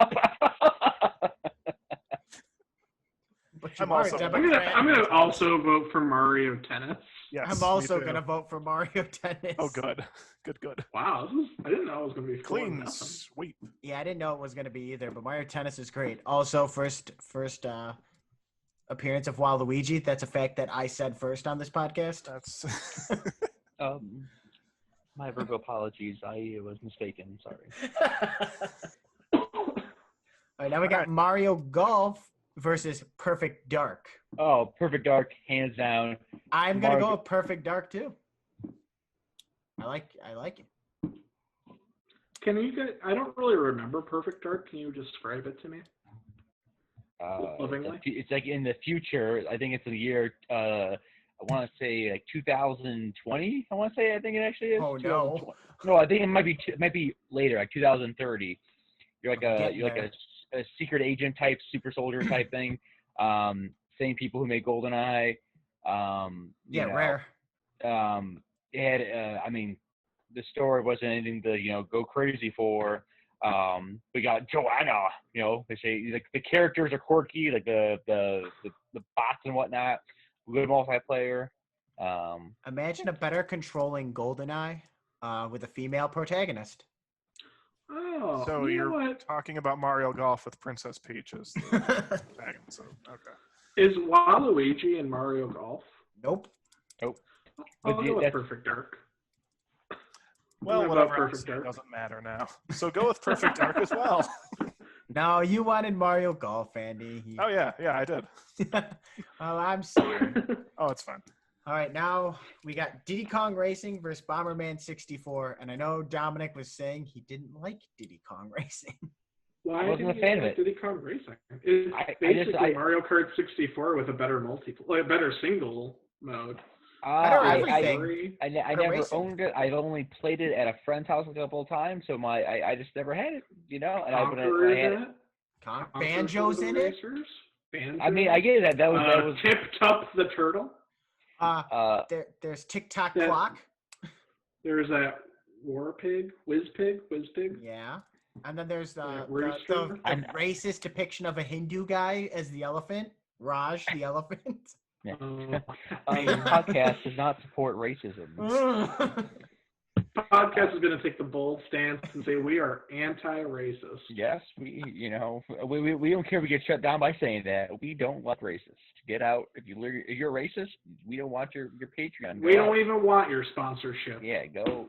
But I'm you are also- a I'm Democrat. gonna also vote for Mario Tennis. Yes, I'm me also too. gonna vote for Mario Tennis. Oh, good. Good. Wow, I didn't know it was gonna be Clean 4-0. sweep. Yeah, I didn't know it was gonna be either, but Mario Tennis is great. Also, first appearance of Waluigi. That's a fact that I said first on this podcast. That's My verbal apologies. I was mistaken. Sorry. All right, now we got Mario Golf versus Perfect Dark. Oh, Perfect Dark, hands down. I'm gonna Mario- go with Perfect Dark too. I like it. Can you get? I don't really remember Perfect Dark. Can you describe it to me? Lovingly? It's like in the future. I think it's the year. I want to say like 2020. I want to say. I think it actually is. Oh, no. 2020. No, I think it might be later, like 2030. You're like Getting a secret agent type, super soldier type thing. Same people who made GoldenEye. Rare. It had. I mean, the story wasn't anything to go crazy for. We got Joanna. They say like the characters are quirky, like the bots and whatnot. Good multiplayer. Imagine a better controlling GoldenEye with a female protagonist. Oh, so you know you're what? talking about Mario Golf with Princess Peach as the dragon. So okay. Is Waluigi in Mario Golf? Nope. I'll But go with that's- Perfect Dark. Well, What whatever. about I Perfect say Dark? doesn't matter now. So go with Perfect Dark as well. No, you wanted Mario Golf, Andy. Oh yeah, I did. Oh, I'm sorry. Oh, it's fine. All right, now we got Diddy Kong Racing versus Bomberman 64, and I know Dominic was saying he didn't like Diddy Kong Racing. Why I wasn't didn't a fan you of like it. Diddy Kong Racing? It's I basically Mario Kart 64 with a better better single mode. Better I everything. I Better never racing. owned it. I've only played it at a friend's house a couple of times, so I just never had it. And Conqueror's I had in it. it. Banjo's in it. Racers. Banjo. I mean, I get that. That was Tip Top the Turtle. There's TikTok That- Clock. There's that War Pig, Whiz Pig. Yeah. And then there's the Rooster. racist depiction of a Hindu guy as the elephant, Raj the elephant. Yeah. Uh, This podcast does not support racism. Podcast is going to take the bold stance and say we are anti-racist. Yes, we don't care if we get shut down by saying that. We don't like racists. Get out. If you're racist, we don't want your Patreon. We Go don't out. even want your sponsorship. Yeah, go.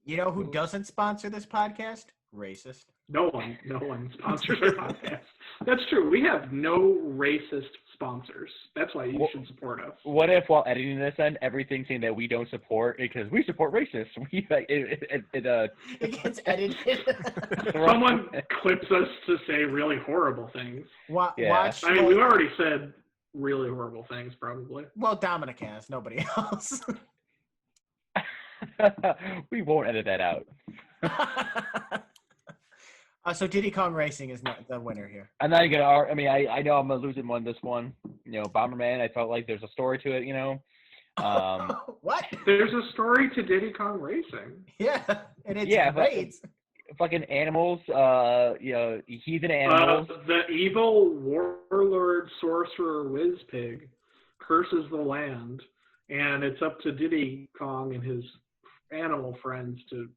You know who doesn't sponsor this podcast? Racist. No one sponsors our podcast. That's true. We have no racist sponsors. That's why you should support us. What if while editing this end, everything saying that we don't support because we support racists? We like It gets edited. Someone clips us to say really horrible things. Yeah. Watch. I mean, we already said really horrible things, probably. Well, Dominic has. Nobody else. We won't edit that out. So Diddy Kong Racing is not the winner here. I'm not even gonna. I mean, I know I'm losing this one. Bomberman. I felt like there's a story to it. What? There's a story to Diddy Kong Racing. Yeah, and it's Yeah, but- great. Fucking animals. Heathen animals. The evil warlord sorcerer Whiz Pig curses the land, and it's up to Diddy Kong and his animal friends to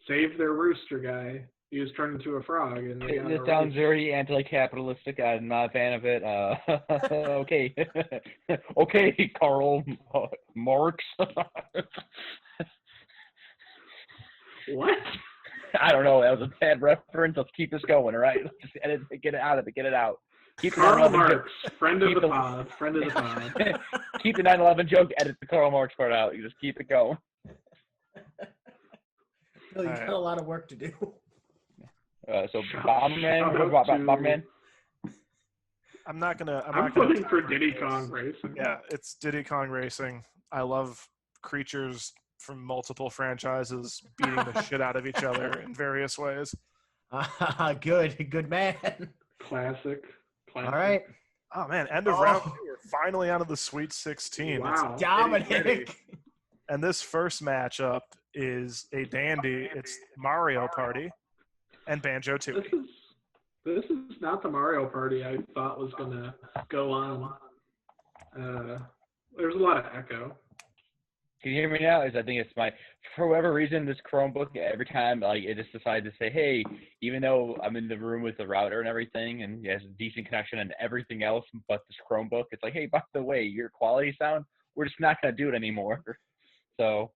save their rooster guy. He was turned into a frog. And they got This a sounds race. very anti-capitalistic. I'm not a fan of it. Okay, okay, Karl What? I don't know. That was a bad reference. Let's keep this going, all right? Let's just edit it, get it out of it. Get it out. Keep the Karl 9/11 Marx, friend of Keep the the- pod. Friend of the pod. joke. Keep the 9/11 joke. Edit the Karl Marx part out. You just keep it going. Phil, you Alright. got a lot of work to do. So Shout Bomberman. out to- Bomberman. I'm not gonna. I'm I'm not gonna. voting for tolerate Diddy this. Kong Racing. Yeah, it's Diddy Kong Racing. I love creatures from multiple franchises beating the shit out of each other in various ways. Good man. Classic. All right, Oh man, end of round 2. We're finally onto the Sweet 16. It's Wow. Dominic. And this first matchup is a dandy. It's Mario Party and Banjo Tooie. This is not the Mario Party I thought was gonna go on. There's a lot of echo. Can you hear me now? I think it's for whatever reason, this Chromebook, every time, like, it just decided to say, hey, even though I'm in the room with the router and everything, and it has a decent connection and everything else but this Chromebook, it's like, hey, by the way, your quality sound, we're just not going to do it anymore. So,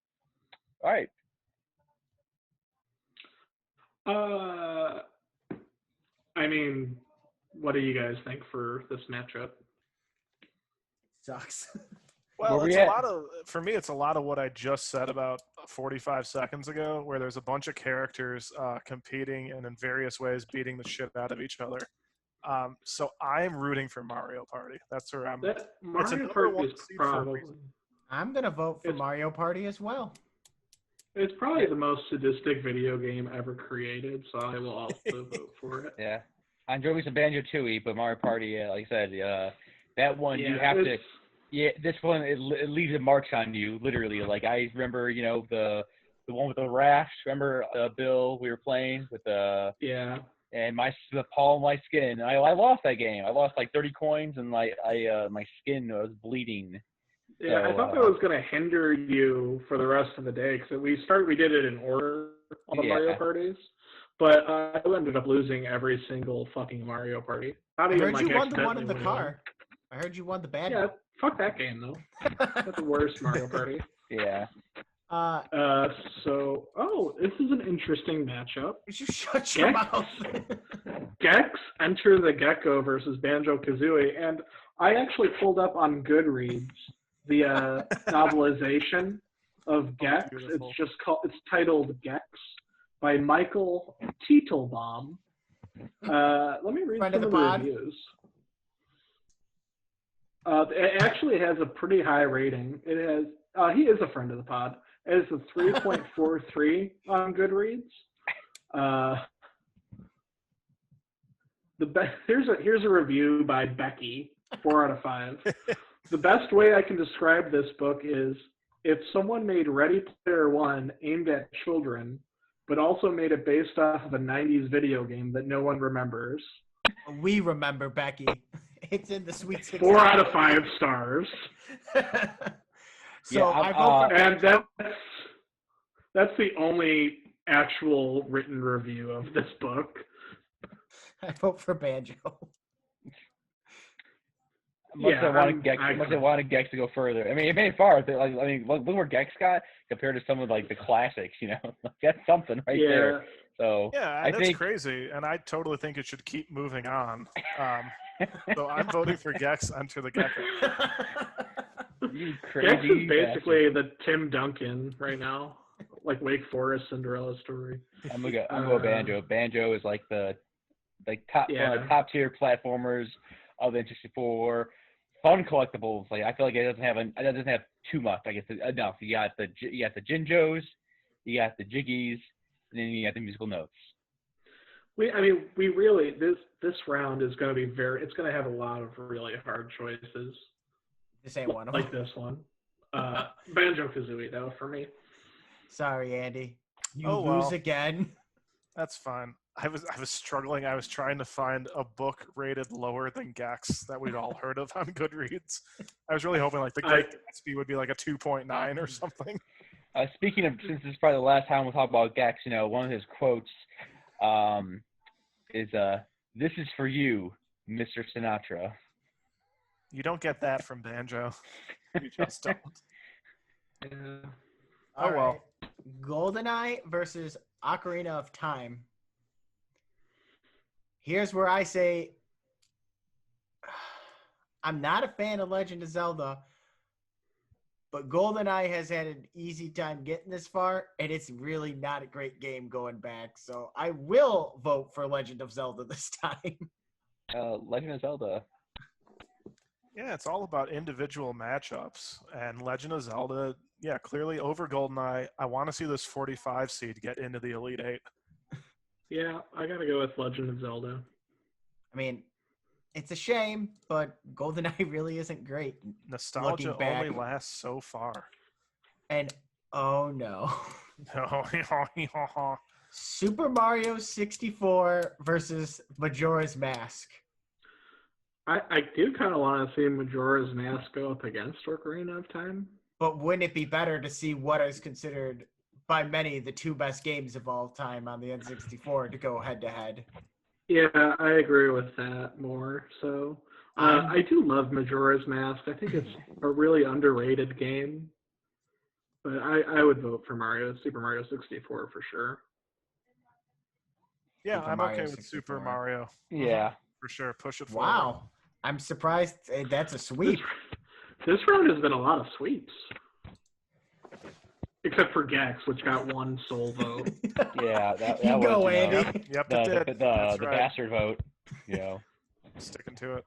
all right. I mean, what do you guys think for this matchup? Sucks. Well, Where it's we a at? lot of for me. It's a lot of what I just said about 45 seconds ago, where there's a bunch of characters competing and in various ways beating the shit out of each other. So I'm rooting for Mario Party. That's where I'm. That It's a Mario number Party one is seed for a probably reason. I'm gonna vote for It's- Mario Party as well. it's probably the most sadistic video game ever created, so I will also vote for it. Yeah. I enjoy me some Banjo Tooie, but Mario Party, like I said, that one, you have to. it's- Yeah, this one it leaves a mark on you, literally. Like I remember, the one with the raft. Remember, Bill, we were playing with Yeah. and the palm of my skin. I lost that game. I lost like 30 coins, and my skin was bleeding. Yeah, I So, thought that was going to hinder you for the rest of the day because we did it in order on the Yeah. Mario parties, but I ended up losing every single fucking Mario Party. Not I even heard like you won the one in the accidentally car. I heard you won the bad Yeah, fuck that game though. That's the worst Mario Party. Yeah. one. This is an interesting matchup. You shut your Yeah. mouth. Gex Enter the Gecko versus Banjo Kazooie, and I actually pulled up on Goodreads the novelization of Gex. beautiful. It's titled Gex by Michael Teitelbaum. Let me read Friend some of of the the pod. reviews. It actually has a pretty high rating. It has he is a friend of the pod. It has a 3.43 on Goodreads. Here's a review by Becky, 4 out of 5. The best way I can describe this book is if someone made Ready Player One aimed at children, but also made it based off of a 90s video game that no one remembers. We remember Becky. It's in the Sweet 16. 4 out of 5 stars. So Yeah, I vote for And that's the only actual written review of this book. I vote for Banjo. Must Yeah, have I'm- wanted Gex to go further. I mean, it made it far. But, look where Gex got compared to some of like the classics. That's something right there. So Yeah, I that's think crazy, and I totally think it should keep moving on. So I'm voting for Gex Enter the Gecko. you Gex crazy. is basically the Tim Duncan right now, like Wake Forest Cinderella story. I'm gonna go Banjo. Banjo is like the top one of the top tier platformers of the N64. Fun collectibles. Like I feel like it doesn't have too much. I guess enough. You got the Jinjos, you got the Jiggies, and then you got the musical notes. We really this round is going to be it's going to have a lot of really hard choices This ain't one of them. like this one. Banjo Kazooie though for me. Sorry, Andy. You Oh, lose well. again. That's fine. I was struggling. I was trying to find a book rated lower than Gex that we'd all heard of on Goodreads. I was really hoping like the Great Gatsby would be like a 2.9 or something. Speaking of, since this is probably the last time we'll talk about Gex, one of his quotes is, "This is for you, Mr. Sinatra." You don't get that from Banjo. You just don't. Yeah. Oh, well. Goldeneye versus Ocarina of Time. Here's where I say I'm not a fan of Legend of Zelda, but GoldenEye has had an easy time getting this far, and it's really not a great game going back. So I will vote for Legend of Zelda this time. Legend of Zelda. Yeah, it's all about individual matchups. And Legend of Zelda, yeah, clearly over GoldenEye. I want to see this 45 seed get into the Elite Eight. Yeah, I gotta go with Legend of Zelda. I mean, it's a shame, but GoldenEye really isn't great. Nostalgia Looking back. only lasts so far. And oh no. No. Super Mario 64 versus Majora's Mask. I do kind of want to see Majora's Mask go up against Ocarina of Time. But wouldn't it be better to see what is considered by many the two best games of all time on the N64 to go head to head? Yeah, I agree with that more. So I do love Majora's Mask. I think it's a really underrated game. But I would vote for Super Mario 64 for sure. Yeah, Super I'm Mario okay with 64. Super Mario. Yeah. For sure. Push it forward. Wow. I'm surprised that's a sweep. This round has been a lot of sweeps. Except for Gex, which got one sole vote. Yeah, that You was, go, you know, Andy. Yep, the, it the, did. the, That's the right. bastard vote. You know. Sticking to it.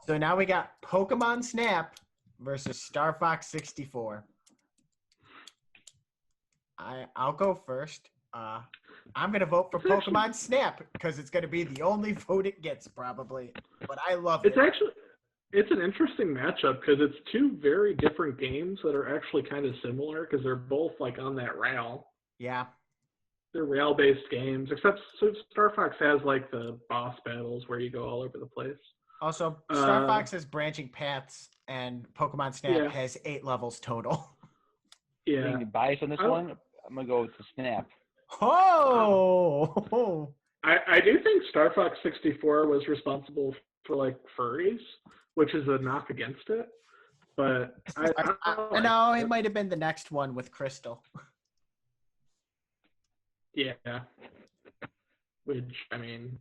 So now we got Pokemon Snap versus Star Fox 64. I'll go first. I'm gonna vote for It's actually- Pokemon Snap because it's gonna be the only vote it gets probably. But I love it. It's an interesting matchup because it's two very different games that are actually kind of similar because they're both like on that rail. Yeah. They're rail-based games, except Star Fox has like the boss battles where you go all over the place. Also, Star Fox has branching paths, and Pokemon Snap Yeah. has 8 levels total. Yeah, Being biased on this one, I'm gonna go with the Snap. Oh! I do think Star Fox 64 was responsible for like furries, which is a knock against it. But I No, it might have been the next one with Crystal. yeah. Which I mean,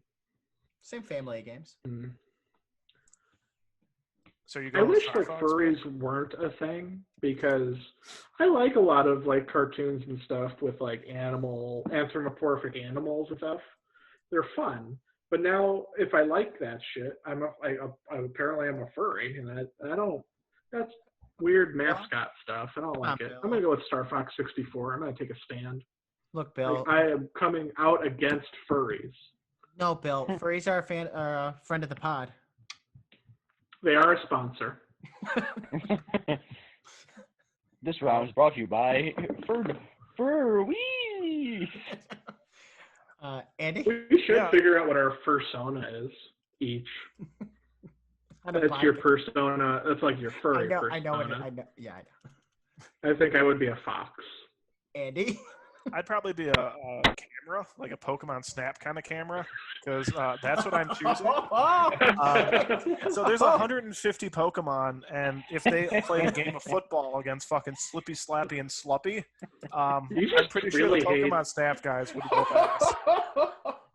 Same family of games. So you I go with wish Star like Fox? furries weren't a thing because I like a lot of like cartoons and stuff with like anthropomorphic animals and stuff. They're fun. But now if I like that shit, apparently I'm a furry, and I don't. That's weird mascot stuff. I don't like it. Bill. I'm gonna go with Star Fox 64. I'm gonna take a stand. Look, Bill. Like, I am coming out against furries. No, Bill. Furries are a friend of the pod. They are a sponsor. This round is brought to you by Furwee. Andy? We should Yeah. figure out what our fursona is each. On a That's your podcast. persona. That's like your I furry know. persona. I know. Yeah, I know. I think I would be a fox. Andy? I'd probably be a camera, like a Pokemon Snap kind of camera, because that's what I'm choosing. So there's 150 Pokemon, and if they played a game of football against fucking Slippy, Slappy, and Sluppy, I'm just pretty sure really the Pokemon Snap guys would go ass.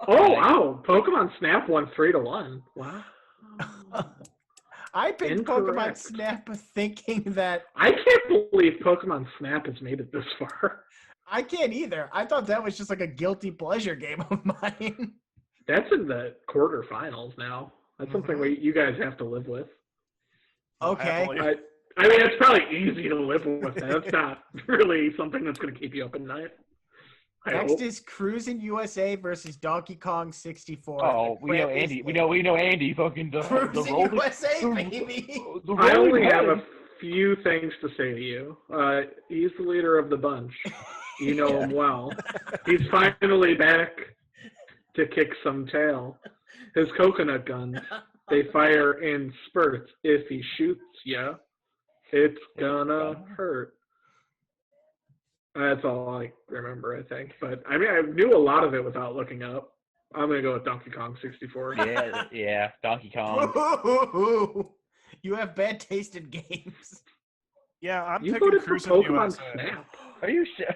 Oh wow! Pokemon Snap won 3-1. Wow. I picked Pokemon Incorrect. Snap thinking that I can't believe Pokemon Snap has made it this far. I can't either. I thought that was just like a guilty pleasure game of mine. That's in the quarterfinals now. That's something you guys have to live with. Okay. Happily. I mean, it's probably easy to live with. That's not really something that's going to keep you up at night. I Next hope. is Cruisin' USA versus Donkey Kong 64. Oh, we know Andy. We know Andy. Fucking the Cruisin' roll. USA, baby. The I rolling only have pin. a few things to say to you. He's the leader of the bunch. You know him well. He's finally back to kick some tail. His coconut guns, they fire in spurts. If he shoots ya, it's gonna hurt. That's all I remember, I think. But I mean, I knew a lot of it without looking up. I'm gonna go with Donkey Kong 64. Yeah, Donkey Kong. You have bad taste in games. Yeah, I'm You picking voted for Cruising Pokemon USA. Snap. Are you sure?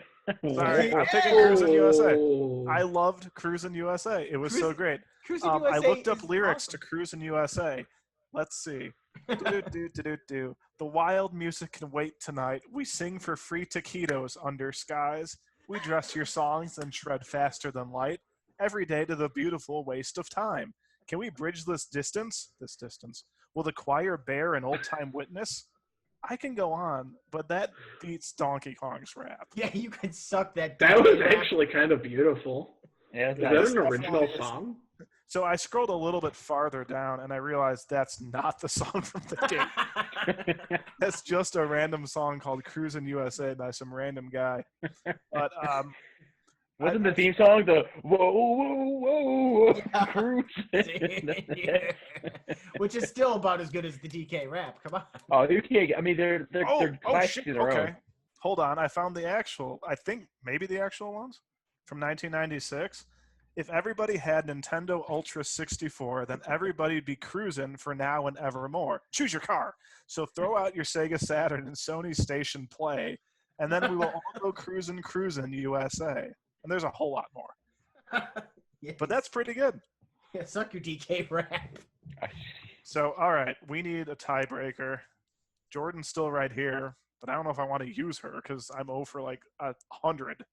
Sorry, I'm picking Cruisin' USA. Oh. I loved Cruisin' USA. It was so Cruisin' great. Cruising I USA looked up is lyrics awesome. to Cruisin' USA. Let's see. Do. The wild music can wait tonight. We sing for free taquitos under skies. We dress your songs and shred faster than light. Every day to the beautiful waste of time. Can we bridge this distance? This distance. Will the choir bear an old time witness? I can go on, but that beats Donkey Kong's rap. Yeah, you could suck that. That was DK rap. actually kind of beautiful. Yeah, Is Yeah, that this an original definitely is. song? So I scrolled a little bit farther down and I realized that's not the song from the game. That's just a random song called Cruisin' USA by some random guy. But Wasn't the theme song the whoa whoa whoa Yeah. cruising? Which is still about as good as the DK rap. Come on. Oh, you can't. I mean, they're classics shit. in their Okay. own. Hold on. I found the actual, I think maybe the actual ones from 1996. If everybody had Nintendo Ultra 64, then everybody'd be cruising for now and evermore. Choose your car. So throw out your Sega Saturn and Sony Station Play, and then we will all go cruising USA. And there's a whole lot more. Yeah, But that's pretty good. yeah, suck your DK rap. So, all right, we need a tiebreaker. Jordan's still right here, but I don't know if I want to use her because I'm 0 for like 100.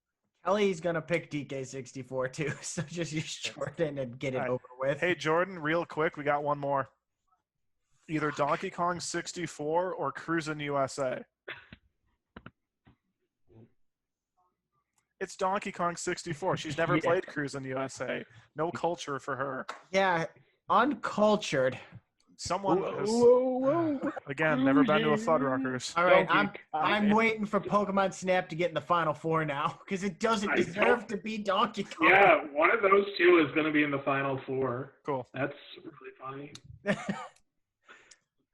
Kelly's gonna pick DK64 too, so just use Jordan and get it All right. over with. Hey, Jordan, real quick, we got one more. Either Donkey Kong 64 or Cruisin' USA. It's Donkey Kong 64. She's never Yeah. played Cruisin' USA. No culture for her. Yeah, uncultured. Someone has, Whoa. again, never been to a Fuddruckers. All right, Donkey I'm Kong. waiting for Pokemon Snap to get in the Final Four now because it doesn't I deserve don't- to be Donkey Kong. Yeah, one of those two is going to be in the final four. Cool. That's really funny.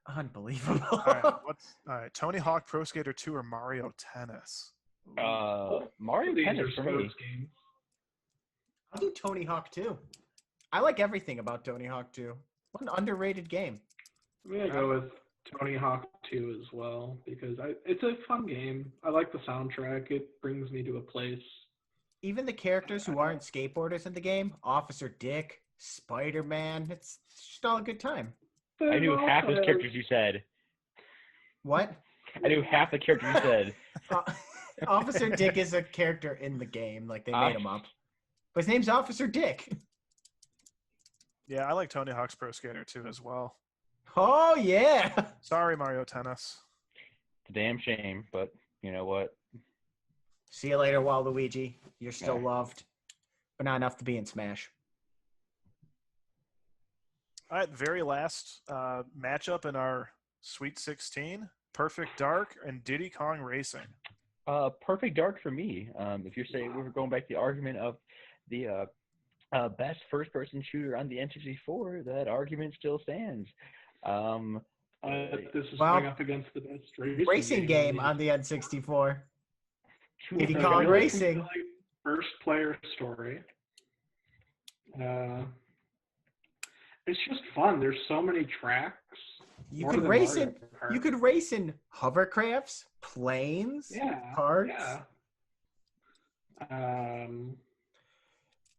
Unbelievable. All right, Tony Hawk Pro Skater 2 or Mario Tennis? Mario These Tennis are for me. sports games. I'll do Tony Hawk too. I like everything about Tony Hawk 2. What an underrated game. I'm going to go with Tony Hawk 2 as well because it's a fun game. I like the soundtrack. It brings me to a place. Even the characters who aren't skateboarders in the game, Officer Dick, Spider-Man, it's just all a good time. I knew half those characters you said. What? I knew half the characters you said. Officer Dick is a character in the game, like they made him up. But his name's Officer Dick. Yeah, I like Tony Hawk's Pro Skater 2 as well. Oh yeah. Sorry, Mario Tennis. It's a damn shame, but you know what? See you later, Waluigi. You're still Yeah. loved, but not enough to be in Smash. All right, very last matchup in our Sweet 16, Perfect Dark and Diddy Kong Racing. Perfect Dark for me. If you're saying we were going back to the argument of the best first-person shooter on the N64, that argument still stands. This is Well, going up against the best Racing game on the N64. Diddy Like, Kong I really Racing. like First player story. It's just fun. There's so many tracks. You more could than race Mario in. Kart. You could race in hovercrafts, planes, Yeah. carts. Yeah.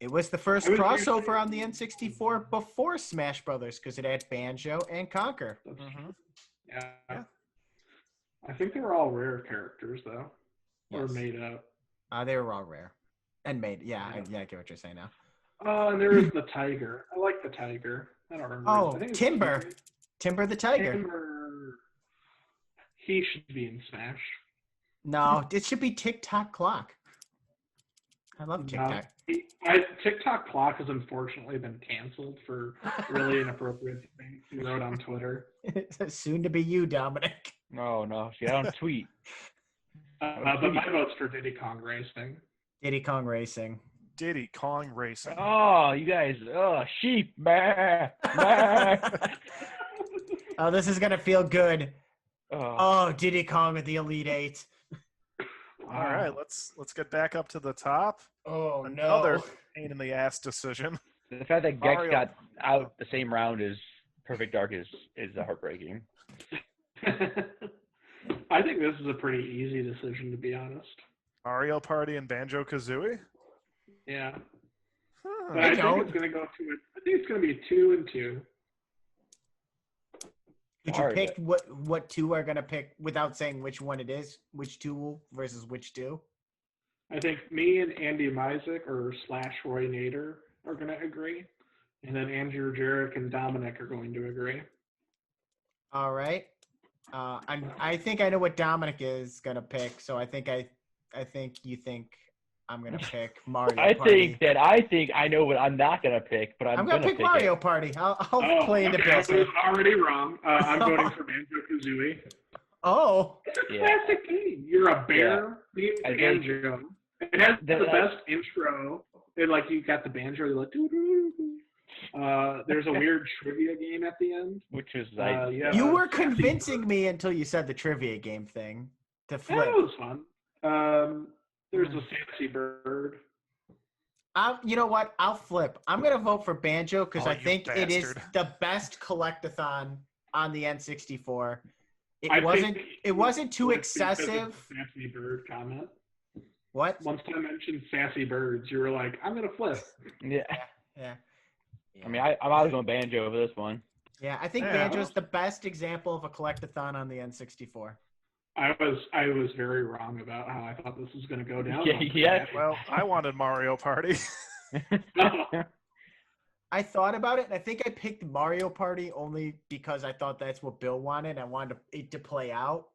It was the first I was crossover usually- on the N64 before Smash Brothers because it had Banjo and Conker. Yeah. I think they were all rare characters though, or Yes. made up. They were all rare and made. Yeah, I get what you're saying now. And there is the tiger. I like the tiger. I don't remember. Oh, I think it's Timber. Tigger. Timber the Tiger. Timber. He should be in Smash. No, it should be Tick Tock Clock. I love Tick Tock. TikTok clock has unfortunately been canceled for really inappropriate things he wrote on Twitter. Soon to be you, Dominic. No. See, I don't tweet. But my vote's for Diddy Kong Racing. Diddy Kong Racing. Diddy Kong Racing. Oh, you guys. Sheep. Bah, bah. Oh, this is gonna feel good. Oh, Oh, Diddy Kong with the Elite Eight. All right, let's get back up to the top. Oh Another pain in the ass decision. the fact that Gex Mario. got out the same round as Perfect Dark is heartbreaking. I think this is a pretty easy decision, to be honest. Mario Party and Banjo Kazooie. Yeah. Huh. But I think it's going to go to it. I think it's going to be 2 and 2. Could you Hard. pick what two are gonna pick without saying which one it is? Which two versus which two? I think me and Andy Mizek or / Roy Nader are going to agree. And then Andrew Jerrick and Dominic are going to agree. All right. I think I know what Dominic is gonna pick, so I think you think I'm gonna pick Mario I Party. think I know what I'm not gonna pick, but I'm gonna pick Mario Party. I'll play into okay. I Bill's was head. already wrong. I'm voting for Banjo Kazooie. Oh, It's a Yeah. classic game. You're a bear being I think banjo. It has that- the best intro. And like you got the banjo, you're like doo doo doo. There's a weird trivia game at the end. which is like Yeah. you were Sassy convincing me until you said the trivia game thing to Yeah, flip. it was fun. There's a Sassy Bird. You know what? I'll flip. I'm gonna vote for Banjo because Oh, I you think it is bastard. the best collectathon on the N64. I It wasn't too it's because of excessive. the Sassy Bird comment. What? Once I mentioned Sassy Birds, you were like, I'm gonna flip. yeah. Yeah. I mean, I'm always going Banjo over this one. Yeah, I think Yeah. Banjo's the best example of a collectathon on the N64. I was very wrong about how I thought this was gonna go down. Yeah. Well, I wanted Mario Party. I thought about it, and I think I picked Mario Party only because I thought that's what Bill wanted. I wanted it to play out.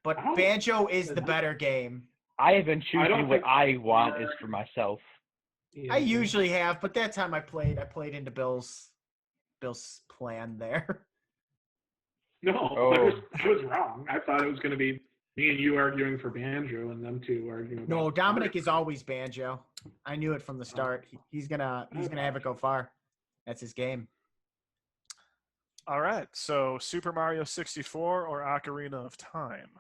But Oh. Banjo is the better game. I have been I don't choosing what think- I want is for myself. I usually have, but that time I played into Bill's plan there. No, Oh. I was wrong. I thought it was gonna be me and you arguing for Banjo and them two arguing. No, about Dominic Mario. is always Banjo. I knew it from the start. He's gonna have it go far. That's his game. All right. So Super Mario 64 or Ocarina of Time?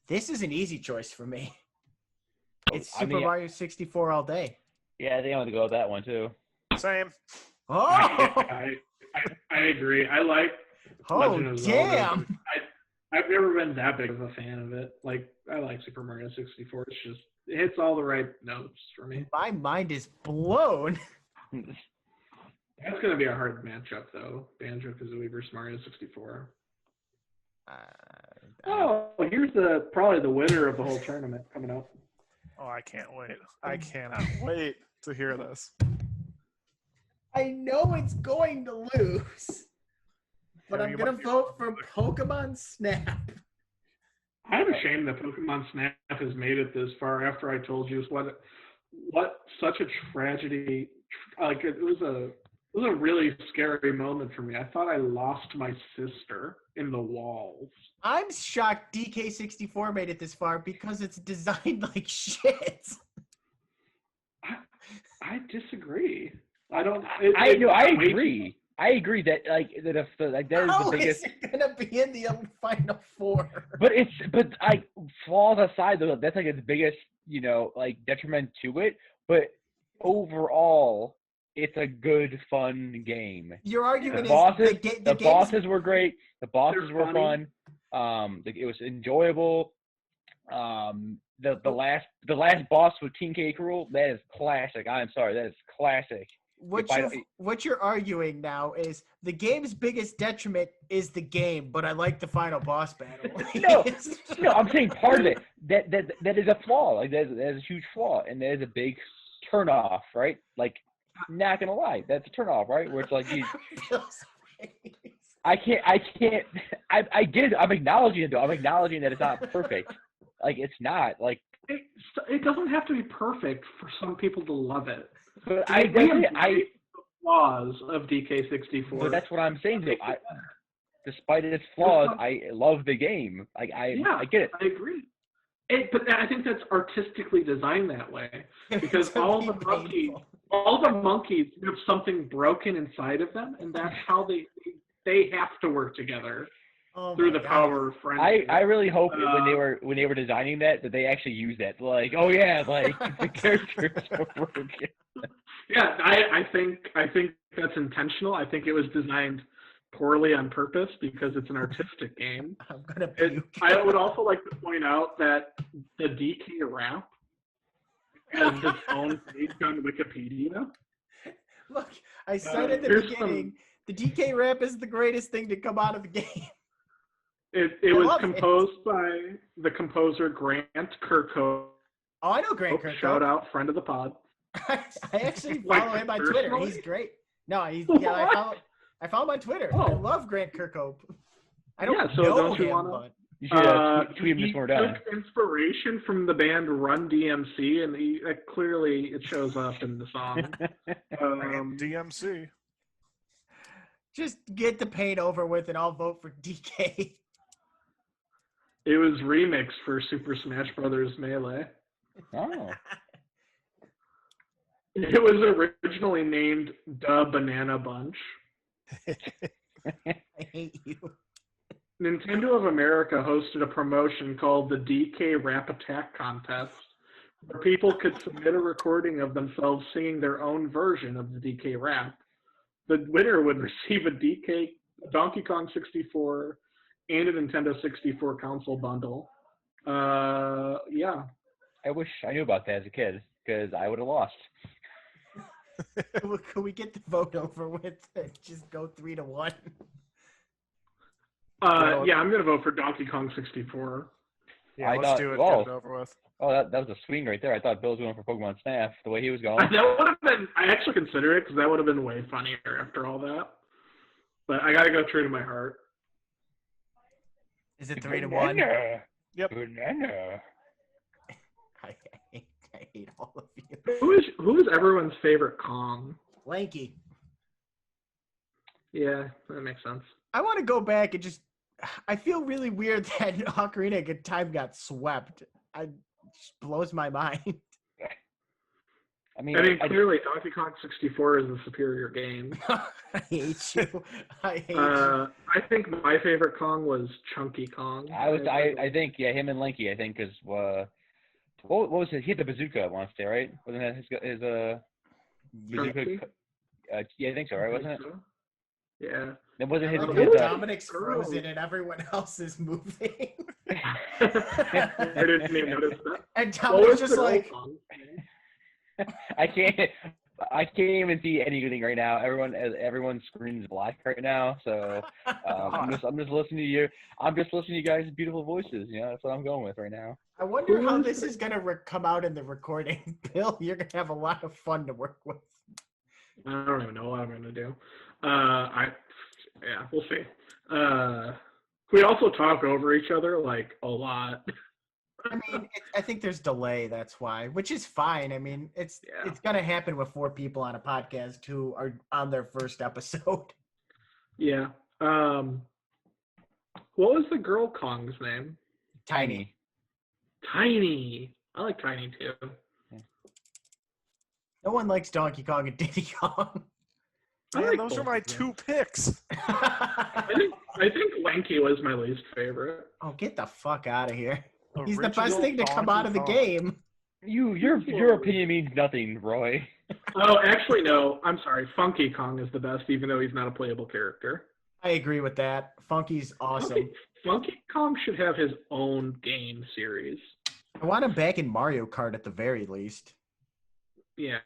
This is an easy choice for me. It's I Super mean- Mario 64 all day. Yeah, I think I'm going to go with that one too. Same. Oh, I agree. I like Legend oh of Zelda. damn! I've never been that big of a fan of it. Like I like Super Mario 64. It's just it hits all the right notes for me. My mind is blown. That's gonna be a hard matchup though. Banjo Kazooie versus Mario 64. Oh, here's probably the winner of the whole tournament coming up. Oh, I can't wait. I cannot wait to hear this. I know it's going to lose, but Yeah, I'm you gonna might be vote for Pokemon Snap. I'm ashamed that Pokemon Snap has made it this far after I told you what such a tragedy. Like it was a really scary moment for me. I thought I lost my sister in the walls. I'm shocked DK64 made it this far because it's designed like shit. I disagree. I don't. I way agree. I agree that that is How the biggest. is it gonna be in the Final Four? But flaws aside though, that's like its biggest detriment to it. But overall, it's a good, fun game. Your argument The bosses, is the the game's- bosses were great. The bosses They're were funny. fun. It was enjoyable. The last boss with King K. Rool, that is classic. I'm sorry, that is classic. What you're arguing now is the game's biggest detriment is the game, but I like the final boss battle. No, I'm saying part of it that is a flaw. Like that is a huge flaw, and that is a big turnoff, right? Like, not gonna lie, that's a turnoff, right? Where it's like, I get it. I'm acknowledging it though. I'm acknowledging that it's not perfect. Like it's not. Like it doesn't have to be perfect for some people to love it. but We embrace the flaws of DK64. But that's what I'm saying. Though. Despite its flaws, I love the game. Like I get it. I agree. But I think that's artistically designed that way because all the monkeys have something broken inside of them, and that's how they have to work together through the power of friendship. I really hope when they were designing that they actually used that. Like, oh yeah, like the characters are broken. Yeah, I think that's intentional. I think it was designed poorly on purpose because it's an artistic game. I'm gonna puke. I would also like to point out that the DK rap has its own page on Wikipedia. Look, I said at the Here's beginning, the DK rap is the greatest thing to come out of the game. It I was love it. composed by the composer Grant Kirkhope. Oh, I know Grant Kirkhope. Shout out, friend of the pod. I actually Like, follow him on Twitter. personally? He's great. No, he's What? I follow him on Twitter. I Oh. love Grant Kirkhope. I don't Yeah, so know don't you him, wanna- but You should tweet him he this more down. took inspiration from the band Run DMC, and clearly it shows up in the song. DMC. just get the pain over with and I'll vote for DK. It was remixed for Super Smash Brothers Melee. Oh. It was originally named Da Banana Bunch. I hate you. Nintendo of America hosted a promotion called the DK Rap Attack Contest, where people could submit a recording of themselves singing their own version of the DK rap. The winner would receive a Donkey Kong 64 and a Nintendo 64 console bundle. Yeah. I wish I knew about that as a kid, because I would have lost. Can we get the vote over with and just go 3-1? Yeah, I'm gonna vote for Donkey Kong 64. Yeah, I let's thought- do it. oh. Get it over with. Oh, that was a swing right there. I thought Bill was going for Pokemon Snap, the way he was going. That would have been. I actually consider it because that would have been way funnier after all that. But I gotta go true to my heart. Is it 3-1? Banana. Yep. Banana. I hate all of you. Who is everyone's favorite Kong? Lanky. Yeah, that makes sense. I want to go back and just. I feel really weird that Ocarina of Time got swept. It just blows my mind. I mean, Clearly Donkey Kong 64 is a superior game. I hate you. I hate you. I think my favorite Kong was Chunky Kong. I think, yeah, him and Lanky, I think, because what was it? He had the bazooka once there, right? Wasn't that his bazooka? Chunky? Yeah, I think so, right? Wasn't it? So. Yeah. It wasn't his. I love his, how uh, Dominic's frozen and everyone else is moving. I didn't even notice that. And What Dominic's was just the like, Kong? I can't even see anything right now. Everyone's screen is black right now, so I'm just listening to you. I'm just listening to you guys' beautiful voices. You know, that's what I'm going with right now. I wonder how this is going to come out in the recording. Bill, you're going to have a lot of fun to work with. I don't even know what I'm gonna do. Yeah, we'll see. We also talk over each other like a lot. I mean, I think there's delay. That's why, which is fine. I mean, it's going to happen with 4 people on a podcast who are on their first episode. Yeah. What was the girl Kong's name? Tiny. Tiny. I like Tiny too. No one likes Donkey Kong and Diddy Kong. Man, like those are both my of them. 2 picks. I think Lanky was my least favorite. Oh, get the fuck out of here. He's the best Original thing to come Donkey out of the Kong. game. Your opinion means nothing, Roy. Oh, actually, no. I'm sorry. Funky Kong is the best, even though he's not a playable character. I agree with that. Funky's awesome. Funky Kong should have his own game series. I want him back in Mario Kart at the very least. Yeah.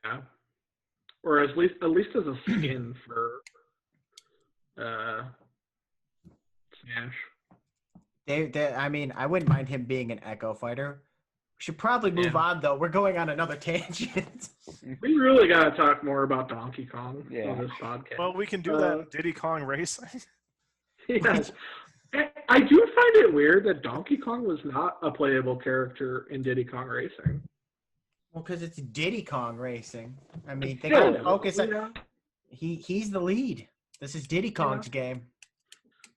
Or at least as a skin for Smash. I mean, I wouldn't mind him being an Echo Fighter. We should probably move on, though. We're going on another tangent. We really gotta talk more about Donkey Kong Yeah. on this podcast. Well, we can do that in Diddy Kong Racing. Yes. I do find it weird that Donkey Kong was not a playable character in Diddy Kong Racing. Well, because it's Diddy Kong Racing. I mean, they Still, gotta focus on. yeah. He's the lead. This is Diddy Kong's game.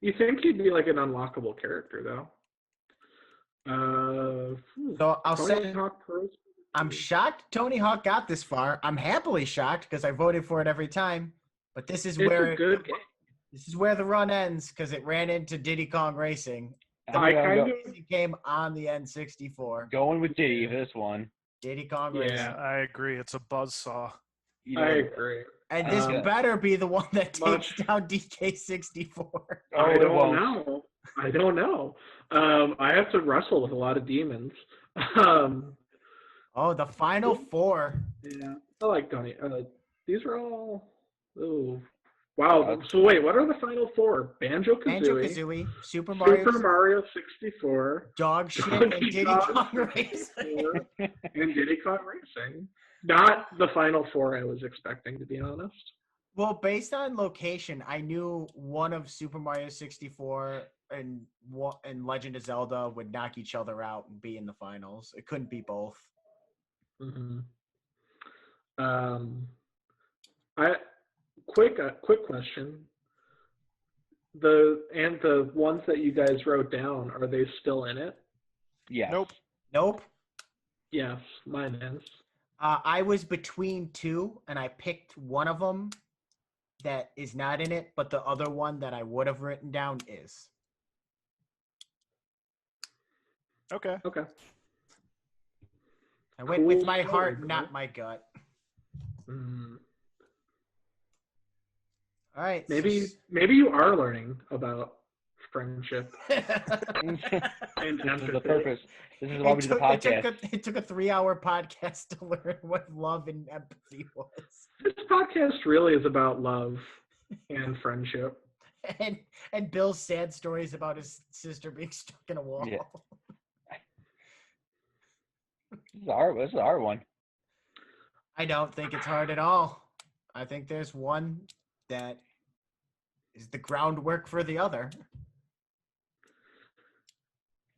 You think he'd be like an unlockable character, though? So I'll Tony say Hawk Pro I'm shocked Tony Hawk got this far. I'm happily shocked because I voted for it every time. But this is It's where a good game. this is where the run ends because it ran into Diddy Kong Racing. The I kind of racing game on the N64. Going with Diddy for this one. Diddy Kong Yeah. Racing. I agree. It's a buzzsaw. You know, I agree. And this Uh, better be the one that takes much- down DK64. I it don't won't. know. I don't know. I have to wrestle with a lot of demons. Oh, the final four. Yeah, I like Tony. These are all. Oh, wow. So wait, what are the final four? Banjo Kazooie, Banjo-Kazooie, Super Super Mario, Mario 64, Dog Shit, and Donkey Diddy Kong Kong 64, Racing. and Diddy Kong Racing. Not the final four I was expecting, to be honest. Well, based on location, I knew one of Super Mario 64 and Legend of Zelda would knock each other out and be in the finals. It couldn't be both. Mm-hmm. I quick question. The ones that you guys wrote down, are they still in it? Yeah. Nope. Nope. Yes, mine is. I was between two, and I picked one of them that is not in it, but the other one that I would have written down is. Okay. Okay. I went with Cool my story, heart, bro. not my gut. Mm. All right. Maybe you are learning about friendship and This is the empathy. purpose. This is why we do the podcast. It took a 3-hour podcast to learn what love and empathy was. This podcast really is about love and friendship. And Bill's sad stories about his sister being stuck in a wall. Yeah. This is our one. I don't think it's hard at all. I think there's one that is the groundwork for the other.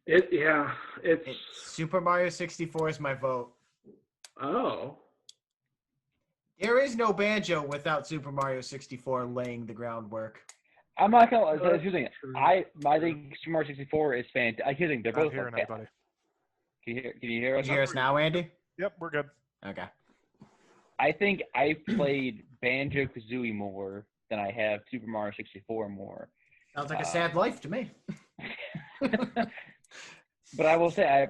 It's Super Mario 64 is my vote. oh. There is no Banjo without Super Mario 64 laying the groundwork. I'm not gonna. That's Here's the thing. true. I think Super Mario 64 is fantastic. Here's the thing. They're Not both. hearing Like, anybody. can you hear us? Can you hear us now, Andy? Yep, we're good. Okay. I think I played Banjo Kazooie more than I have Super Mario 64 more. Sounds like a sad life to me. But I will say,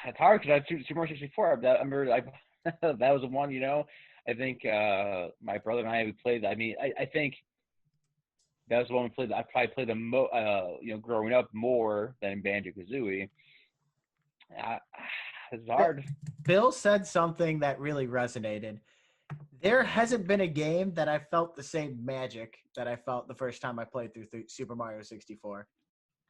it's hard because I have Super Mario 64. I remember that was the one. I think my brother and I we played. I mean, I think that was the one we played. I probably played the growing up more than Banjo Kazooie. It's hard. Bill said something that really resonated. There hasn't been a game that I felt the same magic that I felt the first time I played through Super Mario 64.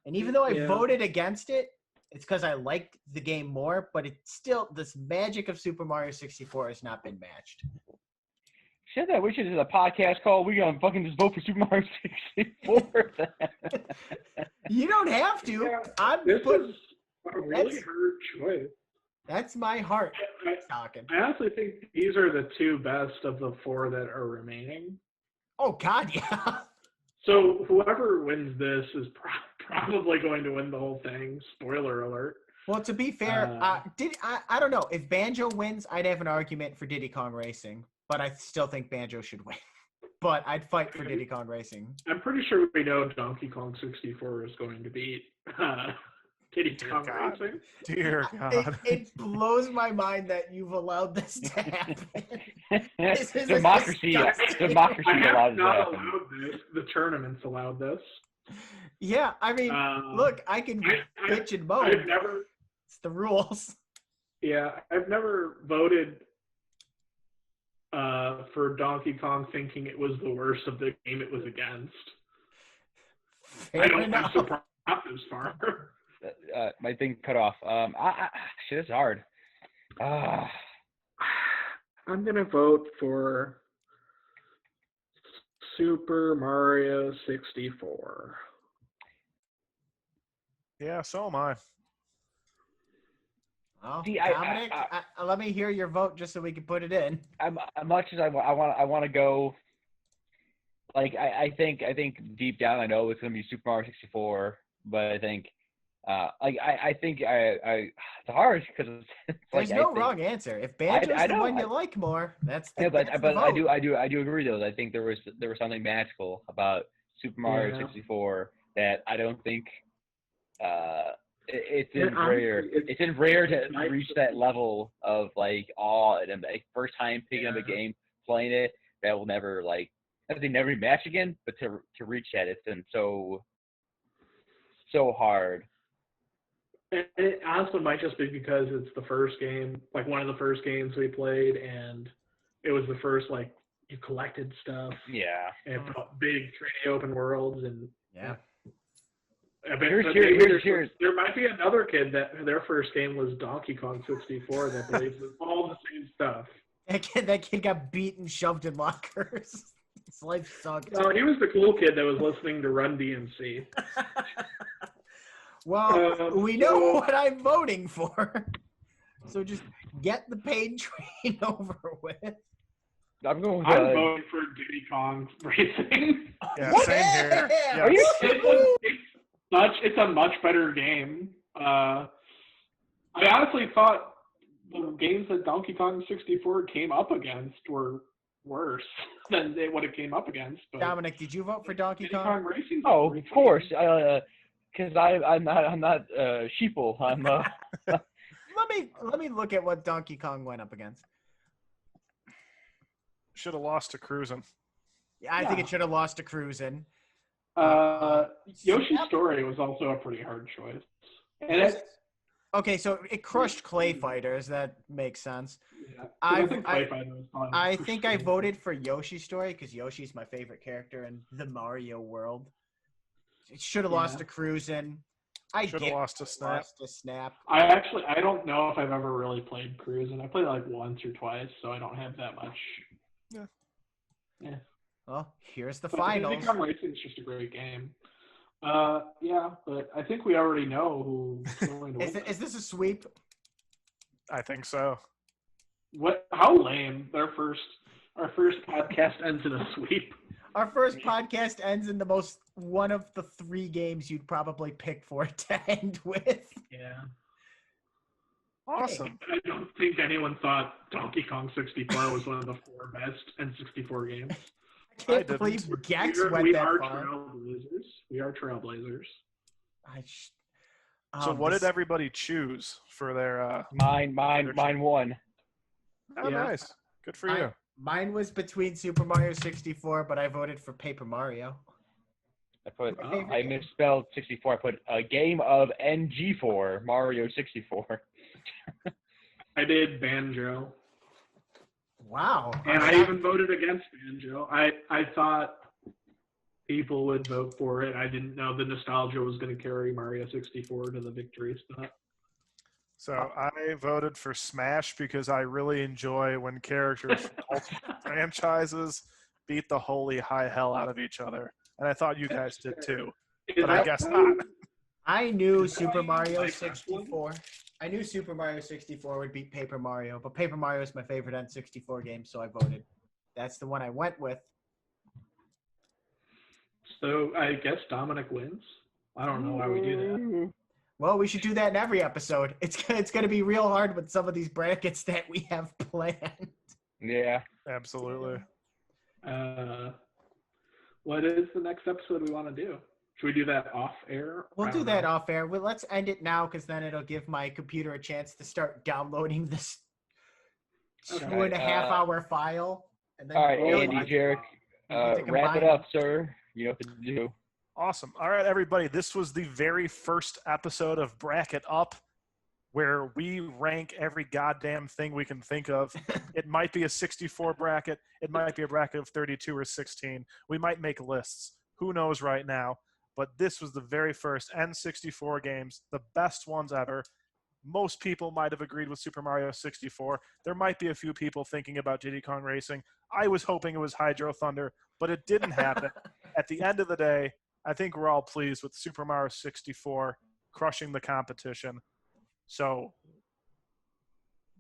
And even though I Yeah. voted against it, it's because I liked the game more, but it's still, this magic of Super Mario 64 has not been matched. Shit, that we should do a podcast call. We gonna fucking just vote for Super Mario 64. You don't have to. Yeah, I'm This put- is a really That's- hard choice. That's my heart I, talking. I honestly think these are the two best of the four that are remaining. Oh, God, yeah. So whoever wins this is probably going to win the whole thing. Spoiler alert. Well, to be fair, I don't know. If Banjo wins, I'd have an argument for Diddy Kong Racing, but I still think Banjo should win. But I'd fight for Diddy Kong Racing. I'm pretty sure we know Donkey Kong 64 is going to beat Diddy Kong God. Racing. Dear God. It blows my mind that you've allowed this to happen. This is a Democracy. disgusting- Democracy I have allows not that. allowed this. The tournament's allowed this. Yeah, I mean, look, I can bitch and moan. I've never, It's the rules. I've never voted for Donkey Kong thinking it was the worst of the game it was against. I Fair don't enough. have to prop this far. My thing cut off. Shit, it's hard. I'm gonna vote for Super Mario 64. Yeah, so am I. Well, See, Dominic, let me hear your vote just so we can put it in. As much as I want to go. Like I think deep down I know it's gonna be Super Mario 64, but I think I think it's hard because There's no wrong answer. If Banjo's I the know, one you like more, that's the, Yeah, but that's the I vote. do agree though. I think there was something magical about Super Mario Yeah. 64 that I don't think it's Yeah, in rare. honestly, It's in rare to nice reach to that see. level of like awe and like first time picking up a Yeah. game, playing it. That will never like I think never match again. But to reach that, it's been so hard. And it honestly might just be because it's the first game, like one of the first games we played, and it was the first like you collected stuff Yeah. and big 3D open worlds, and Yeah. I bet Here's- but here- maybe here's- there's- here's- there might be another kid that their first game was Donkey Kong 64 that plays all the same stuff. That kid got beaten, shoved in lockers. His life sucked. No, he was the cool kid that was listening to Run DMC. Well, we know so- what I'm voting for. So just get the paid train over with. I'm going with I'm voting for Diddy Kong Racing. Yeah, same here. Yeah. Are you It's a much better game. I honestly thought the games that Donkey Kong 64 came up against were worse than what it came up against. But Dominic, did you vote for Donkey Diddy Kong? Kong Racing. Oh, of course. Because I'm not sheeple. I'm Let me look at what Donkey Kong went up against. Should have lost to Cruising. Yeah, I think Yeah. it should have lost to Cruisin'. Yoshi's Story was also a pretty hard choice. And Okay, so it crushed Clay Fighters. That makes sense. yeah, I- think I- Clay Fighter was fun. I think I voted for Yoshi's Story because Yoshi's my favorite character in the Mario world. It should have lost Yeah. to Cruisin'. I Should get have lost to Snap. lost to Snap. I don't know if I've ever really played Cruising. I played it like once or twice, so I don't have that much. Yeah. Well, here's the But finals. Diddy Kong Racing is just a great game. Yeah, but I think we already know who's going to win. Is this a sweep? I think so. What? How lame! Our first podcast ends in a sweep. Our first podcast ends in one of the 3 games you'd probably pick for it to end with. Yeah. Awesome. I don't think anyone thought Donkey Kong 64 was one of the 4 best N64 games. I can't didn't. believe Gex we went that are far. trailblazers. We are trailblazers. So what this- did everybody choose for their mine won. Oh, Yeah. nice. Good for I- you. Mine was between Super Mario 64, but I voted for Paper Mario. I misspelled 64. I put a game of NG4 Mario 64. I did Banjo. Wow. And I even voted against Banjo. I thought people would vote for it. I didn't know the nostalgia was going to carry Mario 64 to the victory spot. So I voted for Smash because I really enjoy when characters from multiple franchises beat the holy high hell out of each other. And I thought you guys did too. Is But I that- guess not. I knew Is that Super why you Mario like that 64. I knew Super Mario 64 would beat Paper Mario, but Paper Mario is my favorite N64 game, so I voted. That's the one I went with. So I guess Dominic wins. I don't know why we do that. Well, we should do that in every episode. It's going to be real hard with some of these brackets that we have planned. Yeah. Absolutely. What is the next episode we want to do? Should we do that off air? We'll I do don't that know. off air. Well, let's end it now because then it'll give my computer a chance to start downloading this Okay. 2.5-hour file. And then All right, Oh, Andy, my Jerrick, God. To wrap it combine up, sir. You know what to do. Awesome. All right, everybody. This was the very first episode of Bracket Up, where we rank every goddamn thing we can think of. It might be a 64 bracket. It might be a bracket of 32 or 16. We might make lists. Who knows right now? But this was the very first N64 games, the best ones ever. Most people might have agreed with Super Mario 64. There might be a few people thinking about Diddy Kong Racing. I was hoping it was Hydro Thunder, but it didn't happen. At the end of the day, I think we're all pleased with Super Mario 64 crushing the competition. So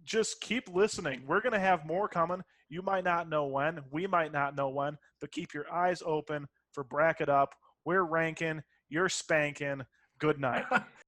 just keep listening. We're going to have more coming. You might not know when. We might not know when. But keep your eyes open for Bracket Up. We're ranking. You're spanking. Good night.